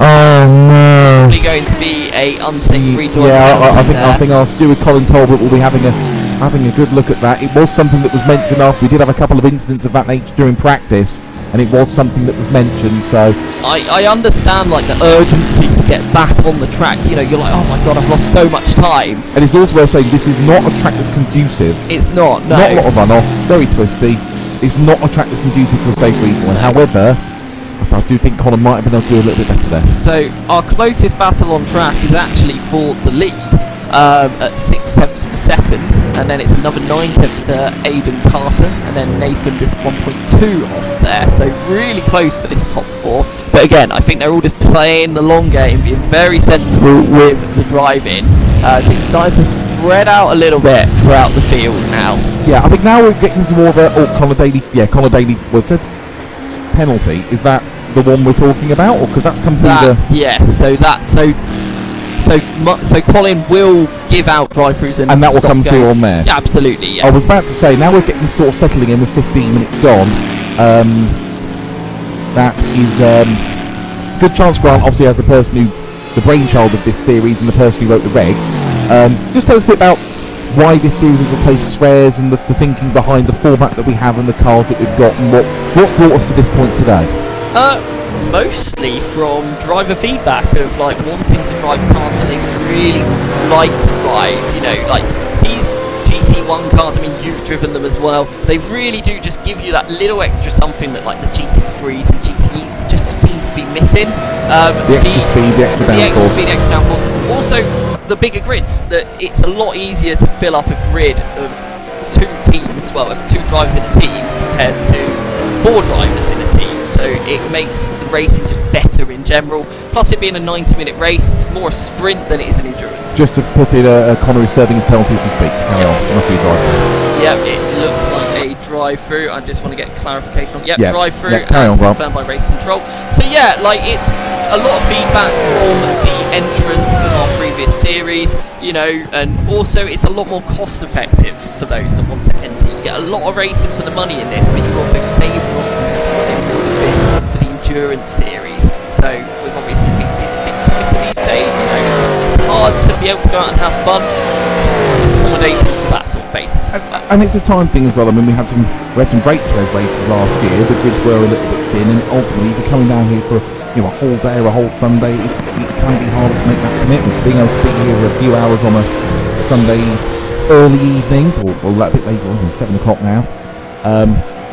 Oh no. Probably going to be a unsafe rejoin. I think our steward Colin Talbot will be having a good look at that. It was something that was mentioned after. We did have a couple of incidents of that nature during practice, and it was something that was mentioned. So I understand like the urgency to get back on the track. You know, you're like, oh my god, I've lost so much time. and it's also worth saying this is not a track that's conducive. It's not. No. Not a lot of runoff, very twisty. It's not a track that's conducive for a safe recall. However, I do think Connor might have been able to do a little bit better there. So our closest battle on track is actually for the lead at 6 tenths of a second, and then it's another 9 tenths to Aidan Carter, and then Nathan just 1.2 off there. So really close for this top 4. But again, I think they're all just playing the long game, being very sensible with the driving. So it's starting to spread out a little bit throughout the field now. Yeah, I think now we're getting to more of a Connor Daly. Yeah, Connor Daly was a penalty. Is that the one we're talking about, or because that's come through the? Yes. So Colin will give out drive-throughs and And that will stop come through going. on there. Yeah, absolutely. Yes. I was about to say, now we're getting sort of settling in with 15 minutes gone. That is good chance, Grant, obviously as the person who, the brainchild of this series and the person who wrote the regs. Just tell us a bit about why this series has replaced Swears and the thinking behind the format that we have and the cars that we've got, and what's brought us to this point today. Mostly from driver feedback of like wanting to drive cars that they really like to drive. You know, like these GT1 cars. I mean, you've driven them as well. They really do just give you that little extra something that like the GT3s and GTEs just seem to be missing. The extra speed, the extra downforce. extra downforce. Also, the bigger grids. That it's a lot easier to fill up a grid of 2 teams. Well, of 2 drivers in a team compared to 4 drivers in a team. So it makes the racing just better in general. Plus, it being a 90-minute race, it's more a sprint than it is an endurance. Just to put it, Connor is serving his penalty as we speak. Carry on. Must be a drive-through. Yep, it looks like a drive-through. I just want to get clarification on. Yep, Yeah, drive-through yeah, carry as on, Grant. confirmed by race control. So yeah, like it's a lot of feedback from the entrants of our previous series, you know, and also it's a lot more cost-effective for those that want to enter. You get a lot of racing for the money in this, but you also save a lot compared to what it would have been for the endurance series. So with obviously things being a bit tighter these days, you know, it's hard to be able to go out and have fun. Just accommodating for that sort of basis as well. And it's a time thing as well. I mean, we had some breaks for those races last year. The grids were a little bit thin, and ultimately, if you're coming down here for a whole day or a whole Sunday, it can be harder to make that commitment. So being able to be here for a few hours on a Sunday early evening, or a bit later on, 7 o'clock now,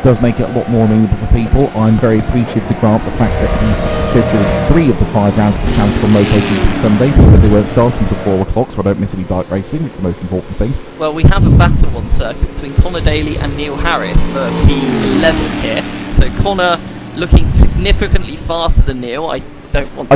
does make it a lot more amenable for people. I'm very appreciative to Grant the fact that he scheduled 3 of the 5 rounds to be cancelled on MotoGP Sunday, because they weren't starting until 4 o'clock, so I don't miss any bike racing, which is the most important thing. Well, we have a battle on circuit between Connor Daly and Neil Harris for P11 here. So Connor looking significantly faster than Neil. I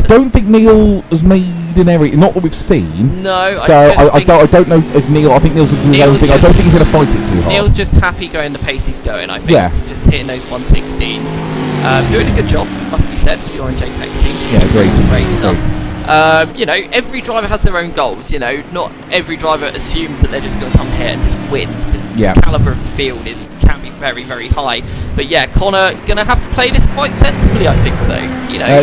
don't think Neil has made an error, not that we've seen. No, so I don't know if Neil. I think Neil's doing his own thing. I don't think he's going to fight it too hard. Neil's just happy going the pace he's going. I think. Just hitting those 116s, doing a good job. Must be said for the Orange Apex team. Yeah, great stuff. Every driver has their own goals. Not every driver assumes that they're just going to come here and just win, because the caliber of the field can be very, very high. But yeah, Connor going to have to play this quite sensibly, I think, though.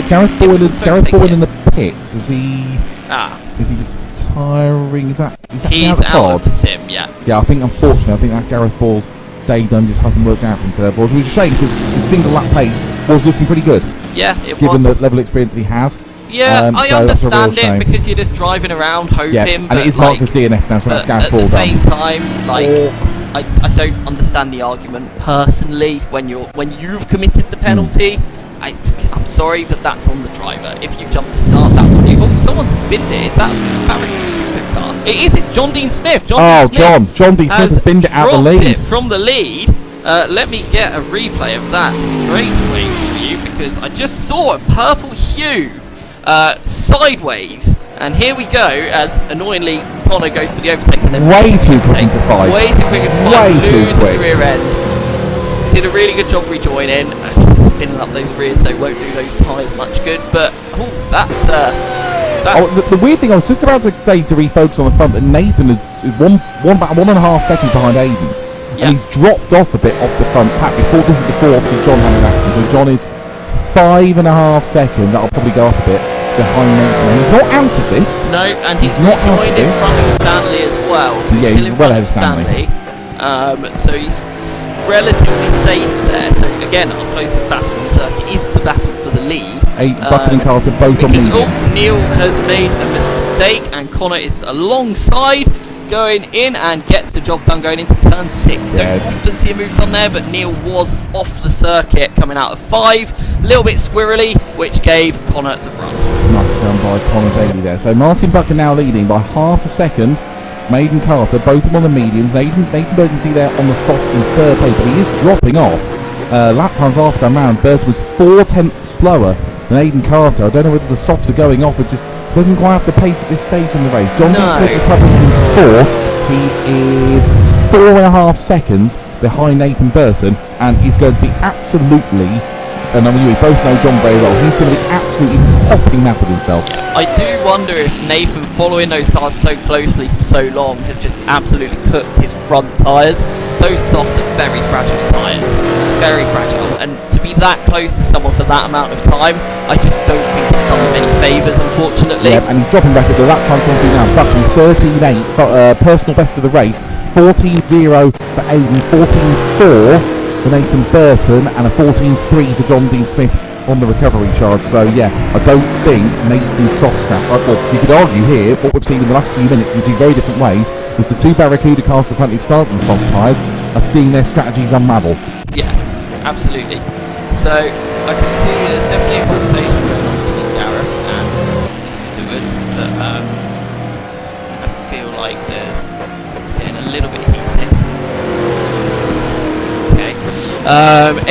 Gareth Boyle in the pits. Is he? Is he retiring? Is that he's out of the sim? Yeah. Yeah, I think unfortunately, that Gareth Boyle's day done just hasn't worked out for him today, which is a shame, because his single lap pace was looking pretty good. Yeah, it was. Given the level of experience that he has. Yeah, I understand it, because you're just driving around hoping. Yeah, and it is marked as DNF now, so that's Gareth Boyle. At the same time, I don't understand the argument personally when you've committed the penalty. I'm sorry, but that's on the driver. If you jump the start, that's on you. Oh, someone's binned it. Is that Barry car? It is. It's John Dean Smith. John Dean Smith has binned it out the lead. It from the lead. Let me get a replay of that straight away for you, because I just saw a purple hue sideways, and here we go, as annoyingly Connor goes for the overtake, and then way too quick into 5. Way too quick into 5. Loses the rear end. Did a really good job rejoining. Spinning up those rears, though, won't do those tyres much good. But that's the weird thing. I was just about to say, to refocus on the front, that Nathan is about 1.5 seconds behind Aiden, and he's dropped off a bit off the front pack before obviously John had an action. So John is 5.5 seconds. That'll probably go up a bit behind Nathan. And he's not out of this. No, and he's not joined in front of Stanley as well. So he's still in front of Stanley. So he's relatively safe there. So again, our closest battle on the circuit is the battle for the lead. Bucket and Carter both on medium. Neil has made a mistake, and Connor is alongside, going in and gets the job done going into turn 6. Don't often see a move done there, but Neil was off the circuit coming out of 5. A little bit squirrely, which gave Connor the run. Nice done by Connor Daly there. So Martin Bucker now leading by half a second. Maiden Carter, both of them on the mediums. Nathan Burgensy there on the softs in 3rd place, but he is dropping off. Lap times last time round, Burton was 4/10 slower than Aiden Carter. I don't know whether the softs are going off, it just doesn't quite have the pace at this stage in the race. John Smith recovering in 4th. He is 4.5 seconds behind Nathan Burton, and he's going to be absolutely, and I mean, we both know John very well, he's going to be absolutely hopping mad with himself. Yeah, I do wonder if Nathan, following those cars so closely for so long, has just absolutely cooked his front tyres. Those softs are very fragile tyres, very fragile, and to be that close to someone for that amount of time, I just don't think it's done them any favours, unfortunately. Yeah, and he's dropping back at the lap time company now, Buckley 13.8, personal best of the race, 14.0 for Aiden, 14.4 for Nathan Burton, and a 14.3 for John Dean Smith on the recovery charge. So yeah, I don't think Nathan's soft strap, well, you could argue here, what we've seen in the last few minutes in two very different ways, is the two Barracuda cars at the front who started on soft tyres are seeing their strategies unravel. Yeah, absolutely. So I can see there's definitely a conversation going on between Gareth and the stewards, but I feel like it's getting a little bit heated. Okay.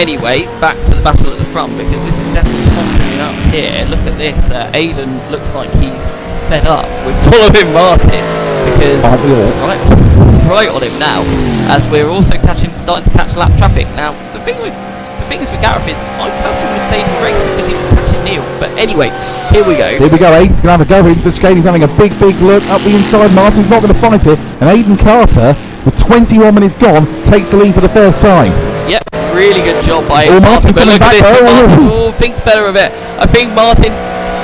Anyway, back to the battle at the front, because this is definitely continuing up here. Look at this. Aiden looks like he's fed up with following Martin, because it's right on him now, as we're also starting to catch lap traffic. Now, the thing is with Gareth is, I personally would have stayed in the race because he was catching Neil. But anyway, here we go. Aiden's going to have a go into the chicane. He's having a big look up the inside. Martin's not going to fight it, and Aiden Carter, with 21 minutes gone, takes the lead for the first time. Yep, really good job by Martin. But look at this, Martin thinks better of it. I think Martin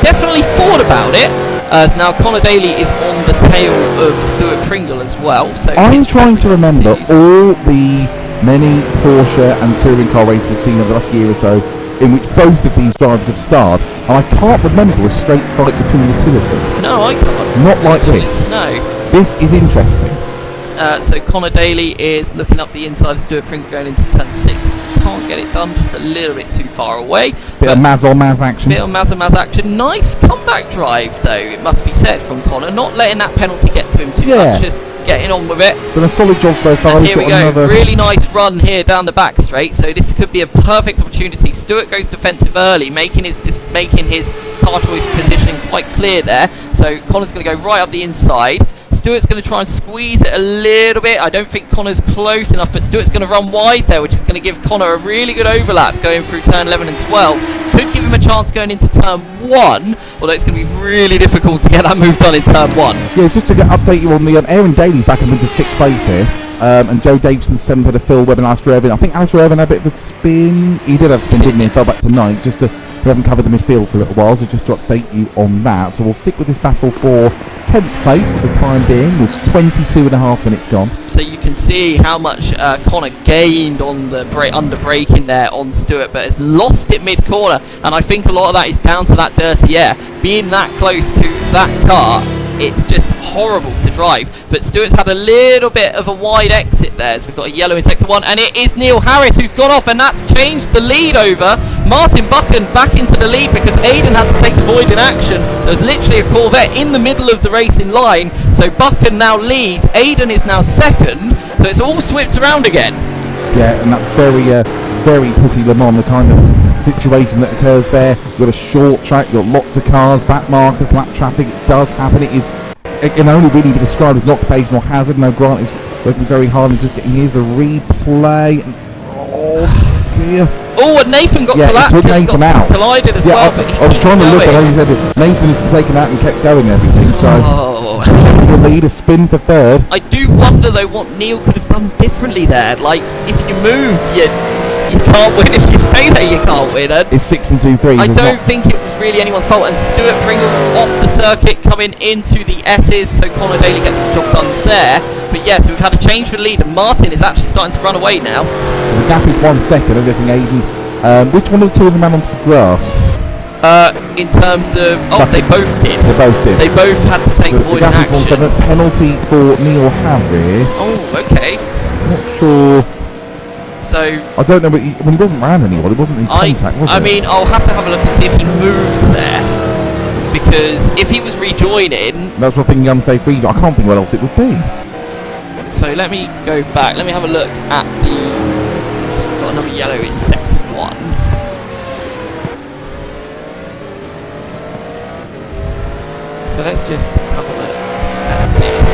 definitely thought about it, as now Connor Daly is on the tail of Stuart Pringle as well. So I'm trying to remember all the many Porsche and touring car races we've seen over the last year or so in which both of these drivers have starred, and I can't remember a straight fight between the two of them. No, I can't. Not like this. No. This is interesting. So Connor Daly is looking up the inside of Stuart Pringle going into turn 6. Can't get it done, just a little bit too far away. Bit of Maz on Maz action. Bit of Maz on Maz action. Nice comeback drive, though, it must be said, from Connor. Not letting that penalty get to him too much, just getting on with it. Done a solid job so far. And here we go, really nice run here down the back straight, so this could be a perfect opportunity. Stuart goes defensive early, making his car choice position quite clear there. So Connor's going to go right up the inside. Stuart's going to try and squeeze it a little bit. I don't think Connor's close enough, but Stuart's going to run wide there, which is going to give Connor a really good overlap going through turn 11 and 12. Could give him a chance going into turn 1, although it's going to be really difficult to get that move done in turn 1. Yeah, just to update you on the Aaron Daly's back up into 6th place here. And Joe Davison's 7th head of Phil Webb and Alistair Irvin. I think Alistair Irvin had a bit of a spin. He did have a spin, didn't he? Fell back to 9th. Just to, we haven't covered the midfield for a little while, so just to update you on that. So we'll stick with this battle for 10th place for the time being, with 22.5 minutes gone. So you can see how much Connor gained on the under braking there on Stuart, but has lost it mid-corner, and I think a lot of that is down to that dirty air. Being that close to that car, it's just horrible to drive. But Stuart's had a little bit of a wide exit there, as we've got a yellow in sector 1, and it is Neil Harris who's gone off, and that's changed the lead over. Martin Buchan back into the lead because Aidan had to take the void in action. There's literally a Corvette in the middle of the racing line, so Buchan now leads. Aidan is now 2nd, so it's all swept around again. Yeah, and that's very pretty Le Mans, the kind of situation that occurs there. You've got a short track, you've got lots of cars, back markers, lap traffic. It does happen. It can only really be described as an occupational hazard. No, Grant is working very hard and just getting. Here's the replay. Oh dear. Oh, and Nathan got collided as well. But I was trying to look. I know you said that Nathan has been taken out and kept going and everything. So the lead, a spin for 3rd. I do wonder though what Neil could have done differently there. Like if you move, you can't win. If you stay there, you can't win. And it's 6 and 2 3. I don't think it was really anyone's fault. And Stuart Pringle off the circuit coming into the S's, so Connor Daly gets the job done there. But yes, we've had a change for the lead, and Martin is actually starting to run away now. The gap is 1 second. I'm guessing Aidan. Which one of the two of them ran onto the grass? In terms of they both did. They both did. They both had to take void in action. A penalty for Neil Harris. Oh, okay. Not sure. So I don't know, but he wasn't round anyone. It wasn't in contact, was it? I mean, I'll have to have a look and see if he moved there, because if he was rejoining, that's what thinking unsafe rejoin. I can't think what else it would be. So let me go back. Let me have a look at the. So we've got another yellow in sector 1. So let's just have a look at this.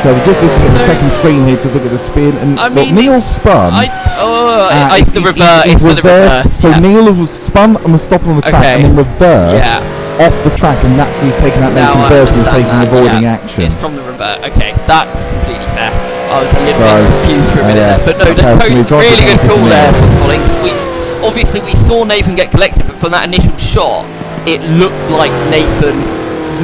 So we're just looking at the second screen here to look at the spin, and Neil spun. It's the reverse. It's for the reverse. So Neil was spun and was stopping on the track, and then reversed off the track, and that's he's taken out Nathan Burton, who's taking avoiding action. It's from the reverse. Okay, that's completely fair. I was a little bit confused for a minute there, but no, that's really good call there from Colin. Obviously we saw Nathan get collected, but from that initial shot, it looked like Nathan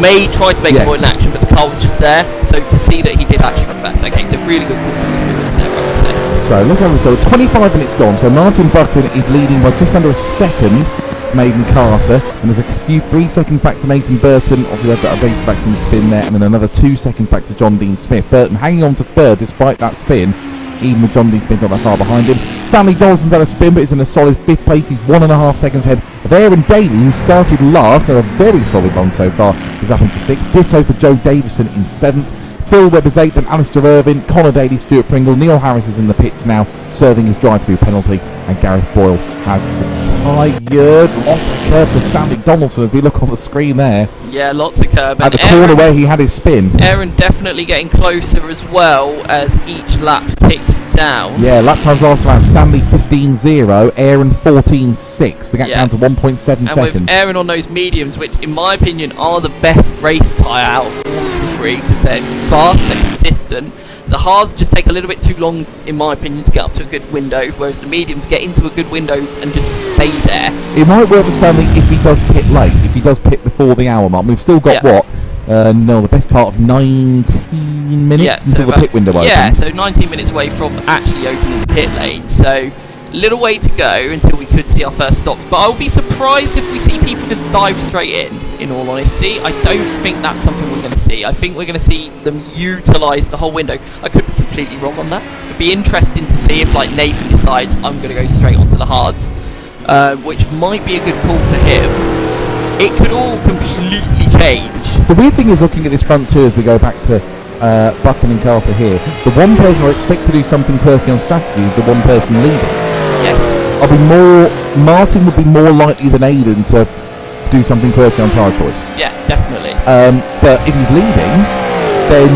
may try to make a void in action, but the car was just there. So to see that he did actually reverse. Okay, so really good call from the stewards there, I would say. So let's have a so 25 minutes gone. So Martin Buchan is leading by just under a second. Maiden Carter, and there's a few 3 seconds back to Nathan Burton. Obviously they've got a base back in the spin there, and then another 2 seconds back to John Dean Smith. Burton hanging on to 3rd despite that spin, even with John Dean Smith not that far behind him. Stanley Donaldson's had a spin, but he's in a solid 5th place. He's 1.5 seconds ahead of Aaron Daly, who started last, and a very solid run so far. He's up into 6th. Ditto for Joe Davison in 7th. Phil Webb is 8th, and Alistair Irvin, Connor Daly, Stuart Pringle. Neil Harris is in the pits now, serving his drive-through penalty, and Gareth Boyle has retired. Lots of curb for Stanley Donaldson as we look on the screen there. Yeah, lots of curb. At the corner where he had his spin. Aaron definitely getting closer as well as each lap ticks down. Yeah, lap times last time, Stanley 15.0, Aaron 14.6. The gap down to 1.7 seconds. And with Aaron on those mediums, which in my opinion are the best race tyre out of all of the 3, because they're fast, they're consistent. The hards just take a little bit too long, in my opinion, to get up to a good window, whereas the mediums get into a good window and just stay there. It might work for Stanley if he does pit late, if he does pit before the hour mark. We've still got, No, the best part of 19 minutes until the pit window opens. Yeah, so 19 minutes away from actually opening the pit lane. So little way to go until we could see our first stops. But I'll be surprised if we see people just dive straight in all honesty. I don't think that's something we're going to see. I think we're going to see them utilise the whole window. I could be completely wrong on that. It'd be interesting to see if like Nathan decides I'm going to go straight onto the hards, which might be a good call for him. It could all completely change. The weird thing is, looking at this front two as we go back to Buchan and Carter here, the one person I expect to do something quirky on strategy is the one person leading. Yes. Martin would be more likely than Aidan to do something quirky on tyre choice. Yeah, definitely. But if he's leading, then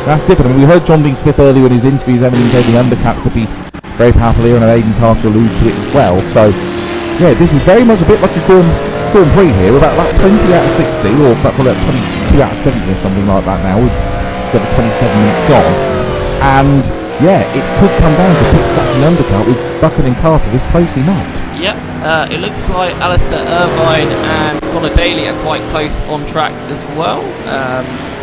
that's different. I mean, we heard John Dean Smith earlier in his interviews, Emily saying the undercut could be very powerful here, and Aidan Carter alluded to it as well. So, yeah, this is very much a bit like a Grand Prix here. We're about 20 out of 60, or probably about 22 out of 70 or something like that now. We've got the 27 minutes gone. And, yeah, it could come down to pit stop and undercut with Buchan and Carter this closely matched. Yep, it looks like Alistair Irvine and Connor Daly are quite close on track as well.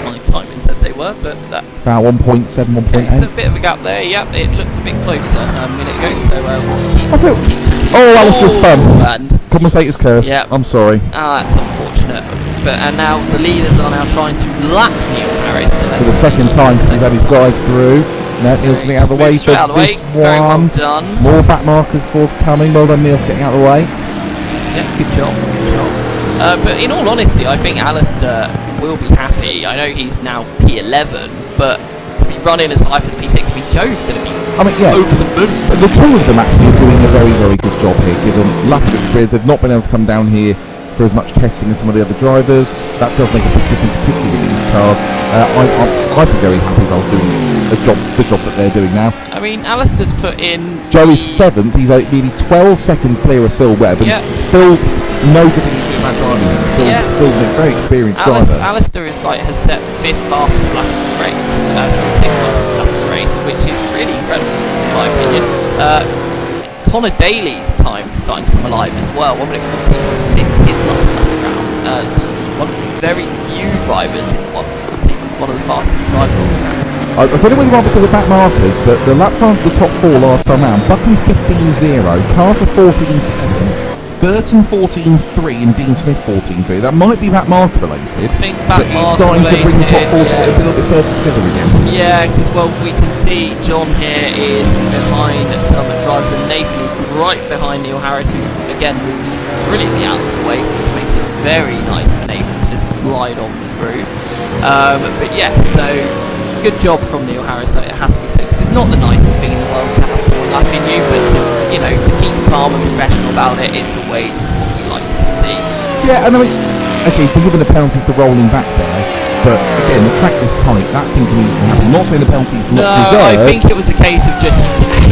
My timing said they were, but that... About 1.7, 1.8. Okay, it's a bit of a gap there, yep, it looked a bit closer a minute ago, so we'll keep... that was just fun. And Commentator's curse. Yep. I'm sorry. That's unfortunate. And now the leaders are now trying to lap Neil Harris. For the second time, because he's had his drive through. No, Neil's getting out of the way for this Very well one. done. More back markers forthcoming. Well done, Neil, for getting out of the way. Yeah, good job. But in all honesty, I think Alistair will be happy. I know he's now P11, but to be running as high as P6, Joe's going to be over the moon. The two of them actually are doing a very, very good job here, given lack of experience. They've not been able to come down here for as much testing as some of the other drivers. That does make a big difference, particularly with these cars. I'd be very happy if I was doing the job that they're doing now. I mean, Alistair's put in... Joe is 7th. He's nearly 12 seconds clear of Phil Webb. And Phil knows a thing or two about driving. Phil's a very experienced driver. Alistair has set 5th fastest lap of the race. 6th fastest lap of the race, which is really incredible, in my opinion. Connor Daly's time's starting to come alive as well. 1 minute 14.6 his last lap round. One of the very few drivers in the 114. One of the fastest drivers on the track. I don't know whether you want because of back markers, but the lap time for the top 4 last time round: Buchan 15.0, Carter 14.7, Burton 14.3, and Dean Smith 14.3. That might be back marker related. I think but it's starting to bring the top 4 a little bit further together again. Yeah, because we can see John here is behind some drivers, and Nathan is right behind Neil Harris, who again moves brilliantly out of the way, which makes it very nice for Nathan to just slide on through. But yeah, so good job from Neil Harris. It has to be said, because it's not the nicest thing in the world to have someone lapping you, but to keep calm and professional about it, it's always what we like to see. Yeah, and I mean, okay, he's been given a penalty for rolling back there, but again, the track this tight, that thing can easily happen. I'm not saying the penalty is not deserved. I think it was a case of just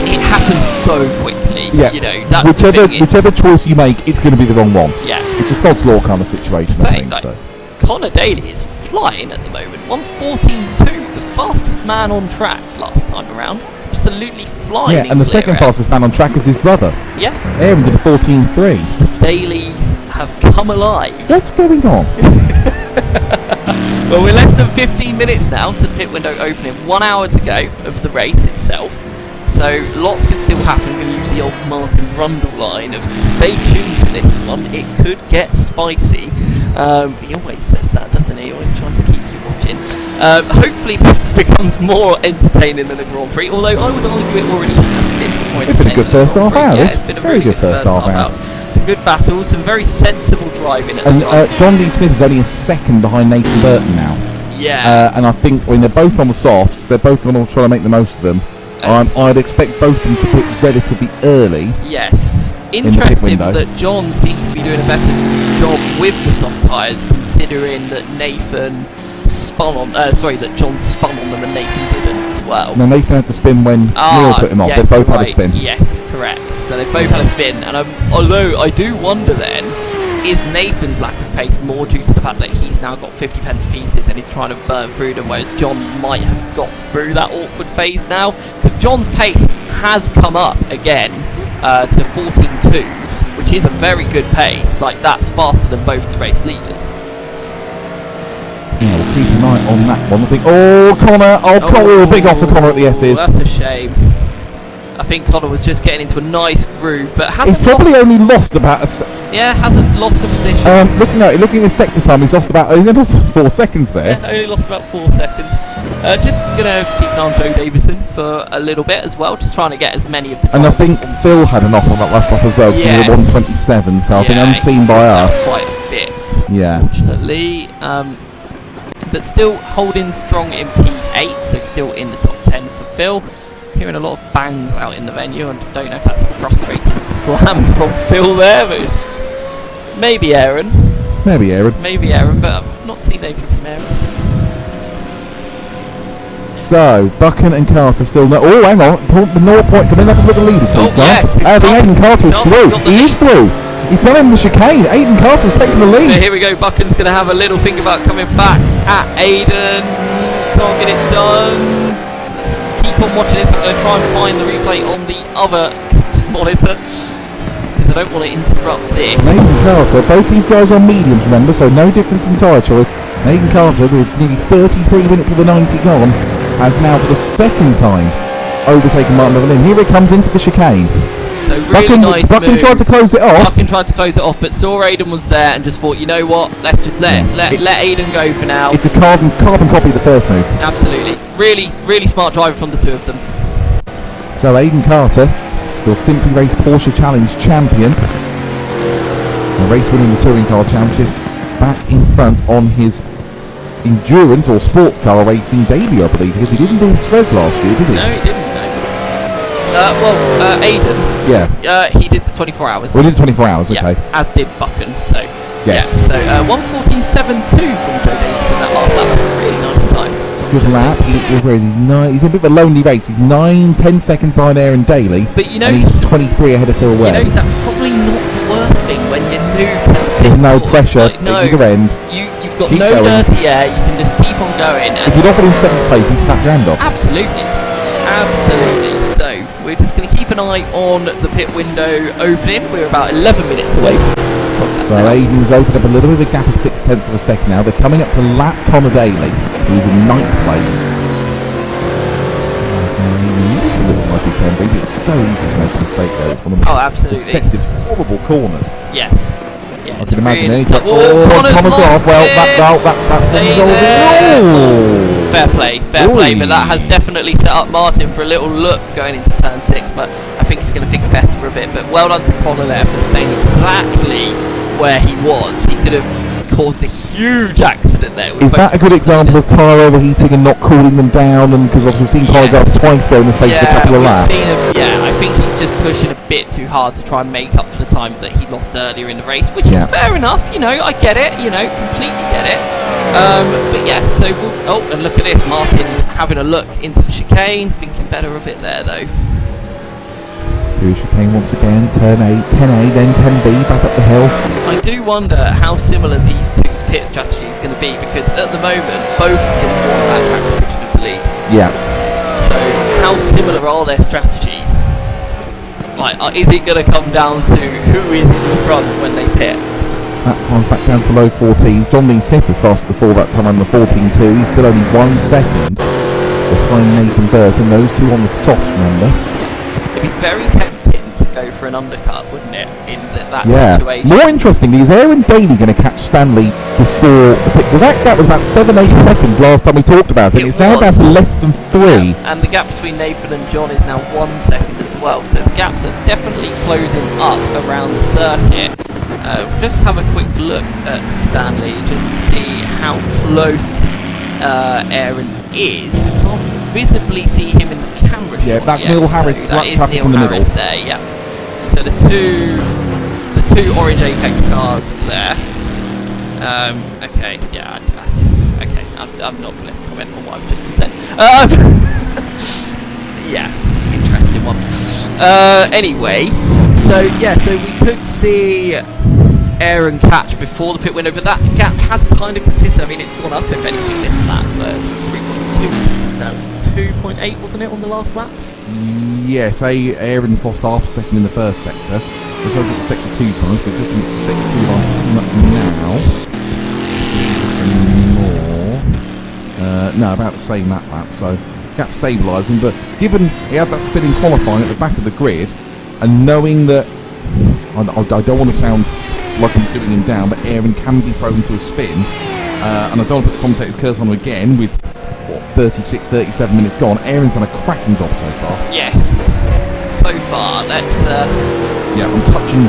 it happened so quickly. Yeah, that's whichever choice you make, it's going to be the wrong one. Yeah, it's a sod's law kind of situation. I think so. Connor Daly is flying at the moment. 1:14.2, the fastest man on track last time around. Absolutely flying. Yeah, and the second fastest man on track is his brother. Yeah. Aaron did a 14.3. The Dalys have come alive. What's going on? Well, we're less than 15 minutes now to the pit window opening. 1 hour to go of the race itself. So lots can still happen. We're going to use the old Martin Brundle line of stay tuned to this one. It could get spicy. He always says that, doesn't he? He always tries to keep you watching. Hopefully this becomes more entertaining than a Grand Prix, although I would argue it already has been. It's been a good first half hour. Yeah, it's been a very good first half hour. Some good battles, some very sensible driving at the front. John Dean Smith is only a second behind Nathan Burton now. Yeah. And I think when they're both on the softs, they're both going to try to make the most of them. I'd expect both of them to pit relatively early. Yes. Interesting that John seems to be doing a better job with the soft tyres, considering that John spun on them and Nathan didn't as well. No, Nathan had to spin when Neil put him off. They both had a spin. Yes, correct. So they both had a spin. And although I do wonder then, is Nathan's lack of pace more due to the fact that he's now got 50 pence pieces and he's trying to burn through them, whereas John might have got through that awkward phase now? Because John's pace has come up again to 14.2s, which is a very good pace. Like, that's faster than both the race leaders. Yeah, we'll keep an eye on that one. I think. Oh, Connor! Oh, big off for Connor at the S's. That's a shame. I think Connor was just getting into a nice groove, but hasn't He's probably lost, only lost about hasn't lost a position. looking at his sector time, he's lost about 4 seconds there. Yeah, only lost about 4 seconds. Just gonna keep an eye on Joe Davison for a little bit as well, just trying to get as many of the. And I think Phil had an off on that last lap as well, because he was 127, so I think unseen by us. Quite a bit, Yeah. unfortunately. But still holding strong in P8, so still in the top 10 for Phil. Hearing a lot of bangs out in the venue, and I don't know if that's a frustrated slam from Phil there, but it's maybe Aaron. Maybe Aaron. But I've not seen anything from Aaron. So, Buchan and Carter still no. Oh, hang on. The 0 point coming up with the leaders. Oh, yeah. I think Aiden Carter is through. He is through. He's done him the chicane. Aiden Carter's taken the lead. So here we go. Buchan's going to have a little think about coming back at Aiden. Can't get it done. Let's keep on watching this. I'm going to try and find the replay on the other monitor, because I don't want to interrupt this. Aiden Carter, both these guys are mediums, remember, so no difference in tyre choice. Aiden Carter, with nearly 33 minutes of the 90 gone, has now for the second time overtaken Martin Evelyn. Here it comes into the chicane. So really nice Buchan move. tried to close it off. Buchan tried to close it off, but saw Aiden was there and just thought, you know what, let's just let Aiden go for now. It's a carbon copy of the first move. Absolutely. Really smart driver from the two of them. So Aiden Carter, your Simply Race Porsche Challenge champion, a race winning the Touring Car Championship, back in front on his endurance or sports car racing debut, I believe, because he didn't do Suez last year, did he? No, he didn't. Aiden. Yeah. He did the 24 hours. Well, he did 24 hours, okay. Yeah, as did Buchan. So yes. Yeah. So 1:14.72 from Joe Davison that last lap. That's a really nice time. Good lap. He's a bit of a lonely race. He's 9-10 seconds behind Aaron Daly. But you know, and he's 23 ahead of Phil Webb. You know, that's probably not the worst thing when you're new to There's this no sort of, pressure like, no, at either end. You've got Keep no going. dirty air. You can just keep on going. If you'd offered him 7th place, he'd snap your hand off. Absolutely. So we're just going to keep an eye on the pit window opening. We're about 11 minutes away from that. So now. Aiden's opened up a little bit of a gap of 0.6 of a second now. They're coming up to lap Connor Daly, who's in 9th place. It's a little nicely turned, but it's so easy to make a mistake there. It's one of the Absolutely. consecutive horrible corners. Yes. Yeah, I can imagine any time. Connor's off. lost Well, that's Stay the there. goal. Fair play, but that has definitely set up Martin for a little look going into turn 6, but I think he's going to think better of it. But well done to Connor there for staying exactly where he was. He could have caused a huge accident there. Is that a good example of tyre overheating and not cooling them down? And because we've seen Polygraph twice there in the space of a couple of laps. I think he's just pushing a bit too hard to try and make up for the time that he lost earlier in the race, which is fair enough. You know, I get it. You know, completely get it. But yeah, so and look at this. Martin's having a look into the chicane, thinking better of it there though. Through chicane once again, turn 8, 10A, then 10B, back up the hill. I do wonder how similar these two's pit strategy is going to be, because at the moment both of them want that track position of the lead. Yeah. So how similar are their strategies? Like, is it going to come down to who is in the front when they pit? That time's back down to low 14s. John Dean Smith was fast at the 4 that time on the 14.2. He's still only 1 second behind Nathan Burke, and those two on the softs, remember? It'd be very tempting to go for an undercut, wouldn't it, in that situation? More interestingly, is Aaron Daly going to catch Stanley before the pit? Well, that gap was about 7-8 seconds last time we talked about it. It's now down to less than 3. Yeah, and the gap between Nathan and John is now 1 second as well. So the gaps are definitely closing up around the circuit. Just have a quick look at Stanley just to see how close Aaron is. Can't visibly see him in the camera shot. Yeah, that's yet, Neil Harris. So that is traffic Neil in the Harris middle. there. Yeah. So the two orange Apex cars there. Okay. Yeah. Okay. I'm not going to comment on what I've just been saying. Yeah. Interesting one. Anyway. So we could see Aaron catch before the pit window, but that gap has kind of consisted. I mean, it's gone up if anything this lap. It's 3.2 seconds now. It's 2.8, wasn't it, on the last lap? Yes, Aaron's lost half a second in the first sector. Let's look at the sector 2 time, so just the sector 2 line coming up now. More. No, about the same that lap. So gap stabilising, but given he had that spin in qualifying at the back of the grid, and knowing that I don't want to sound like I'm doing him down, but Aaron can be prone to a spin, and I don't want to put the commentator's curse on him again with 36, 37 minutes gone. Aaron's done a cracking job so far. Yes, so far. Let's. Yeah, I'm touching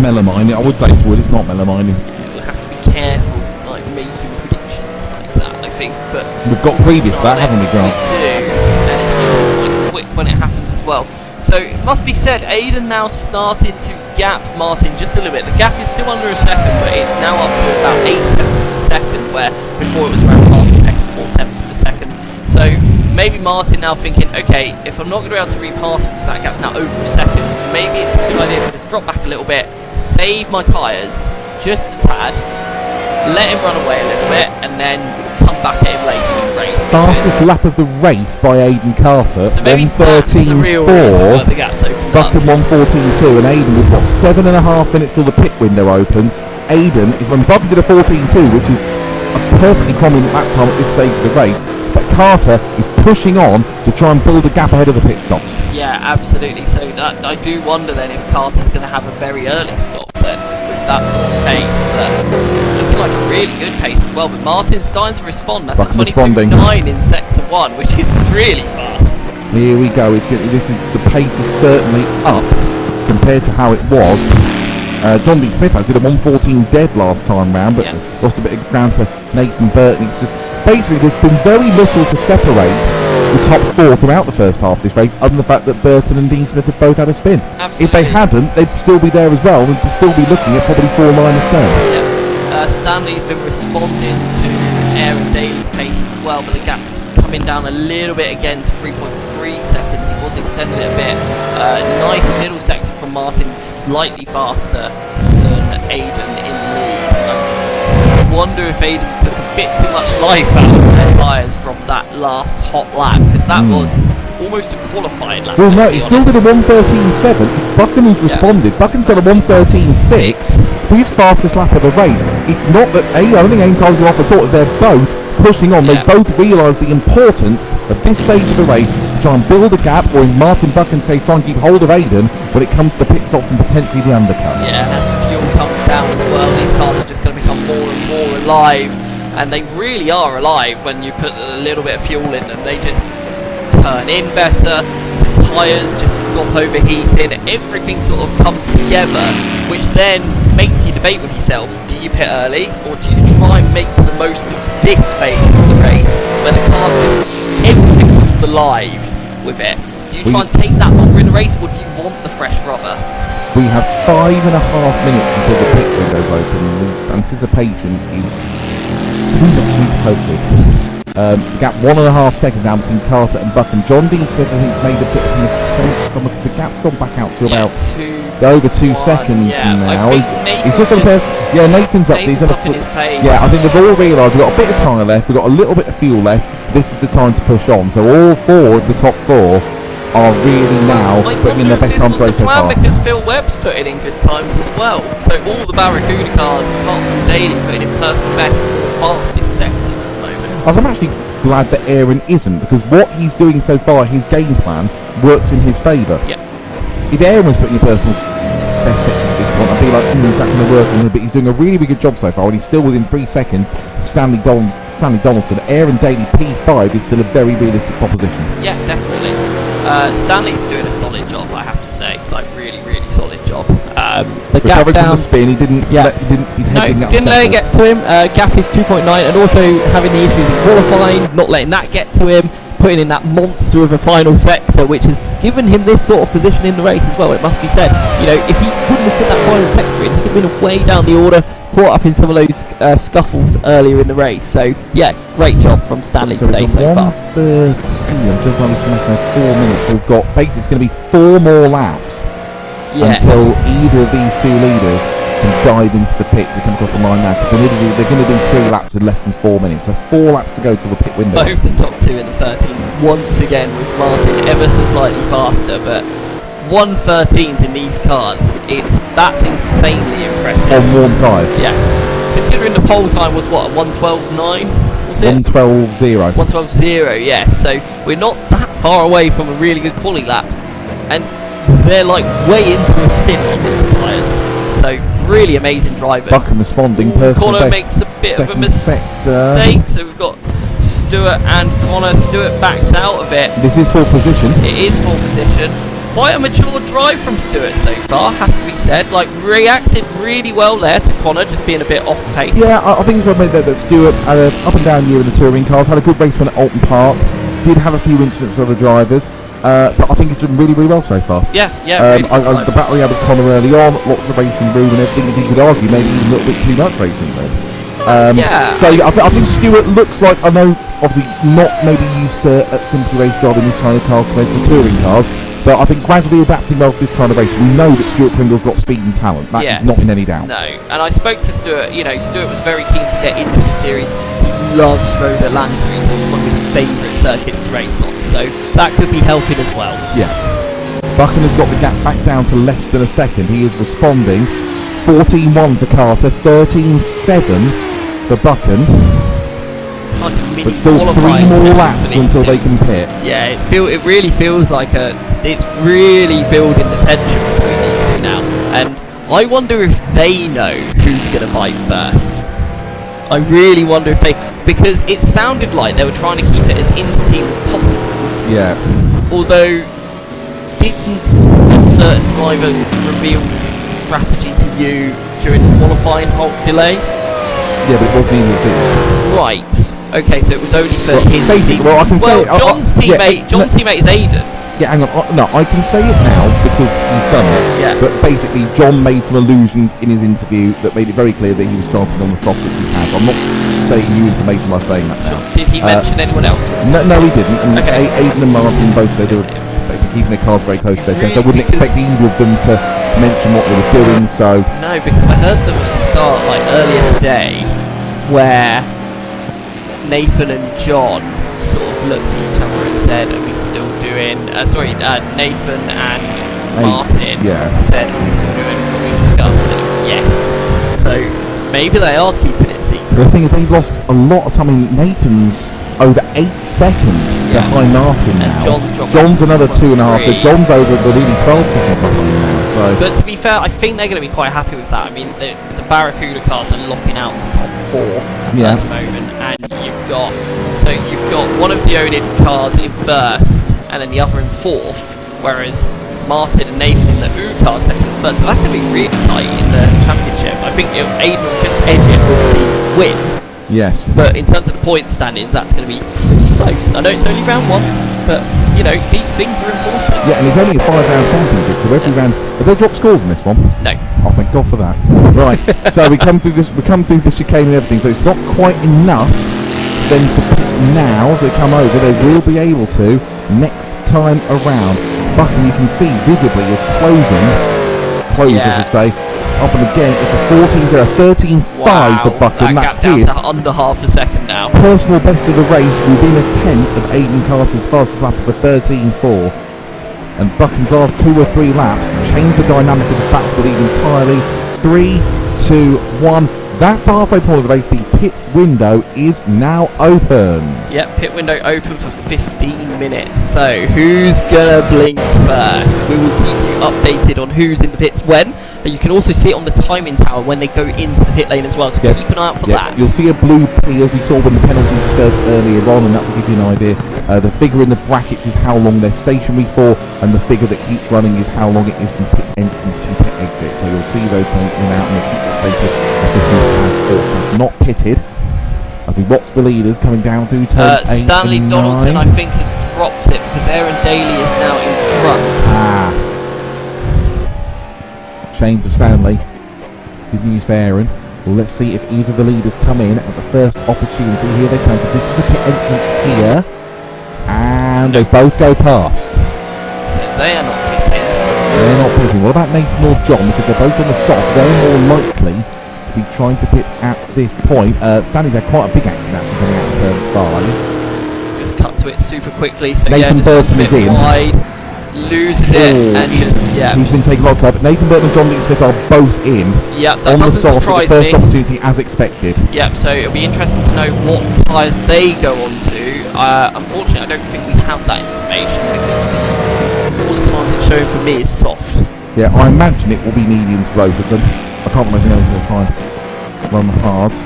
melamine. I would say it's wood. It's not melamine. Yeah, we'll have to be careful, like making predictions like that. I think, but we've got previous to that, haven't we, Grant? We do, and it's usually quite quick when it happens as well. So it must be said, Aiden now started to gap Martin just a little bit. The gap is still under a second, but it's now up to about 8 tenths of a second, where before it was around half a second, 4 tenths of a second. So maybe Martin now thinking, okay, if I'm not going to be able to repass him because that gap's now over a second, maybe it's a good idea to just drop back a little bit, save my tyres just a tad, let him run away a little bit, and then come back at him later in the race. Fastest lap of the race by Aiden Carter, So maybe that's the real reason why the 1:13.4. gap's opened Buckham up. 1:14.2, and Aiden with 7.5 minutes till the pit window opens. Aiden is when Buckham did a 14.2, which is a perfectly common lap time at this stage of the race. But Carter is pushing on to try and build a gap ahead of the pit stops. Yeah, absolutely. So that, I do wonder then if Carter's going to have a very early stop then with that sort of pace. But looking like a really good pace as well. But Martin's starting to respond. That's Buckham a responding. 22.9 in sector 1, which is really fast. Here we go. The pace is certainly upped compared to how it was. John D. Smith did a 1:14 dead last time round, but lost a bit of ground to Nathan Burton. It's just basically there's been very little to separate the top four throughout the first half of this race, other than the fact that Burton and Dean Smith have both had a spin. Absolutely. If they hadn't, they'd still be there as well, and we'd still be looking at probably 4 line of stone. Yeah. Stanley's been responding to Aaron Daly's pace as well, but the gap's coming down a little bit again to 3.3 seconds. He was extending it a bit. Nice middle sector from Martin, slightly faster than Aiden in the lead. I wonder if Aiden's took a bit too much life out of their tyres from that last hot lap, because that was almost a qualifying lap. Well, no, he still did a 1:13.7. Buchanan's responded. Buchanan's done a 1:13.6 for his fastest lap of the race. It's not that I don't think Aiden told you off at all. They're both pushing on. They both realise the importance of this stage of the race to try and build a gap, or in Martin Buchanan's case, try and keep hold of Aiden when it comes to the pit stops and potentially the undercut. Yeah, and as the fuel comes down as well, these cars are just going to become more and more alive, and they really are alive when you put a little bit of fuel in them. They just turn in better, the tyres just stop overheating, everything sort of comes together, which then makes you debate with yourself, do you pit early, or do you try and make the most of this phase of the race, where the cars just, everything comes alive with it? Do you try and take that longer in the race, or do you want the fresh rubber? We have 5.5 minutes until the pit window's open. The anticipation is too much for me to cope with. The gap 1.5 seconds down between Carter and Buchan. John Dean Smith, I think, made a bit of a mistake. The gap's gone back out to about over 2 seconds now. He's just on pair. Yeah, Nathan's up. He's up in his pace. Yeah, I think they've all realised we've got a bit of tyre left. We've got a little bit of fuel left. This is the time to push on. So all 4 of the top 4 are really now putting in their best time race so far. Because Phil Webb's putting in good times as well. So all the Barracuda cars, apart from Daly, putting in personal best or fastest sectors at the moment. I'm actually glad that Aaron isn't, because what he's doing so far, his game plan, works in his favour. Yeah. If Aaron was putting a personal best sector at this point, I'd be like, is that going to work? But he's doing a really, really good job so far, and he's still within 3 seconds of Stanley Donaldson. Aaron Daly P5 is still a very realistic proposition. Yeah, definitely. Stanley's doing a solid job, I have to say. Like, really, really solid job. The gap Recovered down. from the spin, he didn't. His head didn't let it get to him. Gap is 2.9, and also having the issues in qualifying, not letting that get to him, putting in that monster of a final sector, which has given him this sort of position in the race as well. It must be said. You know, if he couldn't have put that final sector in, he could have been way down the order, caught up in some of those scuffles earlier in the race. So yeah, great job from Stanley today so far. 1:13. I'm just running for 4 minutes. So we've got basically it's going to be 4 more laps until either of these 2 leaders can dive into the pit to come across the line now. Because they're going to do 3 laps in less than 4 minutes. So 4 laps to go till the pit window. Both the top 2 in the 13 once again, with Martin ever so slightly faster, but 1:13s in these cars, that's insanely impressive. On warm tyres. Yeah. Considering the pole time was what, 1:12.9 or was it? 1:12.0. 1:12.0, yes. So we're not that far away from a really good quality lap. And they're like way into a stint on these tyres. So really amazing driving. Buchan responding. Personal Connor best. makes a bit of a second mistake. So we've got Stewart and Connor. Stewart backs out of it. This is pole position. It is full position. Quite a mature drive from Stewart so far, has to be said. Like, reacted really well there to Connor just being a bit off the pace. Yeah, I think it's well made that Stewart had an up and down year in the touring cars. Had a good race when at Alton Park. Did have a few incidents with other drivers. But I think he's done really, really well so far. Yeah. Really the battle he had with Connor early on, lots of racing room and everything. If you could argue, maybe even a little bit too much racing room. So I think Stewart looks like, I know, obviously not maybe used to at Simply Race driving this kind of car compared to the touring cars, but I think gradually adapting well to this kind of race. We know that Stuart Pringle's got speed and talent. That is not in any doubt. No, and I spoke to Stuart. You know, Stuart was very keen to get into the series. He loves Road Atlanta. He told us one of his favourite circuits to race on. So that could be helping as well. Yeah. Buchan has got the gap back down to less than a second. He is responding. 14.1 for Carter, 13.7 for Buchan. It's like a mini But still 3 qualifying more session laps for these until they things. can pit. Yeah, it really feels like it's really building the tension between these two now. And I wonder if they know who's going to bite first. I really wonder if because it sounded like they were trying to keep it as inter-team as possible. Yeah. Although, didn't a certain driver reveal strategy to you during the qualifying halt delay? Yeah, but it wasn't even a finish. Right. Okay, so it was only for his basically, team. well, I can say it, John's teammate is Aiden. Yeah, hang on. No, I can say it now because he's done it. Yeah. But basically, John made some allusions in his interview that made it very clear that he was starting on the softest he had. I'm not saying new information by saying that now. Did he mention anyone else? No, he didn't. And Okay. Aiden and Martin both said they'd be keeping their cards very close to their chest. I Really, wouldn't expect either of them to mention what they were doing. So No, because I heard them at the start, like earlier today, where Nathan and John sort of looked at each other and said, "Are we still doing?" Nathan and Martin said, "Are we still doing what we discussed?" And it was yes. So maybe they are keeping it secret. the thing is, they've lost a lot of time. I mean, Nathan's over 8 seconds behind Martin And now. John's dropped John's back to another 2.5. So 2.3. John's over the leading 12 seconds behind now. So But to be fair, I think they're going to be quite happy with that. I mean, the Barracuda cars are locking out the top 4 Yeah. at the moment, and you've got one of the Onid cars in first, and then the other in fourth, whereas Martin and Nathan in the U car second and third. So that's going to be really tight in the championship. I think Aiden will just edge it with the win. yes. But in terms of the point standings, that's going to be pretty close. I know it's only round 1, but you know these things are important. Yeah, and it's only a 5-round championship, so every round. Have they dropped scores in this one? No. Oh, thank God for that. Right. So we come through the chicane and everything. So it's not quite enough for them to pick now. As they come over, they will be able to next time around. Buchan, you can see visibly is closing, I should say. Up and again, it's a 13.5 for Buchan. That That's gap down his to under half a second now. personal best of the race within a tenth of Aiden Carter's fastest lap of a 13.4. And Buchan's last 2 or 3 laps changed the dynamic of this battle for the lead entirely. 3, 2, 1. That's the halfway point of the race. The pit window is now open. Yep, pit window open for 15 minutes. So, who's gonna blink first? We will keep you updated on who's in the pits when. But you can also see it on the timing tower when they go into the pit lane as well. So keep an eye out for that. You'll see a blue P as we saw when the penalty was served earlier on, and that will give you an idea. The figure in the brackets is how long they're stationary for, and the figure that keeps running is how long it is from pit entrance to pit exit. So you'll see those coming in and out, and they'll keep updated as the not pitted. As we watch the leaders coming down through turn 8 Stanley and Donaldson, 9. I think, has dropped it because Aaron Daly is now in front. Shame for Stanley. Good news for Aaron. Well, let's see if either of the leaders come in at the first opportunity. Here they come. This is the pit entrance here. And they both go past. So they are not pitting. They're not pitting. What about Nathan or John? Because they're both on the soft. They're more likely to be trying to pit at this point. Stanley's had quite a big accident actually coming out of turn 5. Just cut to it super quickly. So Nathan this one's a Burton bit is in. wide. loses it and just He's been taking a lot of cover. Nathan Burton and John Lee Smith are both in. Yep, that on the doesn't soft at the surprise first me. opportunity as expected. Yep, so it'll be interesting to know what tyres they go on to. Unfortunately, I don't think we have that information because all the tyres it's showing for me is soft. Yeah, I imagine it will be mediums for both of them. I can't imagine they're going to try and run the hards.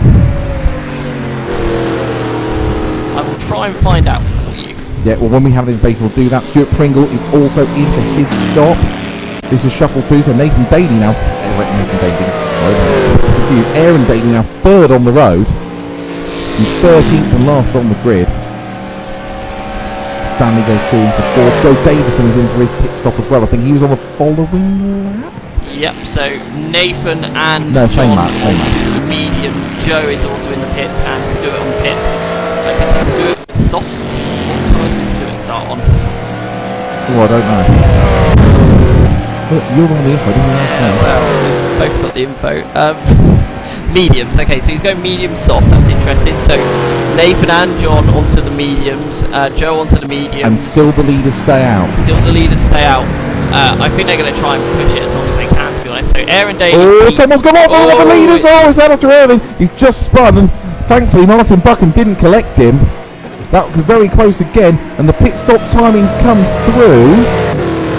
I will try and find out for you. Yeah, well, when we have the information, we'll do that. Stuart Pringle is also in for his stop. This is shuffled through, so Nathan Daly now... Aaron Daly now third on the road. And 13th and last on the grid. Stanley goes through into fourth. Joe Davison is in for his pit stop as well. I think he was on the following lap. Yep, so Nathan and same John lap, same lap. onto the mediums. Joe is also in the pits and Stuart on the pits. I guess it's Stuart soft. What tyres did Stuart start on? Oh, I don't know. Look, you're on the info, didn't you? Yeah, well, we've both got the info. Mediums, okay, so he's going medium soft, that's interesting. So Nathan and John onto the mediums, Joe onto the mediums. And still the leaders stay out. Still the leaders stay out. I think they're going to try and push it as long as they can, to be honest. So Aaron Daly... Oh, someone's gone off one of the leaders! Oh, is that after Erling? He's just spun, and thankfully Martin Buchan didn't collect him. That was very close again, and the pit stop timings come through.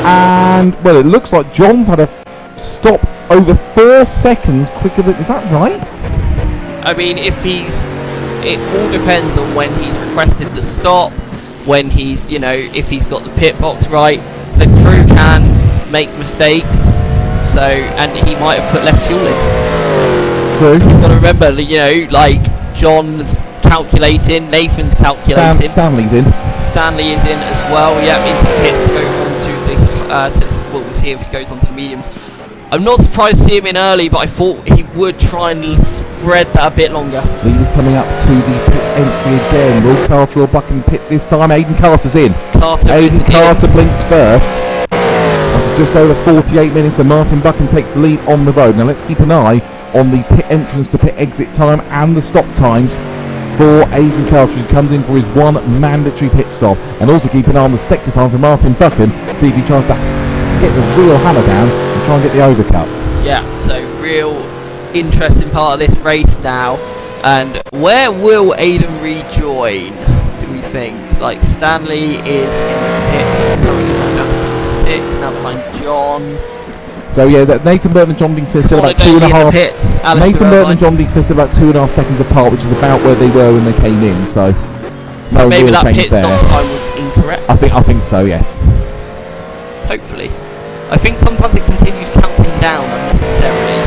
And, well, it looks like John's had a stop over 4 seconds quicker than... Is that right? I mean, if he's... It all depends on when he's requested the stop, when he's, you know, if he's got the pit box right. The crew can make mistakes, so, and he might have put less fuel in. True. You've got to remember, you know, like, John's calculating, Nathan's calculating. Stanley's in. Stanley is in as well, yeah, into the pits to go onto the, well, we'll see if he goes onto the mediums. I'm not surprised to see him in early, but I thought he would try and spread that a bit longer. Leaders coming up to the pit entry again. Will Carter or Buchan pit this time? Aidan Carter's in. Aidan Carter blinks first. After just over 48 minutes, and Martin Buchan takes the lead on the road. Now let's keep an eye on the pit entrance to pit exit time and the stop times for Aidan Carter, who comes in for his one mandatory pit stop. And also keep an eye on the sector times for Martin Buchan, see if he tries to get the real hammer down and try and get the overcut. Yeah, so real interesting part of this race now. And where will Aidan rejoin, do we think? Like, Stanley is in the pits, he's currently going down to pit 6, now behind John. So yeah, Nathan Burton and John Dink's still about 2.5. Nathan Burton and John Dink's still about 2.5 seconds apart, which is about where they were when they came in. So no maybe real that change pit there. stop time was incorrect. I think so. Yes. Hopefully. I think sometimes it continues counting down unnecessarily,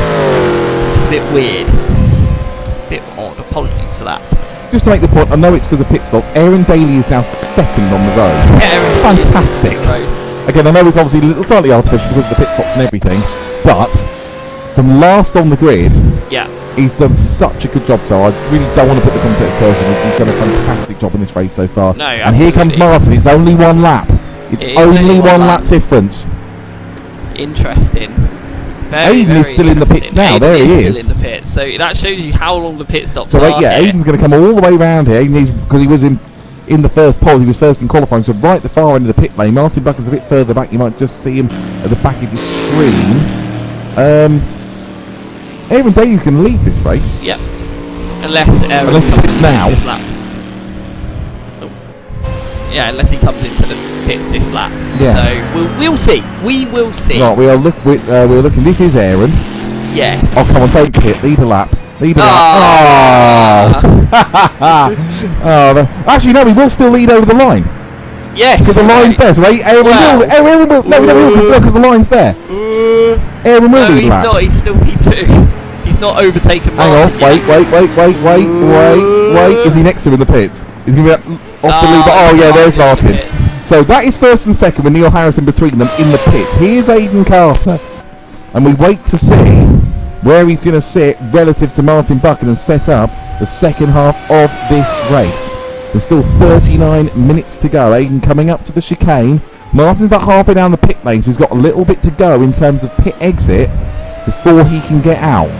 which is a bit weird. A bit odd. Apologies for that. Just to make the point, I know it's because of pit stop. Aaron Daly is now second on the road. Yeah, fantastic. Again, I know it's obviously a little slightly artificial because of the pit stops and everything, but from last on the grid, yeah, he's done such a good job. So I really don't want to put the context person. He's done a fantastic job in this race so far. No, and here comes Martin. It's only one lap. It's only one lap difference. Interesting. Aidan is still in the pits now. Aidan there he is. Still in the pits. So that shows you how long the pit stops are. So yeah, Aidan's going to come all the way around here because he was in the first pole. He was first in qualifying, so right at the far end of the pit lane. Martin Buchan's a bit further back. You might just see him at the back of your screen. Aaron Daly's going to lead this race. Yep. Unless he pits now. This lap. Yeah, unless he comes into the pits this lap. Yeah. So we'll see. We will see. Right, we're looking. This is Aaron. Yes. Oh, come on, don't pit. Lead a lap. Oh. Actually, no, we will still lead over the line. Yes. Because the line's there. So Aaron will. No, because the line's there. Aaron will lead the lap. No, he's not. He's still P2. He's not overtaken Martin. Hang on. Wait. Is he next to him in the pits? He's going to be off the lead. Oh, yeah, there's Martin. So that is first and second with Neil Harrison between them in the pit. Here's Aidan Carter. And we wait to see where he's going to sit relative to Martin Buchan and set up the second half of this race. There's still 39 minutes to go. Aidan coming up to the chicane. Martin's about halfway down the pit lane, so he's got a little bit to go in terms of pit exit before he can get out.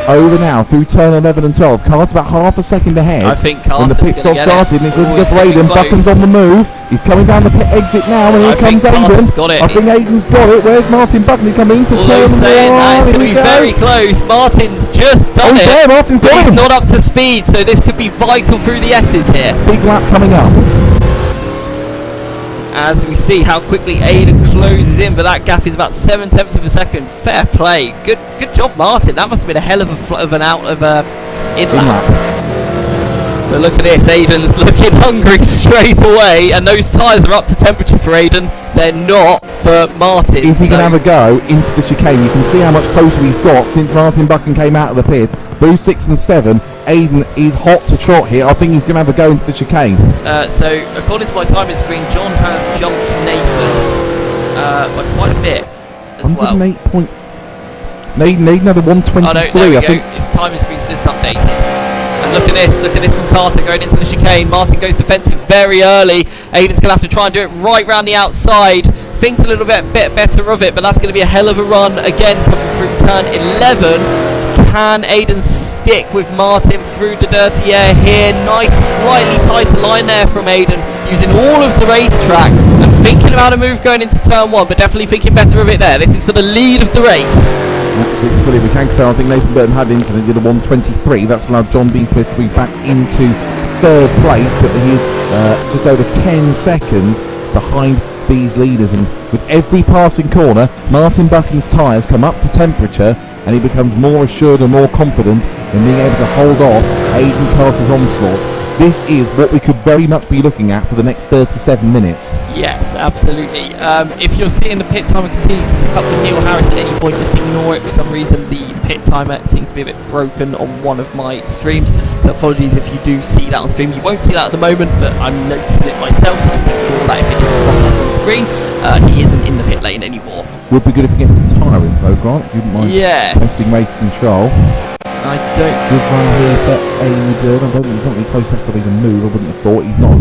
over now through turn 11 and 12. Carter's about half a second ahead. I think when the Carter's pit going stop to get started, and it's looking good for Aiden. Buchan's on the move. He's coming down the pit exit now, and here comes Carter's Aiden. got it. I think Aiden's got it. Where's Martin Buchan? He's coming into Although turn saying that, it's going to be very close. Martin's just done it. There, Martin's but got he's him. not up to speed, so this could be vital through the S's here. Big lap coming up. As we see how quickly Aiden closes in, but that gap is about 7/10 of a second. Fair play, good job, Martin. That must have been a hell of an in lap. But look at this, Aiden's looking hungry straight away, and those tyres are up to temperature for Aiden. They're not for Martin. Is he going to have a go into the chicane? You can see how much closer he's got since Martin Buchan came out of the pit. Through 6 and 7, Aiden is hot to trot here. I think he's going to have a go into the chicane. So, according to my timing screen, John has jumped Nathan by quite a bit as well. 108 Nathan had a 123, Oh no, there we I go. think. His timing screen's just updated. And look at this from Carter going into the chicane. Martin goes defensive very early. Aiden's going to have to try and do it right round the outside. Thinks a little bit better of it, but that's going to be a hell of a run again coming through turn 11. Can Aiden stick with Martin through the dirty air here? Nice, slightly tighter line there from Aiden, using all of the racetrack and thinking about a move going into turn 1, but definitely thinking better of it there. This is for the lead of the race. Absolutely brilliant. We can confirm, I think Nathan Burton had an incident, did a 123. That's allowed John Dean Smith to be back into 3rd place, but he is just over 10 seconds behind these leaders. And with every passing corner, Martin Buchan's tyres come up to temperature, and he becomes more assured and more confident in being able to hold off Aiden Carter's onslaught. This is what we could very much be looking at for the next 37 minutes. Yes, absolutely. If you're seeing the pit timer continue to tick up with Neil Harris at any point, just ignore it. For some reason, the pit timer seems to be a bit broken on one of my streams. So apologies if you do see that on stream. You won't see that at the moment, but I'm noticing it myself, so just ignore that if it is popping up on the screen. He isn't in the pit lane anymore. Would be good if we get some tyre info, Grant, if you wouldn't mind. Yes. Testing race control. I don't... Good run here for Aiden. I don't think he's not really close enough to even move. I wouldn't have thought he's not.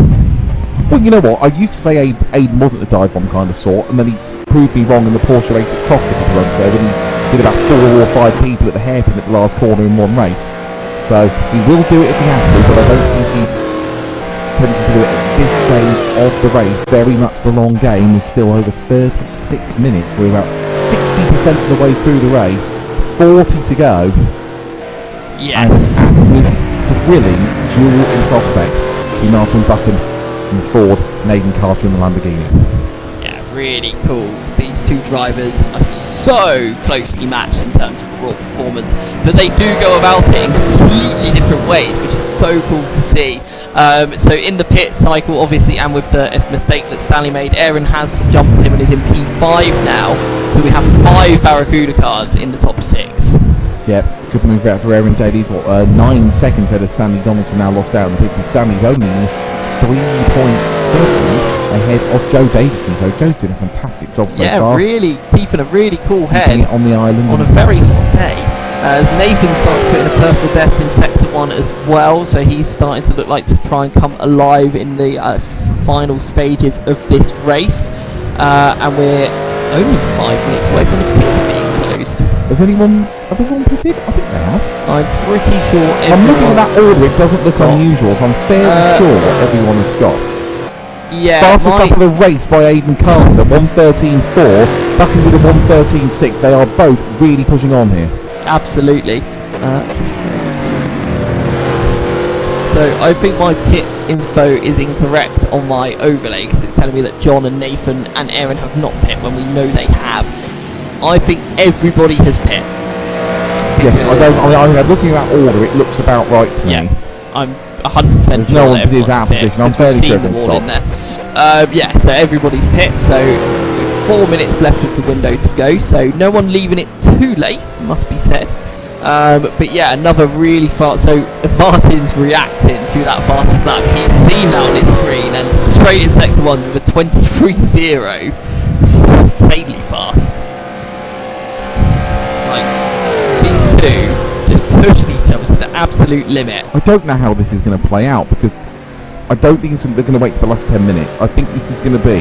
Well, you know what? I used to say Aiden wasn't a dive bomb kind of sort, and then he proved me wrong in the Porsche race at Croft a couple of runs ago when he did about 4 or 5 people at the hairpin at the last corner in one race. So he will do it if he has to, but I don't think he's tempted to do it at this stage of the race. Very much the long game. We're still over 36 minutes. We're about 60% of the way through the race. 40 to go. Yes. And absolutely thrilling duel in prospect between Martin Buchan in the Ford and Aiden Carter in the Lamborghini. Yeah, really cool. These two drivers are so closely matched in terms of raw performance, but they do go about it in completely different ways, which is so cool to see. So in the pit cycle, obviously, and with the mistake that Stanley made, Aaron has jumped him and is in P5 now. So we have 5 Barracuda cars in the top 6. Yeah, good move out for Aaron Daly's 9 seconds ahead of Stanley Donaldson, now lost out in the pits, and Stanley's only 3.7 ahead of Joe Davison. So Joe's doing a fantastic job so far. Yeah, really keeping a really cool head it on the island on a very hot day. As Nathan starts putting a personal best in Sector 1 as well, so he's starting to look like to try and come alive in the final stages of this race. And we're only 5 minutes away from the pits being closed. Have anyone pitted? I think they have. I'm pretty sure I'm looking at that order, it doesn't look unusual, so I'm fairly sure everyone has stopped. Yeah, Fastest lap of the race by Aiden Carter, 1:13.4. Buchan did a 1:13.6. They are both really pushing on here. absolutely. So I think my pit info is incorrect on my overlay because it's telling me that John and Nathan and Aaron have not pit when we know they have. I think everybody has pit. Yes, I'm looking at that order, it looks about right to me. I'm 100% There's sure no one that that is everyone's out of pit, position. I'm because we've fairly seen sure them all everyone's in there. Yeah, so everybody's pit, so with 4 minutes left of the window to go, so no one leaving it too late, must be said. But yeah, another really fast, so Martin's reacting to that fastest lap. He's seen that on his screen, and straight in Sector 1 with a 23.0, which is insanely fast. Like, these two just pushing each other to the absolute limit. I don't know how this is going to play out because I don't think they're going to wait till the last 10 minutes. I think this is going to be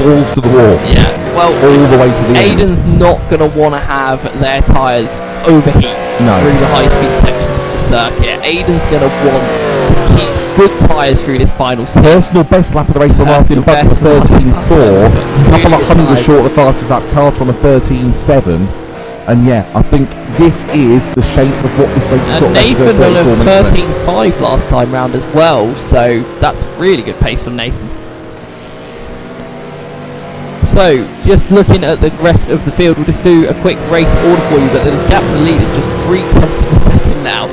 balls to the wall. Yeah, well, All the way to the end. Aiden's not going to want to have their tyres overheat No. through the high-speed sections of the circuit. Aiden's going to want to keep good tyres through this final stint. Personal best lap of the race for Martin Personal Buck was best 13.4. A couple Really of good hundred time. short of the fastest lap. Carter on a 13.7. And yeah, I think this is the shape of what this race is And sort of like, Nathan on a 34 minutes left. 13.5 last time round as well, so that's really good pace from Nathan. So, just looking at the rest of the field, we'll just do a quick race order for you, but the gap for the lead is just 3 tenths per second now.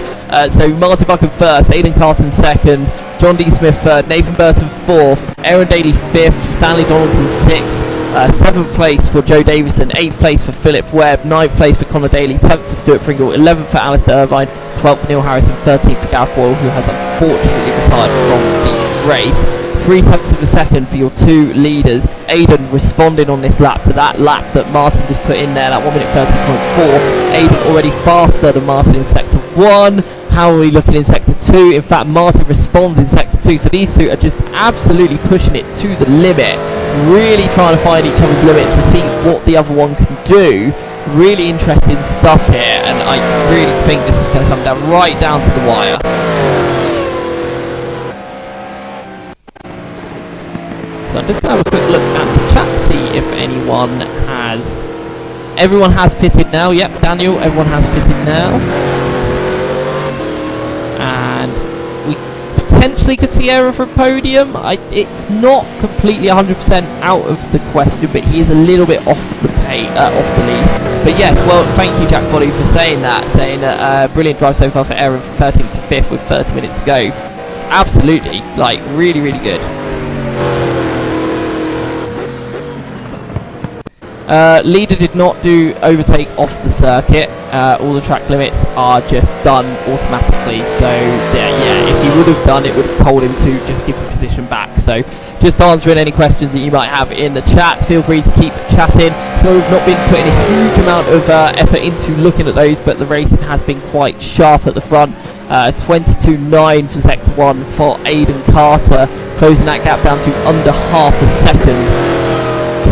So Martin Buchan first, Aidan Carton second, John D. Smith third, Nathan Burton fourth, Aaron Daly fifth, Stanley Donaldson sixth, 7th place for Joe Davison, 8th place for Philip Webb, 9th place for Connor Daly, 10th for Stuart Pringle, 11th for Alistair Irvine, 12th for Neil Harrison, 13th for Gareth Boyle, who has unfortunately retired from the race. 3 tenths of a second for your two leaders. Aidan responding on this lap to that lap that Martin just put in there, that 1 minute 30.4. Aidan already faster than Martin in sector 1. How are we looking in sector 2? In fact, Martin responds in sector 2, so these two are just absolutely pushing it to the limit, really trying to find each other's limits to see what the other one can do. Really interesting stuff here, and I really think this is going to come down right down to the wire. So I'm just going to have a quick look at the chat, see if anyone has... Everyone has pitted now, yep, Daniel, everyone has pitted now. And we potentially could see Aaron for a podium. It's not completely 100% out of the question, but he is a little bit off the lead. But yes, well, thank you, Jack Body, for saying that, brilliant drive so far for Aaron from 13th to 5th with 30 minutes to go. Absolutely, like, really, really good. Leader did not do overtake off the circuit. All the track limits are just done automatically. So yeah, if he would have done, it would have told him to just give the position back. So just answering any questions that you might have in the chat. Feel free to keep chatting. So we've not been putting a huge amount of effort into looking at those, but the racing has been quite sharp at the front. 22.9 for sector 1 for Aidan Carter, closing that gap down to under half a second.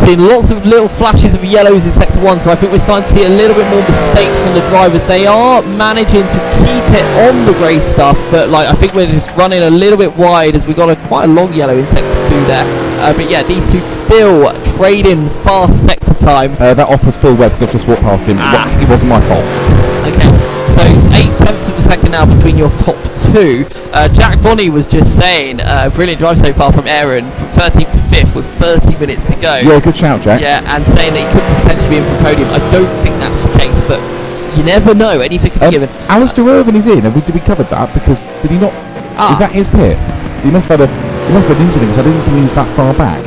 Seeing lots of little flashes of yellows in sector 1, so I think we're starting to see a little bit more mistakes from the drivers. They are managing to keep it on the grey stuff, but I think we're just running a little bit wide as we got quite a long yellow in sector 2 there. But yeah, these two still trading fast sector times. That offers full web because I've just walked past him. It wasn't my fault. Okay, so 8 tenths of a second now between your top two. Jack Bonney was just saying, brilliant drive so far from Aaron, from 13th to 5th with 30 minutes to go. Yeah, good shout, Jack. Yeah, and saying that he could potentially be in for a podium. I don't think that's the case, but you never know. Anything can be given. Alistair Irvine is in. Did we cover that? Because did he not? Is that his pit? He must have had an injury because I didn't think he was that far back.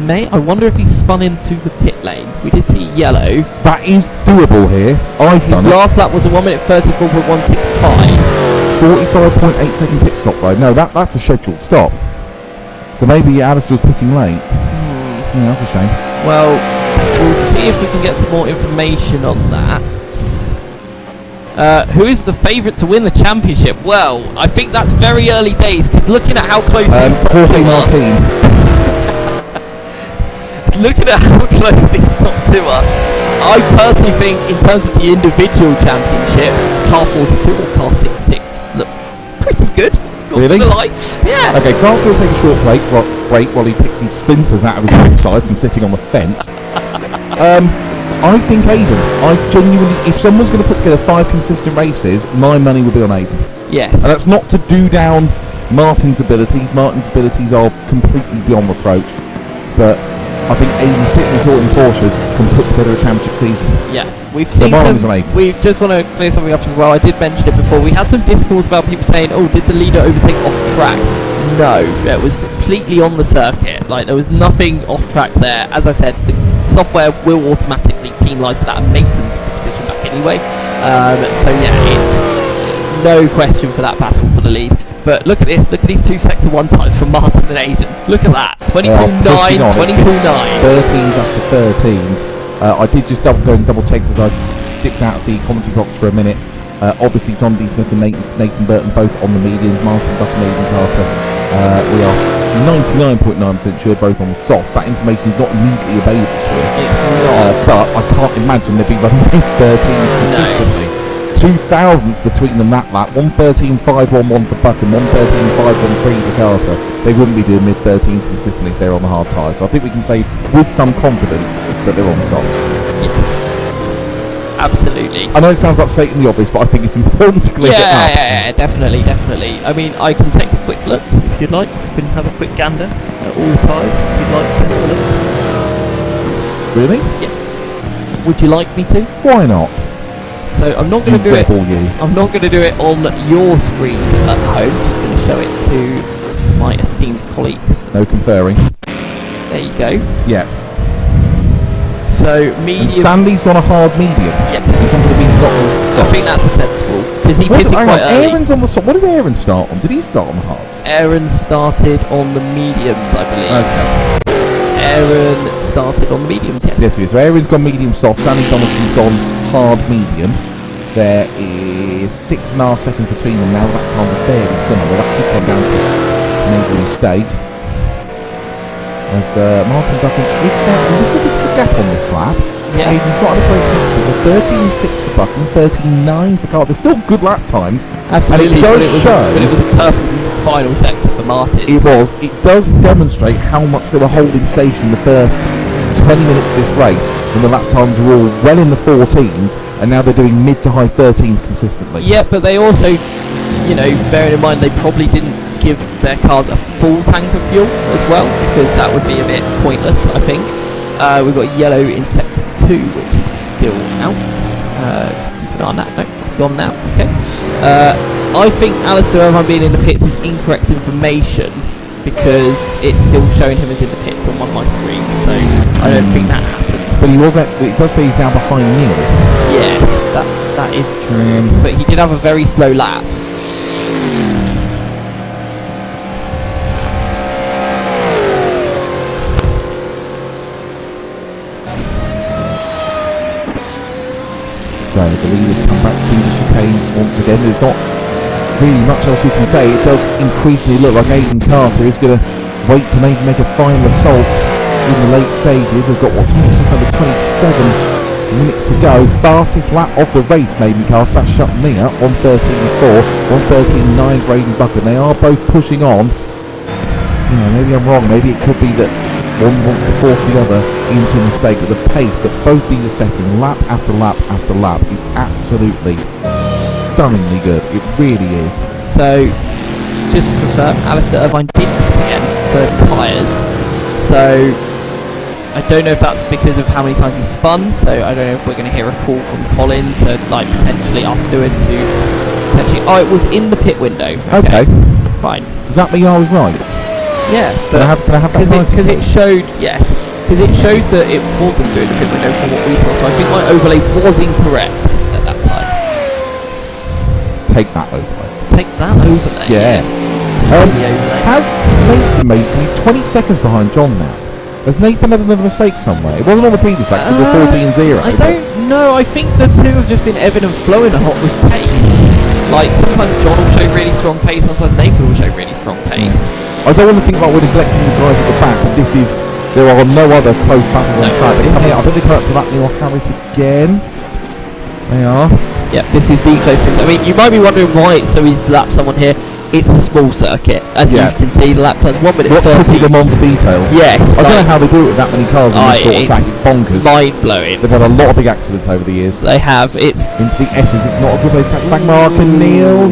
I wonder if he's spun into the pit lane. We did see yellow. That is doable here. His last lap was a 1 minute 34.165. 45.8 second pit stop though. No, that's a scheduled stop. So maybe Alistair was pitting late. Yeah, that's a shame. Well, we'll see if we can get some more information on that. Who is the favourite to win the championship? Well, I think that's very early days because looking at how close these top two are. Looking at how close these top two are, I personally think in terms of the individual championship, car 42 or car 66 look pretty good. Really? The lights, yeah. Okay, Carl's going to take a short break while he picks these splinters out of his backside from sitting on the fence. I think Aidan. I genuinely, if someone's going to put together 5 consistent races, my money would be on Aidan. Yes. And that's not to do down Martin's abilities. Martin's abilities are completely beyond reproach. But I think Aidan, particularly sorting Porsche, can put together a championship season. Yeah, we've seen we just want to clear something up as well. I did mention it before. We had some discourse about people saying, "Oh, did the leader overtake off track?" No, it was completely on the circuit. There was nothing off track there. As I said, the software will automatically penalise for that and make them get the position back anyway. So yeah, it's no question for that battle for the lead. But look at this, look at these two sector 1 times from Martin and Aidan. Look at that, 22.9, 22.9. 13s after 13s. I did just double check as I dipped out of the commentary box for a minute. Obviously John D. Smith and Nathan Burton both on the medians, Martin Buck and Aidan Carter. We are 99.9% sure both on the softs. That information is not immediately available to us. It's not. But I can't imagine they'd be running mid-13s consistently. 2,000s between them that lap. 1:13.511 for Buck and 1:13.513 for Carter. They wouldn't be doing mid-13s consistently if they're on the hard tyres. So I think we can say with some confidence that they're on softs. Yes. Absolutely. I know it sounds like stating the obvious, but I think it's important to clear it up. Yeah, definitely. I mean, I can take a quick look if you'd like. You can have a quick gander at all the tyres if you'd like to have a look. Really? Yeah. Would you like me to? Why not? So I'm not going to do it. Rebel, you. I'm not going to do it on your screen at home. Just going to show it to my esteemed colleague. No conferring. There you go. Yeah. So medium. And Stanley's gone a hard medium. Yes. He's going to be not on the I think that's a sensible because he pitted hang quite on, early. Aaron's on the soft. What did Aaron start on? Did he start on the hards? Aaron started on the mediums, I believe. Okay. Aaron started on the mediums, yes. Yes, he is. So Aaron's gone medium soft. Stanley Donaldson's gone hard medium. There is 6.5 seconds between them now. That times are fairly similar. That could come down to a major mistake. As Martin Buchan is down a little bit of a gap on this lap. Yeah. Aiden's got a great sector. 13.6 for Buchan, 13.9 for Carter. They're still good lap times. Absolutely, And it does show. but it was a perfect final sector for Martin. It was. It does demonstrate how much they were holding station in the first 20 minutes of this race when the lap times were all well in the 14s, and now they're doing mid to high 13s consistently. Yeah, but they also, bearing in mind they probably didn't give their cars a full tank of fuel as well, because that would be a bit pointless, I think. We've got yellow in sector 2, which is still out. Just keep an eye on that. No, it's gone now. Okay. I think Alistair Irvine being in the pits is incorrect information because it's still showing him as in the pits on my screen, so I don't think that happened. But he was. It does say he's now behind Neil. Yes, that is true. But he did have a very slow lap. So the leaders come back through the chicane once again. There's not really much else we can say. It does increasingly look like Aiden Carter is going to wait to maybe make a final assault in the late stages. We've got just under 27 minutes to go. Fastest lap of the race, maybe Carter. That shut me up. 1:13.4, 1:13.9 for Aiden Buchan. They are both pushing on. Yeah, maybe I'm wrong. Maybe it could be that one wants to force the other into a mistake, but the pace that both these are setting lap after lap after lap is absolutely stunningly good. It really is. So, just to confirm, Alistair Irvine did this again for tyres. So, I don't know if that's because of how many times he spun. So, I don't know if we're going to hear a call from Colin to potentially our steward to potentially. Oh, it was in the pit window. Okay. Fine. Does that mean I was right? Yeah, Can I have that? because it showed that it wasn't doing the pit window from what we saw. So I think my overlay was incorrect at that time. Take that overlay. Take that overlay. Yeah. Silly overlay. Has Nathan made 20 seconds behind John now? Has Nathan ever made a mistake somewhere? It wasn't on the previous lap, it was 14-0. I don't know. I think the two have just been ebbing and flowing a lot with pace. Like sometimes John will show really strong pace, sometimes Nathan will show really strong pace. I don't want to think about we're neglecting the guys at the back, but there are no other close battles on track. I think they come up to that Neil Harris again. They are. Yeah, this is the closest. I mean, you might be wondering why it's so he's lapped someone here. It's a small circuit, as you can see. The lap time's 1 minute 30. Putting them on the details. Yes, I don't know how they do it with that many cars on this sort of track. It's bonkers. Mind blowing. They've had a lot of big accidents over the years. They have. It's into the S's. It's not a good place to catch back. Mark and Neil.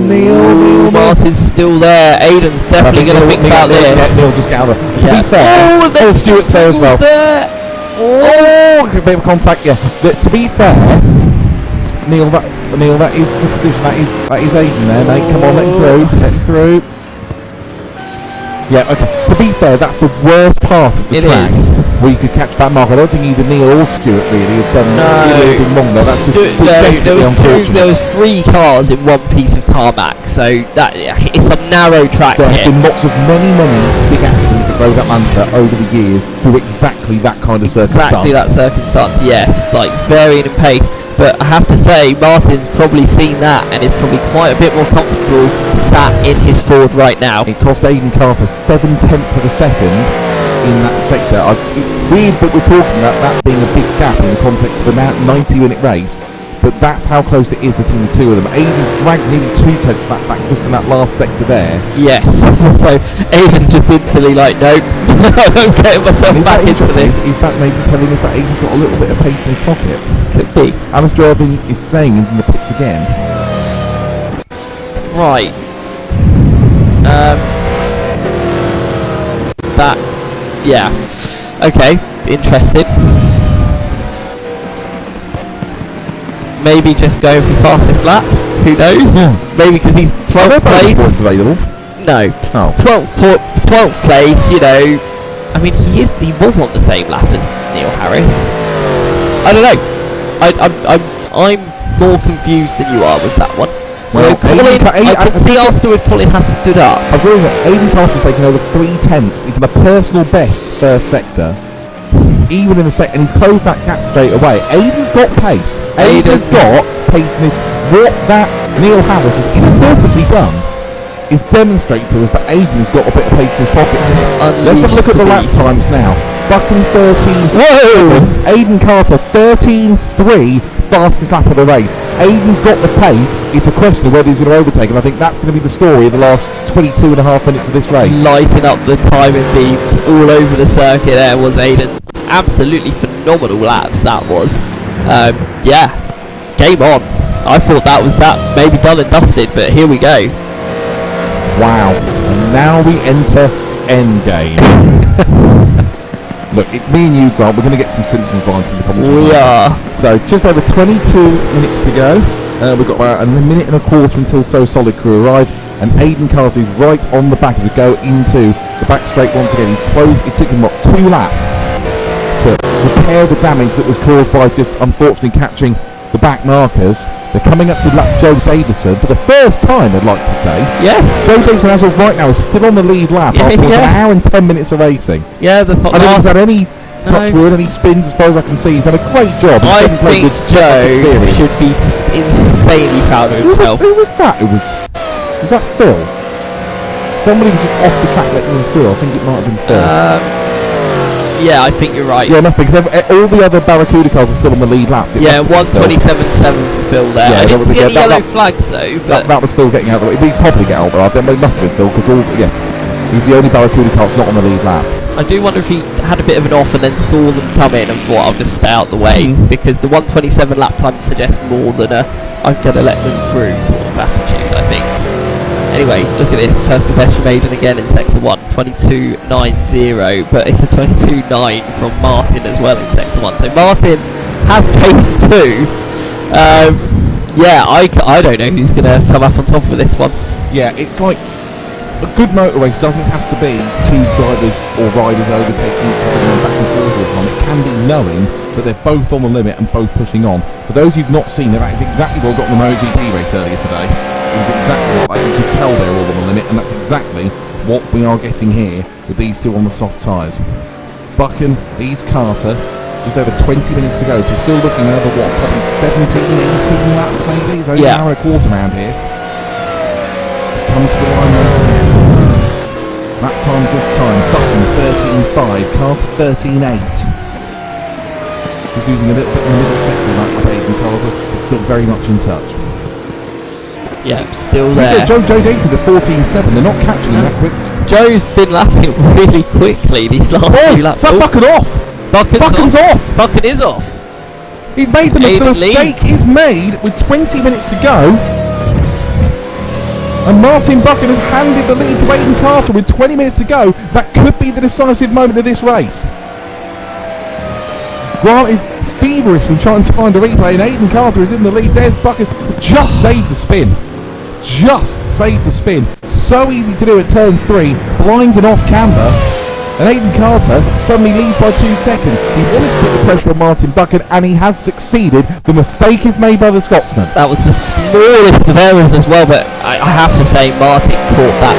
Martin's still there. Aiden's definitely going to think about this. Neil just get out of there. To be fair, Stewart's there as well. Oh, a bit of contact. Yeah. To be fair, Neil, that is the position. That is Aiden there, mate. Come on, let him through. Yeah, okay. To be fair, that's the worst part of the track where you could catch that mark. I don't think either Neil or Stewart really have done anything wrong there. That's there was 3 cars in one piece of tarmac, so it's a narrow track. There have been lots of many big accidents at Road Atlanta over the years through exactly that kind of circumstance. Exactly that circumstance, yes. Like varying in pace. But I have to say, Martin's probably seen that and is probably quite a bit more comfortable sat in his Ford right now. It cost Aiden Carter 0.7 of a second in that sector. It's weird that we're talking about that being a big gap in the context of a 90-minute race, but that's how close it is between the two of them. Aiden's dragged nearly 2/10 that back just in that last sector there. Yes. So Aiden's just instantly like, nope, I'm getting myself back into this. Is that maybe telling us that Aiden's got a little bit of pace in his pocket? Could be. Alistair Irving is saying he's in the pits again. Right. That. Yeah. Okay. Interesting. Maybe just going for fastest lap. Who knows? Yeah. Maybe because he's 12th place. Points available. No. Oh. 12th place. You know. I mean, he was on the same lap as Neil Harris. I don't know. I'm more confused than you are with that one. Well, Colin, I can see afterward Colin has stood up. I was realising that Aiden Carter's taken over 3/10. He's done a personal best first sector. Even in the second, he's closed that gap straight away. Aiden's got pace. Aiden's got pace in his... What that Neil Harris has inadvertently done is demonstrate to us that Aiden's got a bit of pace in his pocket. Let's have a look at the lap times now. Buchan 13. Whoa! Aiden Carter 13.3, fastest lap of the race. Aiden's got the pace. It's a question of whether he's going to overtake, and I think that's going to be the story of the last 22 and a half minutes of this race. Lighting up the timing beams all over the circuit there was Aiden. Absolutely phenomenal laps that was. Yeah, game on. I thought that was that, maybe done and dusted, but here we go. Wow. And now we enter endgame. Look, it's me and you, Grant. We're going to get some Simpsons lines in the commentary. We are. So, just over 22 minutes to go. We've got about a minute and a quarter until So Solid Crew arrive. And Aiden Carter is right on the back as we go into the back straight once again. He's closed. It took him, 2 laps to repair the damage that was caused by just, unfortunately, catching the back markers. They're coming up to lap Joe Davison for the first time, I'd like to say. Yes. Joe Davison, as of right now, is still on the lead lap after an hour and 10 minutes of racing. Yeah, I don't think he's had any touch wood, any spins as far as I can see. He's done a great job. I think Joe should be insanely proud of himself. Who was that? Was that Phil? Somebody was just off the track letting him through. I think it might have been Phil. Yeah, I think you're right. Yeah, it must be, because all the other Barracuda cars are still on the lead laps. Yeah, 127.7 for Phil there. Yeah, I didn't see any yellow that, flags though. But that was Phil getting out of the way. He'd probably get out of the way. It must have been Phil, because he's the only Barracuda car that's not on the lead lap. I do wonder if he had a bit of an off and then saw them come in and thought, I'll just stay out the way, because the 127 lap time suggests more than a I'm going to let them through sort of attitude, I think. Anyway, look at this, personal best from Aiden again in sector 1, 22.90, but it's a 22.9 from Martin as well in sector 1. So Martin has pace too. Yeah, I don't know who's going to come up on top of this one. Yeah, it's like a good motor race doesn't have to be 2 drivers or riders overtaking each other and back and forth all the time. It can be knowing that they're both on the limit and both pushing on. For those who've not seen it, that is exactly what got in the MotoGP race earlier today. It was exactly like you could tell they're all on the limit, and that's exactly what we are getting here with these two on the soft tyres. Buchan leads Carter, just over 20 minutes to go, so we're still looking at another, probably 17, 18 laps maybe? It's only an hour and a quarter round here. Comes to the line once again. Lap times this time, Buchan 13.5, Carter 13.8. He's losing a little bit in the middle sector like Aiden Carter, but still very much in touch. Yeah, still there. Joe Davison to 14.7. They're not catching him that quick. Joe's been lapping really quickly these last 2 laps. Is that Buchan off? Buchan's off. Buchan is off. He's made the mistake is made with 20 minutes to go. And Martin Buchan has handed the lead to Aiden Carter with 20 minutes to go. That could be the decisive moment of this race. Grant is feverishly trying to find a replay, and Aiden Carter is in the lead. There's Buchan. Just saved the spin. Just saved the spin. So easy to do at turn 3. Blind and off camber. And Aiden Carter suddenly leads by 2 seconds. He wanted to put the pressure on Martin Buchan, and he has succeeded. The mistake is made by the Scotsman. That was the smallest of errors as well, but I have to say Martin caught that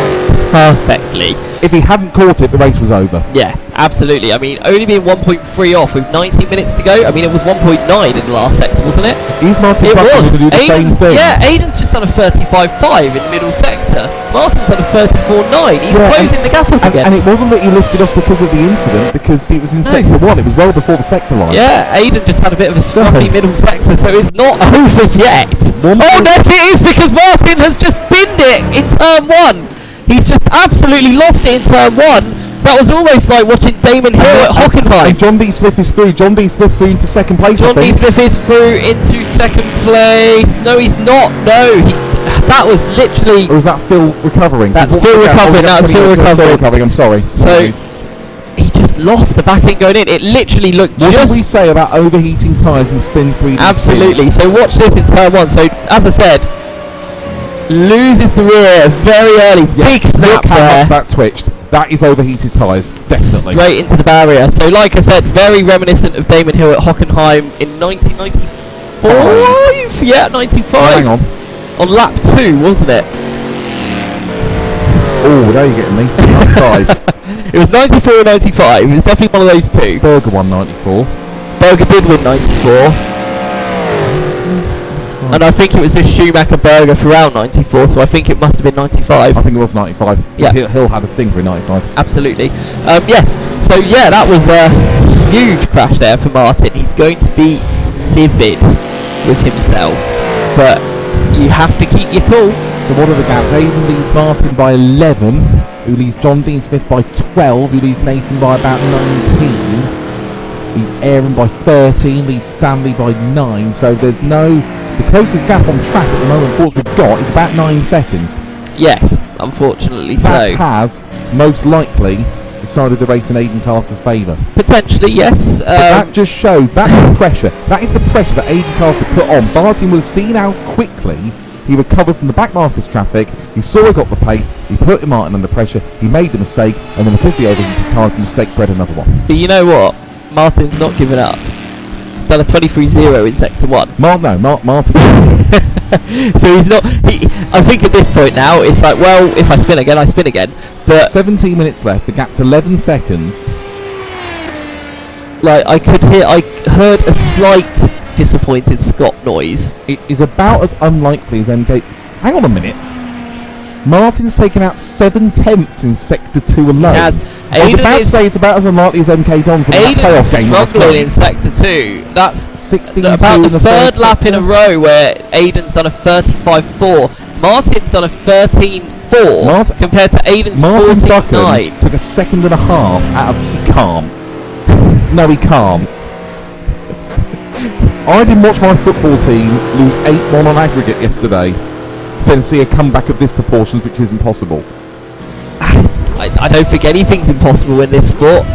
perfectly. If he hadn't caught it, the race was over. Yeah, absolutely. I mean, only being 1.3 off with 90 minutes to go. I mean, it was 1.9 in the last sector, wasn't it? Is Martin It Buckley was. going to do the same thing? Yeah, Aiden's just done a 35.5 in middle sector. Martin's done a 34.9. He's closing the gap up again. And it wasn't that he lifted off because of the incident, because it was in sector 1. It was well before the sector line. Yeah, Aiden just had a bit of a scruffy middle sector, so it's not over yet. Oh, yes, it is, because Martin has just binned it in turn 1. He's just absolutely lost it in turn 1. That was almost like watching Damon Hill at Hockenheim. And John D. Smith is through. John D. Smith's through into second place. John D. Smith is through into second place. No, he's not. No, that was literally... Or was that Phil recovering? That's Phil recovering. That's Phil recovering. I'm sorry. So, he just lost the back end going in. It literally looked what just... did we say about overheating tyres and spins previous Absolutely. spins? So watch this in turn 1. So, as I said, loses the rear very early. Big snap Look how there. much that twitched. That is overheated tyres, definitely. Straight into the barrier. So, like I said, very reminiscent of Damon Hill at Hockenheim in 1995. Yeah, 95. Hang on. On lap 2, wasn't it? Oh, there you're getting me. 95. It was 94 or 95. It was definitely one of those two. Berger won 94. Berger did win 94. And I think it was just Schumacher Berger throughout 94, so I think it must have been 95. I think it was 95. Yeah. Hill had a stinker in 95. Absolutely. Yes. So, yeah, that was a huge crash there for Martin. He's going to be livid with himself. But you have to keep your cool. So what are the gaps? Aiden leads Martin by 11, who leads John Dean Smith by 12, who leads Nathan by about 19. Leads Aaron by 13, leads Stanley by 9. So there's no... The closest gap on track at the moment, Force we've got, is about 9 seconds. Yes, unfortunately That so. has, most likely, decided the race in Aiden Carter's favour. Potentially, yes. But that just shows, that's the pressure. That is the pressure that Aiden Carter put on. Martin would have seen how quickly he recovered from the back markers traffic. He saw he got the pace. He put Martin under pressure. He made the mistake, and then because the overheated tyres, the mistake bred another one. But you know what? Martin's not giving up. He's done a 23.0 in sector 1. Martin. So he's not. I think at this point now, it's like, well, if I spin again, I spin again. But 17 minutes left. The gap's 11 seconds. like I heard a slight disappointed Scott noise. It is about as unlikely as MK. Hang on a minute. Martin's taken out 7 tenths in sector 2 alone. He has. I was Aiden about to is- say it's about as unlikely as MK Don's winning that Aiden's playoff game last struggling night. in sector 2. That's 16 about the third lap sector. in a row where Aiden's done a 35.4. Martin's done a 13.4 compared to Aiden's Martin 14.9. Buchan took a second and a half out of... He can't. No, he can't. I didn't watch my football team lose 8-1 on aggregate yesterday to then see a comeback of this proportions, which isn't possible. I don't think anything's impossible in this sport.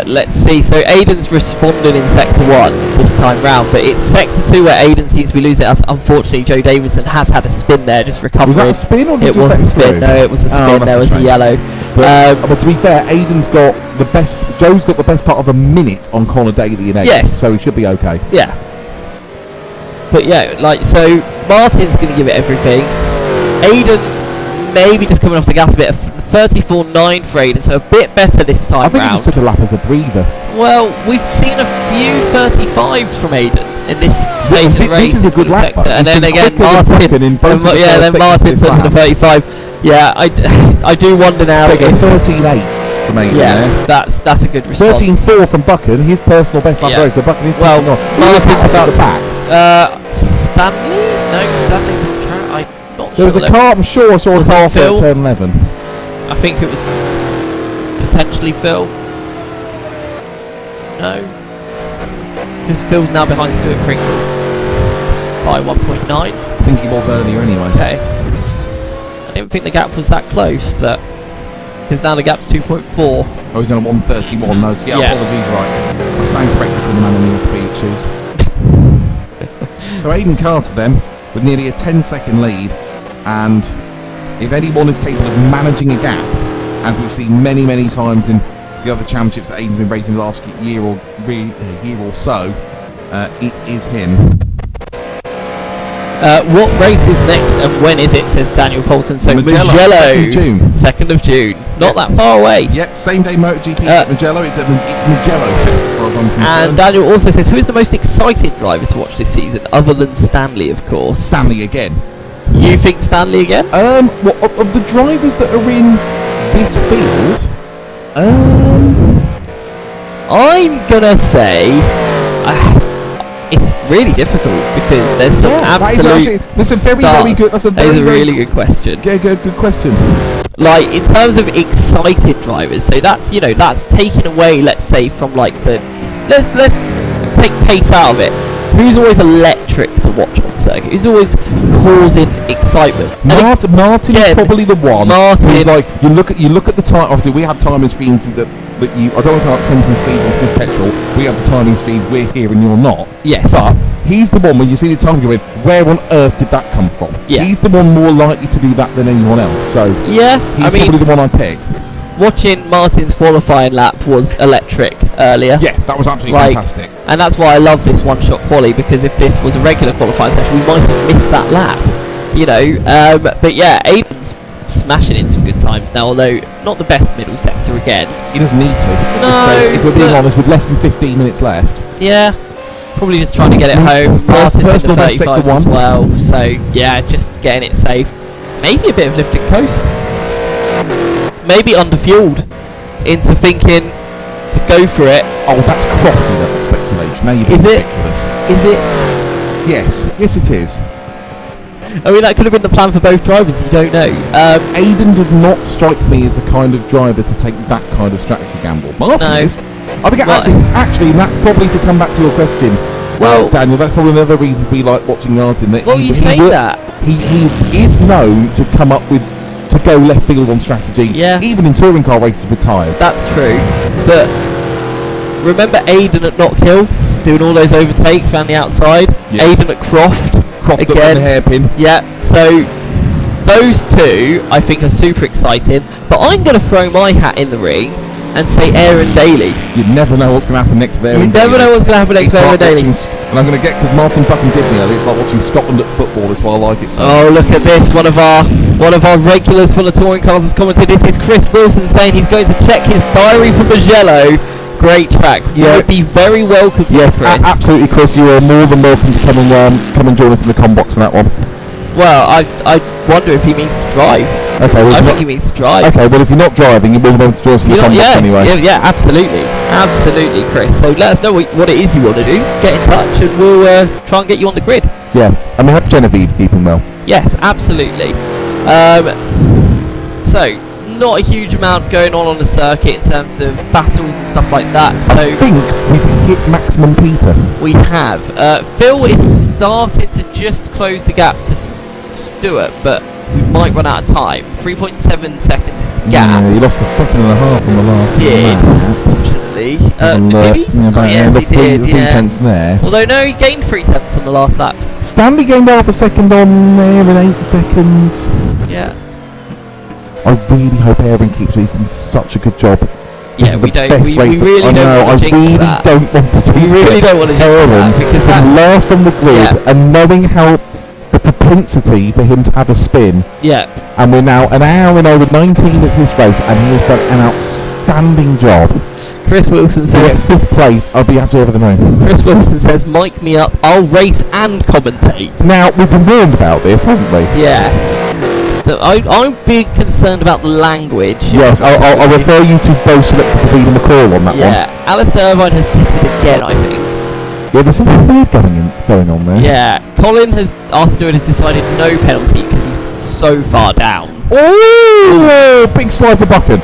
Let's see. So Aiden's responded in sector 1 this time round, but it's sector 2 where Aiden seems to be losing. As unfortunately, Joe Davidson has had a spin there, just recovering. Was that a spin or did It you was say a spin. through? No, it was a spin. that's There was a shame. yellow. But to be fair, Aiden's got the best. Joe's got the best part of a minute on Connor Daly in 8th, Yes. so he should be okay. Yeah. But yeah, so Martin's going to give it everything. Aiden maybe just coming off the gas a bit. 34.9 for Aiden, so a bit better this time I think he round. just took a lap as a breather. Well, we've seen a few 35s from Aiden in this stage of the race. This is a good in lap, sector. though. And He's then been again, quicker than Martin. Buchan in both of the Then first Martin sections puts in a this 35. Yeah, I do wonder now. Take a If, 13.8 from Aiden yeah, there. that's a good response. 13.4 from Buchan, his personal best lap Yeah. race. So Buchan is Well, pushing on. Martin's about the back. Stanley? No, Stanley's on track. I'm not There sure. was a car, I'm sure I saw a Was car it for Phil? turn 11. I think it was potentially Phil. No, because Phil's now behind Stuart Pringle by 1.9. I think he was earlier anyway. Okay. I didn't think the gap was that close, but because now the gap's 2.4. Oh, he's on a 131. No, so yeah, Yeah. apologies, right. I stand corrected to the man in the orthopedic shoes. So Aiden Carter then, with nearly a 10-second lead, and if anyone is capable of managing a gap, as we've seen many, many times in the other championships that Aiden's been racing the last year or so, it is him. What race is next and when is it, says Daniel Poulton. So Mugello, Mugello, 2nd of June. 2nd of June. Not that far away. Yep, same day MotoGP at Mugello. It's Mugello Fest as far as I'm concerned. And Daniel also says, who is the most exciting driver to watch this season, other than Stanley, of course? Stanley again. You think Stanley again? Well, of the drivers that are in this field, I'm gonna say it's really difficult because there's some absolute. That's a very good. That's a very really good question. Good question. Like in terms of excited drivers, so that's that's taken away. Let's say from like the let's take pace out of it. Who's always electric to watch on circuit? Who's always causing excitement? Martin is probably the one. Martin. Who's like you look at the time. Obviously, we have timing screens that you. I don't want to sound like Trenton Steves on Sniff Petrol. We have the timing screen. We're here and you're not. Yes. But he's the one when you see the time going. Where on earth did that come from? Yeah. He's the one more likely to do that than anyone else. So yeah, he's probably the one I pick. Watching Martin's qualifying lap was electric earlier. Yeah, that was absolutely fantastic. And that's why I love this one-shot quali, because if this was a regular qualifying session, we might have missed that lap. But yeah, Aiden's smashing in some good times now, although not the best middle sector again. He doesn't need to. No, if we're being honest, with less than 15 minutes left. Yeah, probably just trying to get it home. Martin's in the 35s as well, so yeah, just getting it safe. Maybe a bit of lift and coast. Maybe underfueled into thinking to go for it. Oh, that's crafty level speculation. Now you're being ridiculous. Is it? Yes it is. I mean, that could have been the plan for both drivers, you don't know. Aiden does not strike me as the kind of driver to take that kind of strategy gamble. Martin is. I think actually, and that's probably to come back to your question, Daniel, that's probably another reason we like watching Martin. That you say that. He is known to come up with, to go left field on strategy, even in touring car races with tyres. That's true. But remember Aiden at Knock Hill doing all those overtakes around the outside? Yeah. Aiden at Croft again. At the hairpin. Yeah, so those two I think are super exciting. But I'm going to throw my hat in the ring and say Aaron Daly. You never know what's going to happen next with Aaron Daly. You never know what's going to happen next with Aaron Daly. And I'm going to get, because Martin fucking did me earlier, it's like watching Scotland at football, that's why I like it so much. Oh, look at this, one of our regulars from the touring cars has commented. This is Chris Wilson saying he's going to check his diary for Mugello. Great track. You would be very welcome. Yes, Chris. Absolutely, Chris. You are more than welcome to come and join us in the combox for that one. Well, I wonder if he means to drive. Okay, well, I think he means to drive. Okay, well, if you're not driving, you're more than welcome to join us in the combox anyway. Yeah, absolutely, Chris. So let us know what it is you want to do. Get in touch, and we'll try and get you on the grid. Yeah, and we have Genevieve keeping well. Yes, absolutely. So, not a huge amount going on the circuit in terms of battles and stuff like that. So I think we've hit maximum Peter. We have. Phil is starting to just close the gap to Stewart, but we might run out of time. 3.7 seconds is the gap. Yeah, he lost a second and a half on the last. Unfortunately. Did he? Yes, he did. Tenths there. Although no, he gained 3 tenths on the last lap. Stanley gained half a second on there in 8 seconds. Yeah. I really hope Aaron keeps doing such a good job. Yeah, we really don't want to jinx that. We really don't want to jinx that, because last on the grid, and knowing how the propensity for him to have a spin. Yeah. And we're now an hour and over 19 minutes this race, and he has done an outstanding job. Chris Wilson says 5th place. I'll be happy over the moon. Chris Wilson says, "Mic me up. I'll race and commentate." Now we've been warned about this, haven't we? Yes. So I'm being concerned about the language. Yes, I'll refer you to both Selected David McCall on that one. Yeah, Alistair Irvine has pitted again, I think. Yeah, there's something weird going on there. Yeah, Colin our steward has decided no penalty because he's so far down. Oh, big slide for Buchan.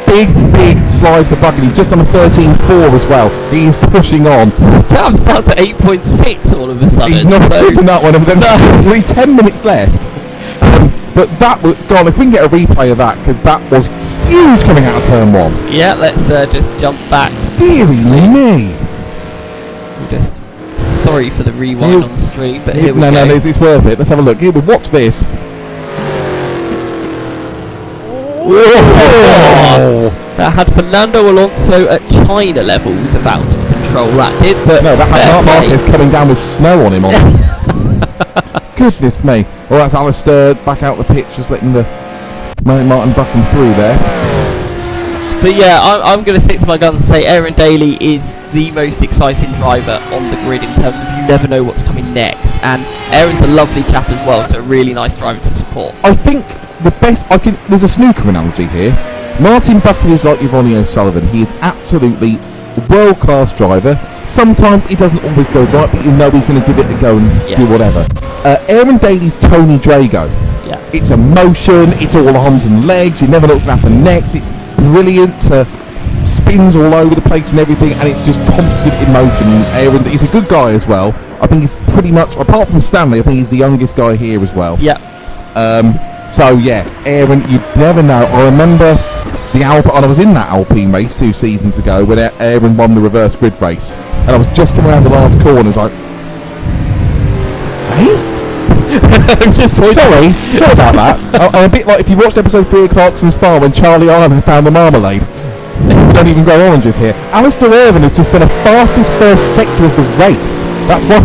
Big slide for Buchan. He's just on a 13.4 as well. He's pushing on. Cam starts at 8.6 all of a sudden. He's not keeping that one. There's only 10 minutes left. But that was gone. If we can get a replay of that, because that was huge coming out of turn 1. Yeah, let's just jump back. Deary me. We're just sorry for the rewind on the stream, but here we go. No, it's worth it. Let's have a look. Here, watch this. Whoa. That had Fernando Alonso at China levels of out of control. That did, but no, that had Mark Marquez coming down with snow on him. Goodness me. Well, that's Alistair back out the pitch, just letting the Martin Buchan through there. But yeah, I'm going to stick to my guns and say Aaron Daly is the most exciting driver on the grid in terms of you never know what's coming next. And Aaron's a lovely chap as well, so a really nice driver to support. I think the best there's a snooker analogy here. Martin Buchan is like your Ronnie O'Sullivan. He is absolutely a world-class driver. Sometimes he doesn't always go right, but you know he's going to give it a go and do whatever. Aaron Daly's Tony Drago. Yeah. It's emotion, it's all arms and legs, you never know what's going to happen next. It's brilliant, spins all over the place and everything, and it's just constant emotion. Aaron, he's a good guy as well. I think he's pretty much, apart from Stanley, I think he's the youngest guy here as well. Yeah. So yeah, Aaron, you never know. I remember the and I was in that Alpine race 2 seasons ago when Aaron won the reverse grid race, and I was just coming around the last corner. I was like, "Hey." I'm just sorry about that. I'm a bit like if you watched episode 3 of Clarkson's Farm when Charlie Ireland found the marmalade. You don't even grow oranges here. Alistair Irvine has just done a fastest first sector of the race. That's what.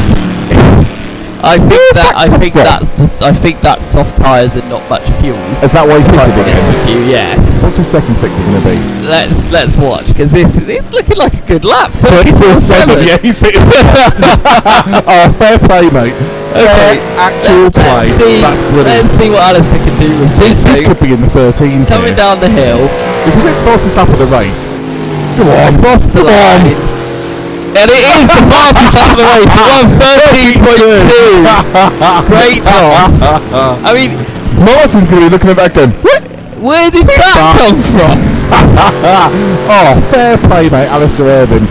I think that's soft tyres and not much fuel. Is that why you picked it again? With you, yes. What's his second sector going to be? Let's watch, because it's looking like a good lap. 34-7. Yeah, he's pitting. Oh, fair play, mate. Okay, actual play. That's brilliant. Let's see what Alistair can do with this. This could be in the 13s. Coming down the hill. Because it's fastest lap of the race. Come on, across the line. And it is the fastest lap of the race. It won 13.2. Great job. I mean, Martin's going to be looking at that going, where did that come from? Oh, fair play, mate, Alistair Irvine.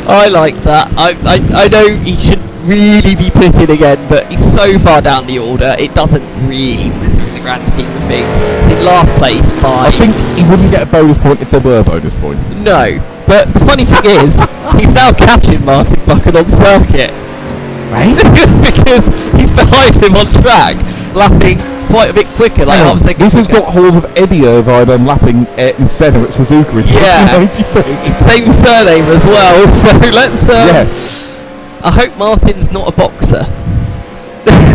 I like that. I know he should really be pitted again, but he's so far down the order, it doesn't really matter in the grand scheme of things. He's in last place by... I think he wouldn't get a bonus point if there were bonus points. No, but the funny thing is, he's now catching Martin Buchan on circuit. Right? Because he's behind him on track, lapping quite a bit quicker. Like I was thinking, this has got halls of Eddie Irvine lapping Ayrton Senna at Suzuka in 1993. Same surname as well, so let's... I hope Martin's not a boxer.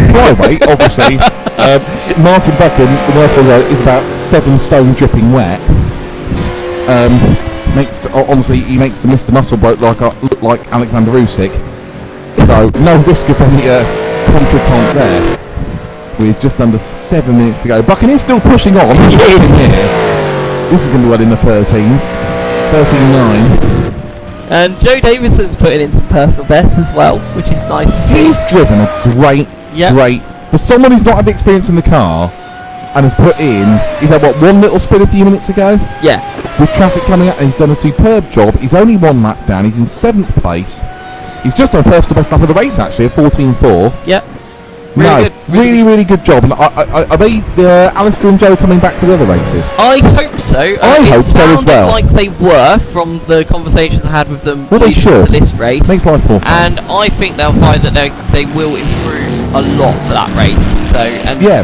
Flyweight, obviously. Martin Buchan, the worst way is about 7 stone dripping wet. Honestly, he makes the Mr. Muscle bloke look like Alexander Usyk. So no risk of any contretemps there. With just under 7 minutes to go, Buchan is still pushing on. He is. This is going to be well in the 13s. 13.9. And Joe Davidson's putting in some personal bests as well, which is nice to see. He's driven a great. For someone who's not had the experience in the car and has put in, he's had one little spin a few minutes ago? Yeah. With traffic coming out, and he's done a superb job. He's only 1 lap down, he's in 7th place. He's just done a personal best lap of the race actually, a 14.4. Yep. Really good job. And are they Alistair and Joe coming back for the other races? I hope so. I hope so as well. Like they were from the conversations I had with them. Well, they should. To this race. Makes life more fun. And I think they'll find that they will improve a lot for that race. So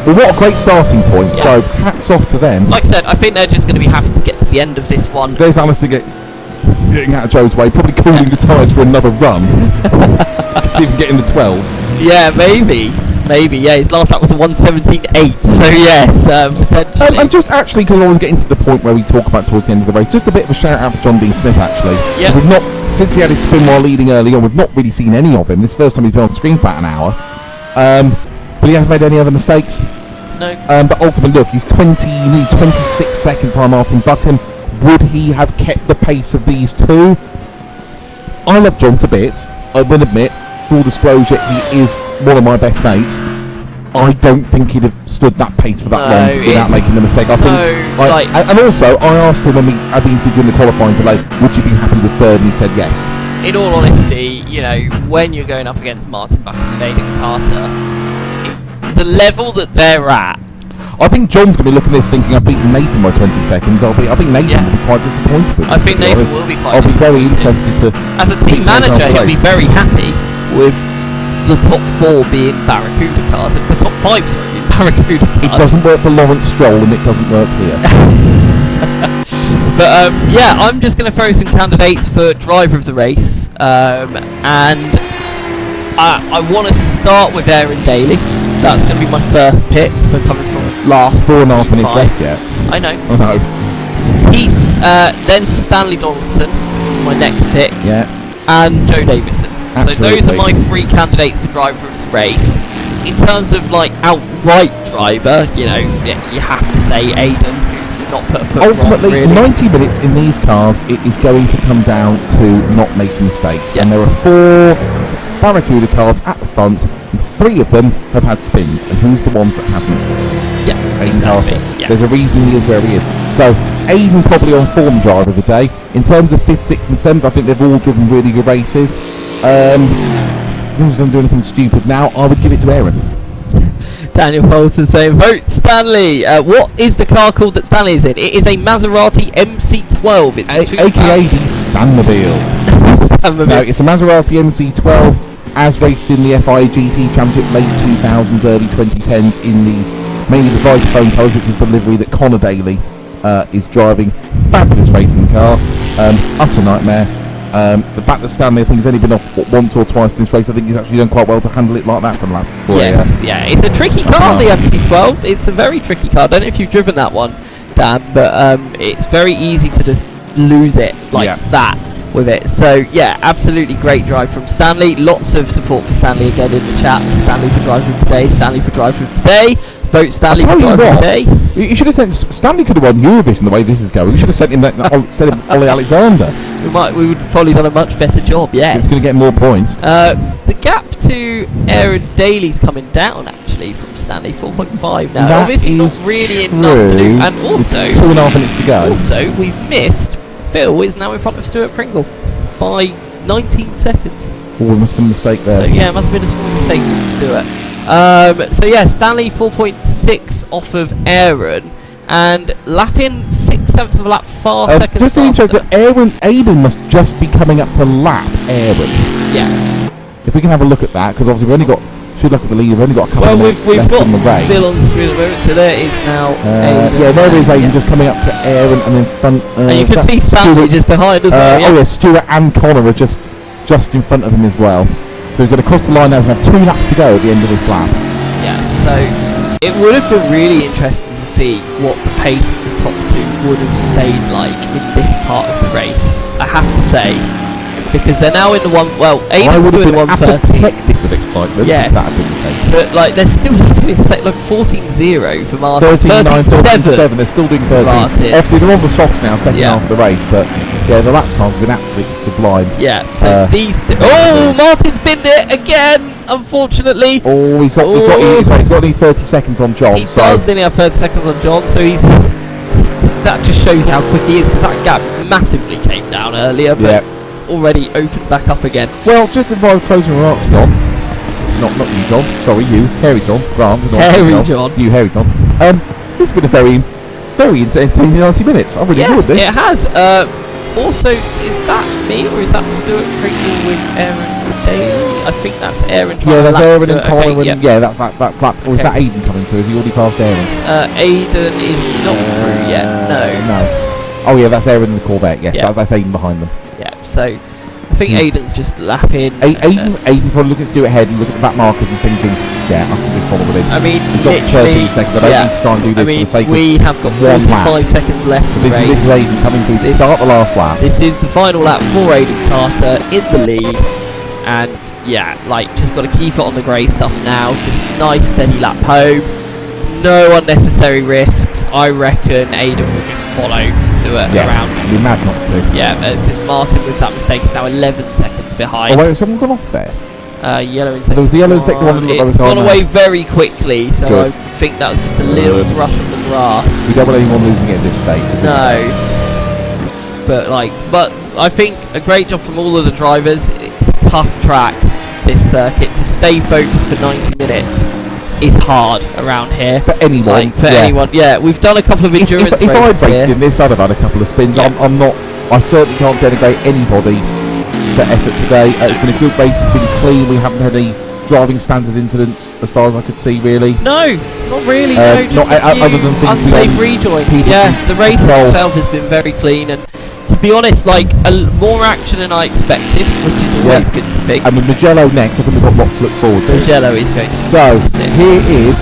but what a great starting point. Yeah. So hats off to them. Like I said, I think they're just going to be happy to get to the end of this one. There's Alistair getting out of Joe's way, probably cooling the tyres for another run. Even getting the 12s. Yeah, maybe, yeah, his last lap was a 1:17.8, so yes, potentially. And just actually, because I was getting to the point where we talk about towards the end of the race, just a bit of a shout out for John Dean Smith actually. Yeah. We've not, since he had his spin while leading early on, we've not really seen any of him. This is the first time he's been on screen for about an hour. But he hasn't made any other mistakes. No. But ultimately, look, he's nearly 26 seconds behind Martin Buchan. Would he have kept the pace of these two? I love John to bits. I will admit, full disclosure, he is one of my best mates. I don't think he'd have stood that pace for that long without making the mistake. And also, I asked him when we had the interview in the qualifying delay, would you be happy with 3rd? And he said yes. In all honesty, when you're going up against Martin Buchan and Aidan Carter, the level that they're at, I think John's going to be looking at this thinking I've beaten Nathan by 20 seconds. I think Nathan will be quite disappointed with I think Nathan will be quite I'll be very interested to... As a team manager, he'll be very happy with the top 4 being Barracuda cars, the top 5, being Barracuda cars. It doesn't work for Lawrence Stroll and it doesn't work here. But I'm just going to throw some candidates for driver of the race, and I want to start with Aaron Daly. That's going to be my first pick for coming from last. 4.5 minutes left yet. I know. Oh no. He's then Stanley Donaldson, my next pick, and Joe Davison. Absolutely. So those are my 3 candidates for driver of the race. In terms of like outright driver, you know, you have to say Aiden, who's not put a foot Ultimately, wrong, really. 90 minutes in these cars, it is going to come down to not making mistakes. Yeah. And there are 4 Barracuda cars at the front, and 3 of them have had spins. And who's the ones that hasn't? Yeah, Aiden exactly. Carter. Yeah. There's a reason he is where he is. So, Aiden probably on form driver of the day. In terms of 5th, 6th and 7th, I think they've all driven really good races. As long as I don't do anything stupid now, I would give it to Aaron. Daniel Bolton saying, vote Stanley. What is the car called that Stanley is in? It is a Maserati MC12. It's AKA the Stanmobile. No, it's a Maserati MC12 as raced in the FIA GT Championship late 2000s, early 2010s in the mainly the Vitaphone colours, which is the livery that Connor Daly is driving. Fabulous racing car. Utter nightmare. The fact that Stanley, I think, has only been off once or twice in this race, I think he's actually done quite well to handle it like that from lap 4. Yes, yeah, it's a tricky car, the MC12. It's a very tricky car. I don't know if you've driven that one, Dan, but it's very easy to just lose it like that with it. So, yeah, absolutely great drive from Stanley. Lots of support for Stanley again in the chat. Stanley for driver of the day, Stanley for driver of the day. Vote Stanley for driver of the day. You should have sent Stanley. Could have won Eurovision the way this is going. We should have sent him sent him Ollie Alexander. We would have probably done a much better job. Yes, he's going to get more points. The gap to Aaron Daly's coming down actually from Stanley, 4.5 now. That obviously not really enough to do. And also 2.5 minutes to go. Also, we've missed. Phil is now in front of Stuart Pringle by 19 seconds. Oh, there must have been a mistake there. So, yeah, it must have been a small mistake from Stuart. So yeah, Stanley 4.6 off of Aaron, and lapping 6/7 of a lap, 4 seconds just to faster. interest, Aiden must just be coming up to lap Aaron. Yeah. If we can have a look at that, because obviously we've only got, should look at the lead, we've only got a couple of minutes we've left got in the race. Phil on the screen at the moment, so there is now Aiden. Yeah, there is Aiden just coming up to Aaron, and in front. And you can see Stanley just behind as well. Oh yeah, Stuart and Connor are just in front of him as well. So he's going to cross the line now and have 2 laps to go at the end of this lap. Yeah, so it would have been really interesting to see what the pace of the top 2 would have stayed like in this part of the race, I have to say, because they're now in the Aiden's doing 1:30. Of excitement. Yes, that had been the case. but like they're still doing like 14-0 for Martin, 13-9, they're still doing 13. Martin. Obviously they're on the socks now, second half of the race, but yeah, the lap times have been absolutely sublime. Yeah, so these two. Oh, Martin's binned it again, unfortunately. Oh, he's got only 30 seconds on John. He does nearly have 30 seconds on John, so that just shows you how quick he is, because that gap massively came down earlier, but already opened back up again. Well, just as my closing remarks, John. Not you, John. Sorry, you, Hairy John. Hairy John. You, Hairy John. This has been a very entertaining 90 minutes. I really enjoyed this. It has. Also, is that me or is that Stuart Pringle with Aaron Daly? I think that's Aaron. Yeah, that's Aaron and Colin. Okay, that. Or is that Aiden coming through? Has he already passed Aaron? Aiden is not through yet. No. Oh yeah, that's Aaron in the Corvette. Yes, that's Aiden behind them. Yeah. So I think Aiden's just lapping. Aiden probably looking at Stuart ahead and looking at the back markers and thinking, I can just follow with him. I mean, he's got 13 seconds. I don't need to try and do this for the sake of we have got 45 seconds left. This is Aiden coming through to start the last lap. This is the final lap for Aiden Carter in the lead, and just got to keep it on the grey stuff now. Just nice steady lap home. No unnecessary risks. I reckon Aiden will just follow Stuart around. It'd be mad not to. Yeah, because Martin with that mistake is now 11 seconds behind. Oh wait, has someone gone off there? Yellow in sector. There was the yellow in sector one. It's gone away very quickly, so I think that was just a little brush on the grass. We don't want anyone losing it at this stage. No. But I think a great job from all of the drivers. It's a tough track, this circuit. To stay focused for 90 minutes is hard around here. For anyone. Anyone. Yeah, we've done a couple of endurance races if I'd raced here. in this, I'd have had a couple of spins. I'm not. I certainly can't denigrate anybody for effort today. It's been a good race. It's been clean. We haven't had any driving standard incidents as far as I could see, really. No, not really. No, just a few other than unsafe rejoins. Yeah, the race itself has been very clean, and to be honest, like more action than I expected, which is always good to see. And with Mugello next, I think we've got lots to look forward to. Mugello is going to be So, fantastic. here is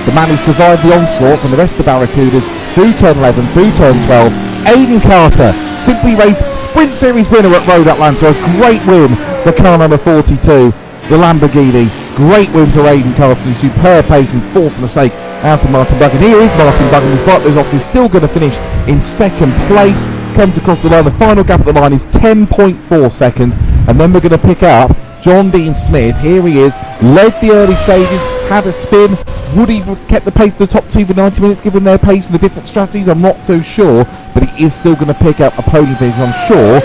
the man who survived the onslaught from the rest of the Barracudas through turn 11, through turn 12, Aidan Carter, Simply Race Sprint Series winner at Road Atlanta. A great win for car number 42, the Lamborghini. Great win for Aidan Carter, superb pace and forced mistake out of Martin Buchan. Here is Martin Buchan, his partner obviously still going to finish in second place. Comes across the line, the final gap at the line is 10.4 seconds, and then we're going to pick up John Dean Smith. Here he is, led the early stages, had a spin. Would he have kept the pace to the top two for 90 minutes given their pace and the different strategies? I'm not so sure, but he is still going to pick up a podium finish. I'm sure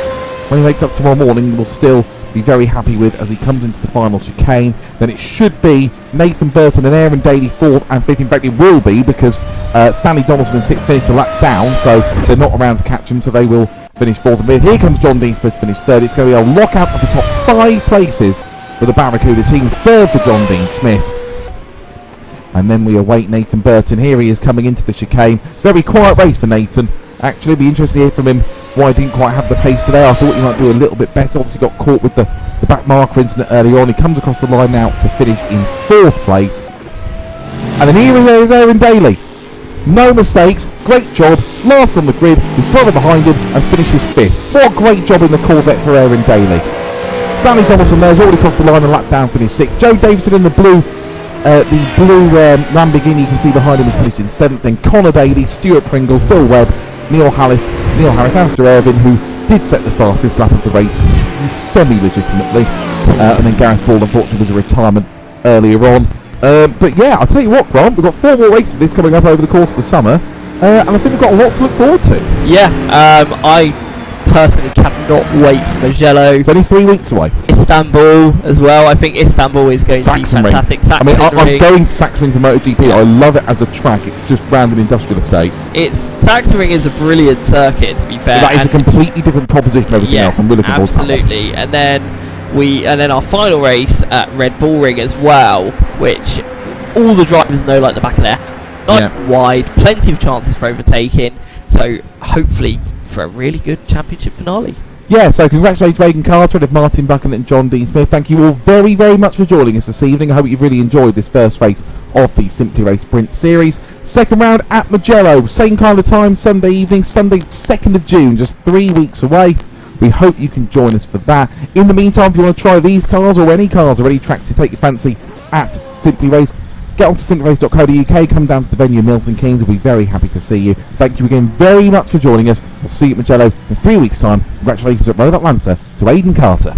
when he wakes up tomorrow morning, he will still be very happy with as he comes into the final chicane. Then it should be Nathan Burton and Aaron Daly fourth and fifth. In fact, it will be because Stanley Donaldson and sixth finished a lap down, so they're not around to catch him, so they will finish fourth and fifth. Here comes John Dean Smith to finish third. It's going to be a lockout of the top 5 places for the Barracuda team. Third for John Dean Smith. And then we await Nathan Burton. Here he is coming into the chicane. Very quiet race for Nathan. Actually, it'd be interesting to hear from him why he didn't quite have the pace today. I thought he might do a little bit better. Obviously got caught with the back marker incident earlier on. He comes across the line now to finish in 4th place. And then here is Aaron Daly. No mistakes, great job, last on the grid, his brother behind him and finishes 5th. What a great job in the Corvette for Aaron Daly. Stanley Donaldson there's already crossed the line and lap down, finished 6th. Joe Davison in the blue Lamborghini you can see behind him is finished in 7th. Then Connor Daly, Stuart Pringle, Phil Webb, Neil Harris, Alistair Irvin, who did set the fastest lap of the race semi-legitimately, and then Gareth Ball unfortunately was a retirement earlier on. But yeah, I'll tell you what, Grant, we've got 4 more races of this coming up over the course of the summer, and I think we've got a lot to look forward to. Yeah, I personally cannot wait for Mugello. It's only 3 weeks away. Istanbul as well. I think Istanbul is going to be fantastic. I mean, I'm going to Sachsenring for MotoGP. I love it as a track. It's just round an industrial estate. Sachsenring is a brilliant circuit, to be fair. That is a completely different proposition from everything else. I'm really looking forward to that. Absolutely. And then our final race at Red Bull Ring as well, which all the drivers know like the back of their hand. Nice wide, plenty of chances for overtaking. So hopefully for a really good championship finale. Yeah, so congratulations to Aidan Carter and Martin Buchan and John Dean Smith. Thank you all very, very much for joining us this evening. I hope you've really enjoyed this first race of the Simply Race Sprint Series. Second round at Mugello, same kind of time, Sunday evening, Sunday 2nd of June, just 3 weeks away. We hope you can join us for that. In the meantime, if you want to try these cars or any cars or any tracks to take your fancy at Simply Race, get on to simplyrace.co.uk, come down to the venue in Milton Keynes. We'll be very happy to see you. Thank you again very much for joining us. We'll see you at Mugello in 3 weeks' time. Congratulations at Road Atlanta to Aidan Carter.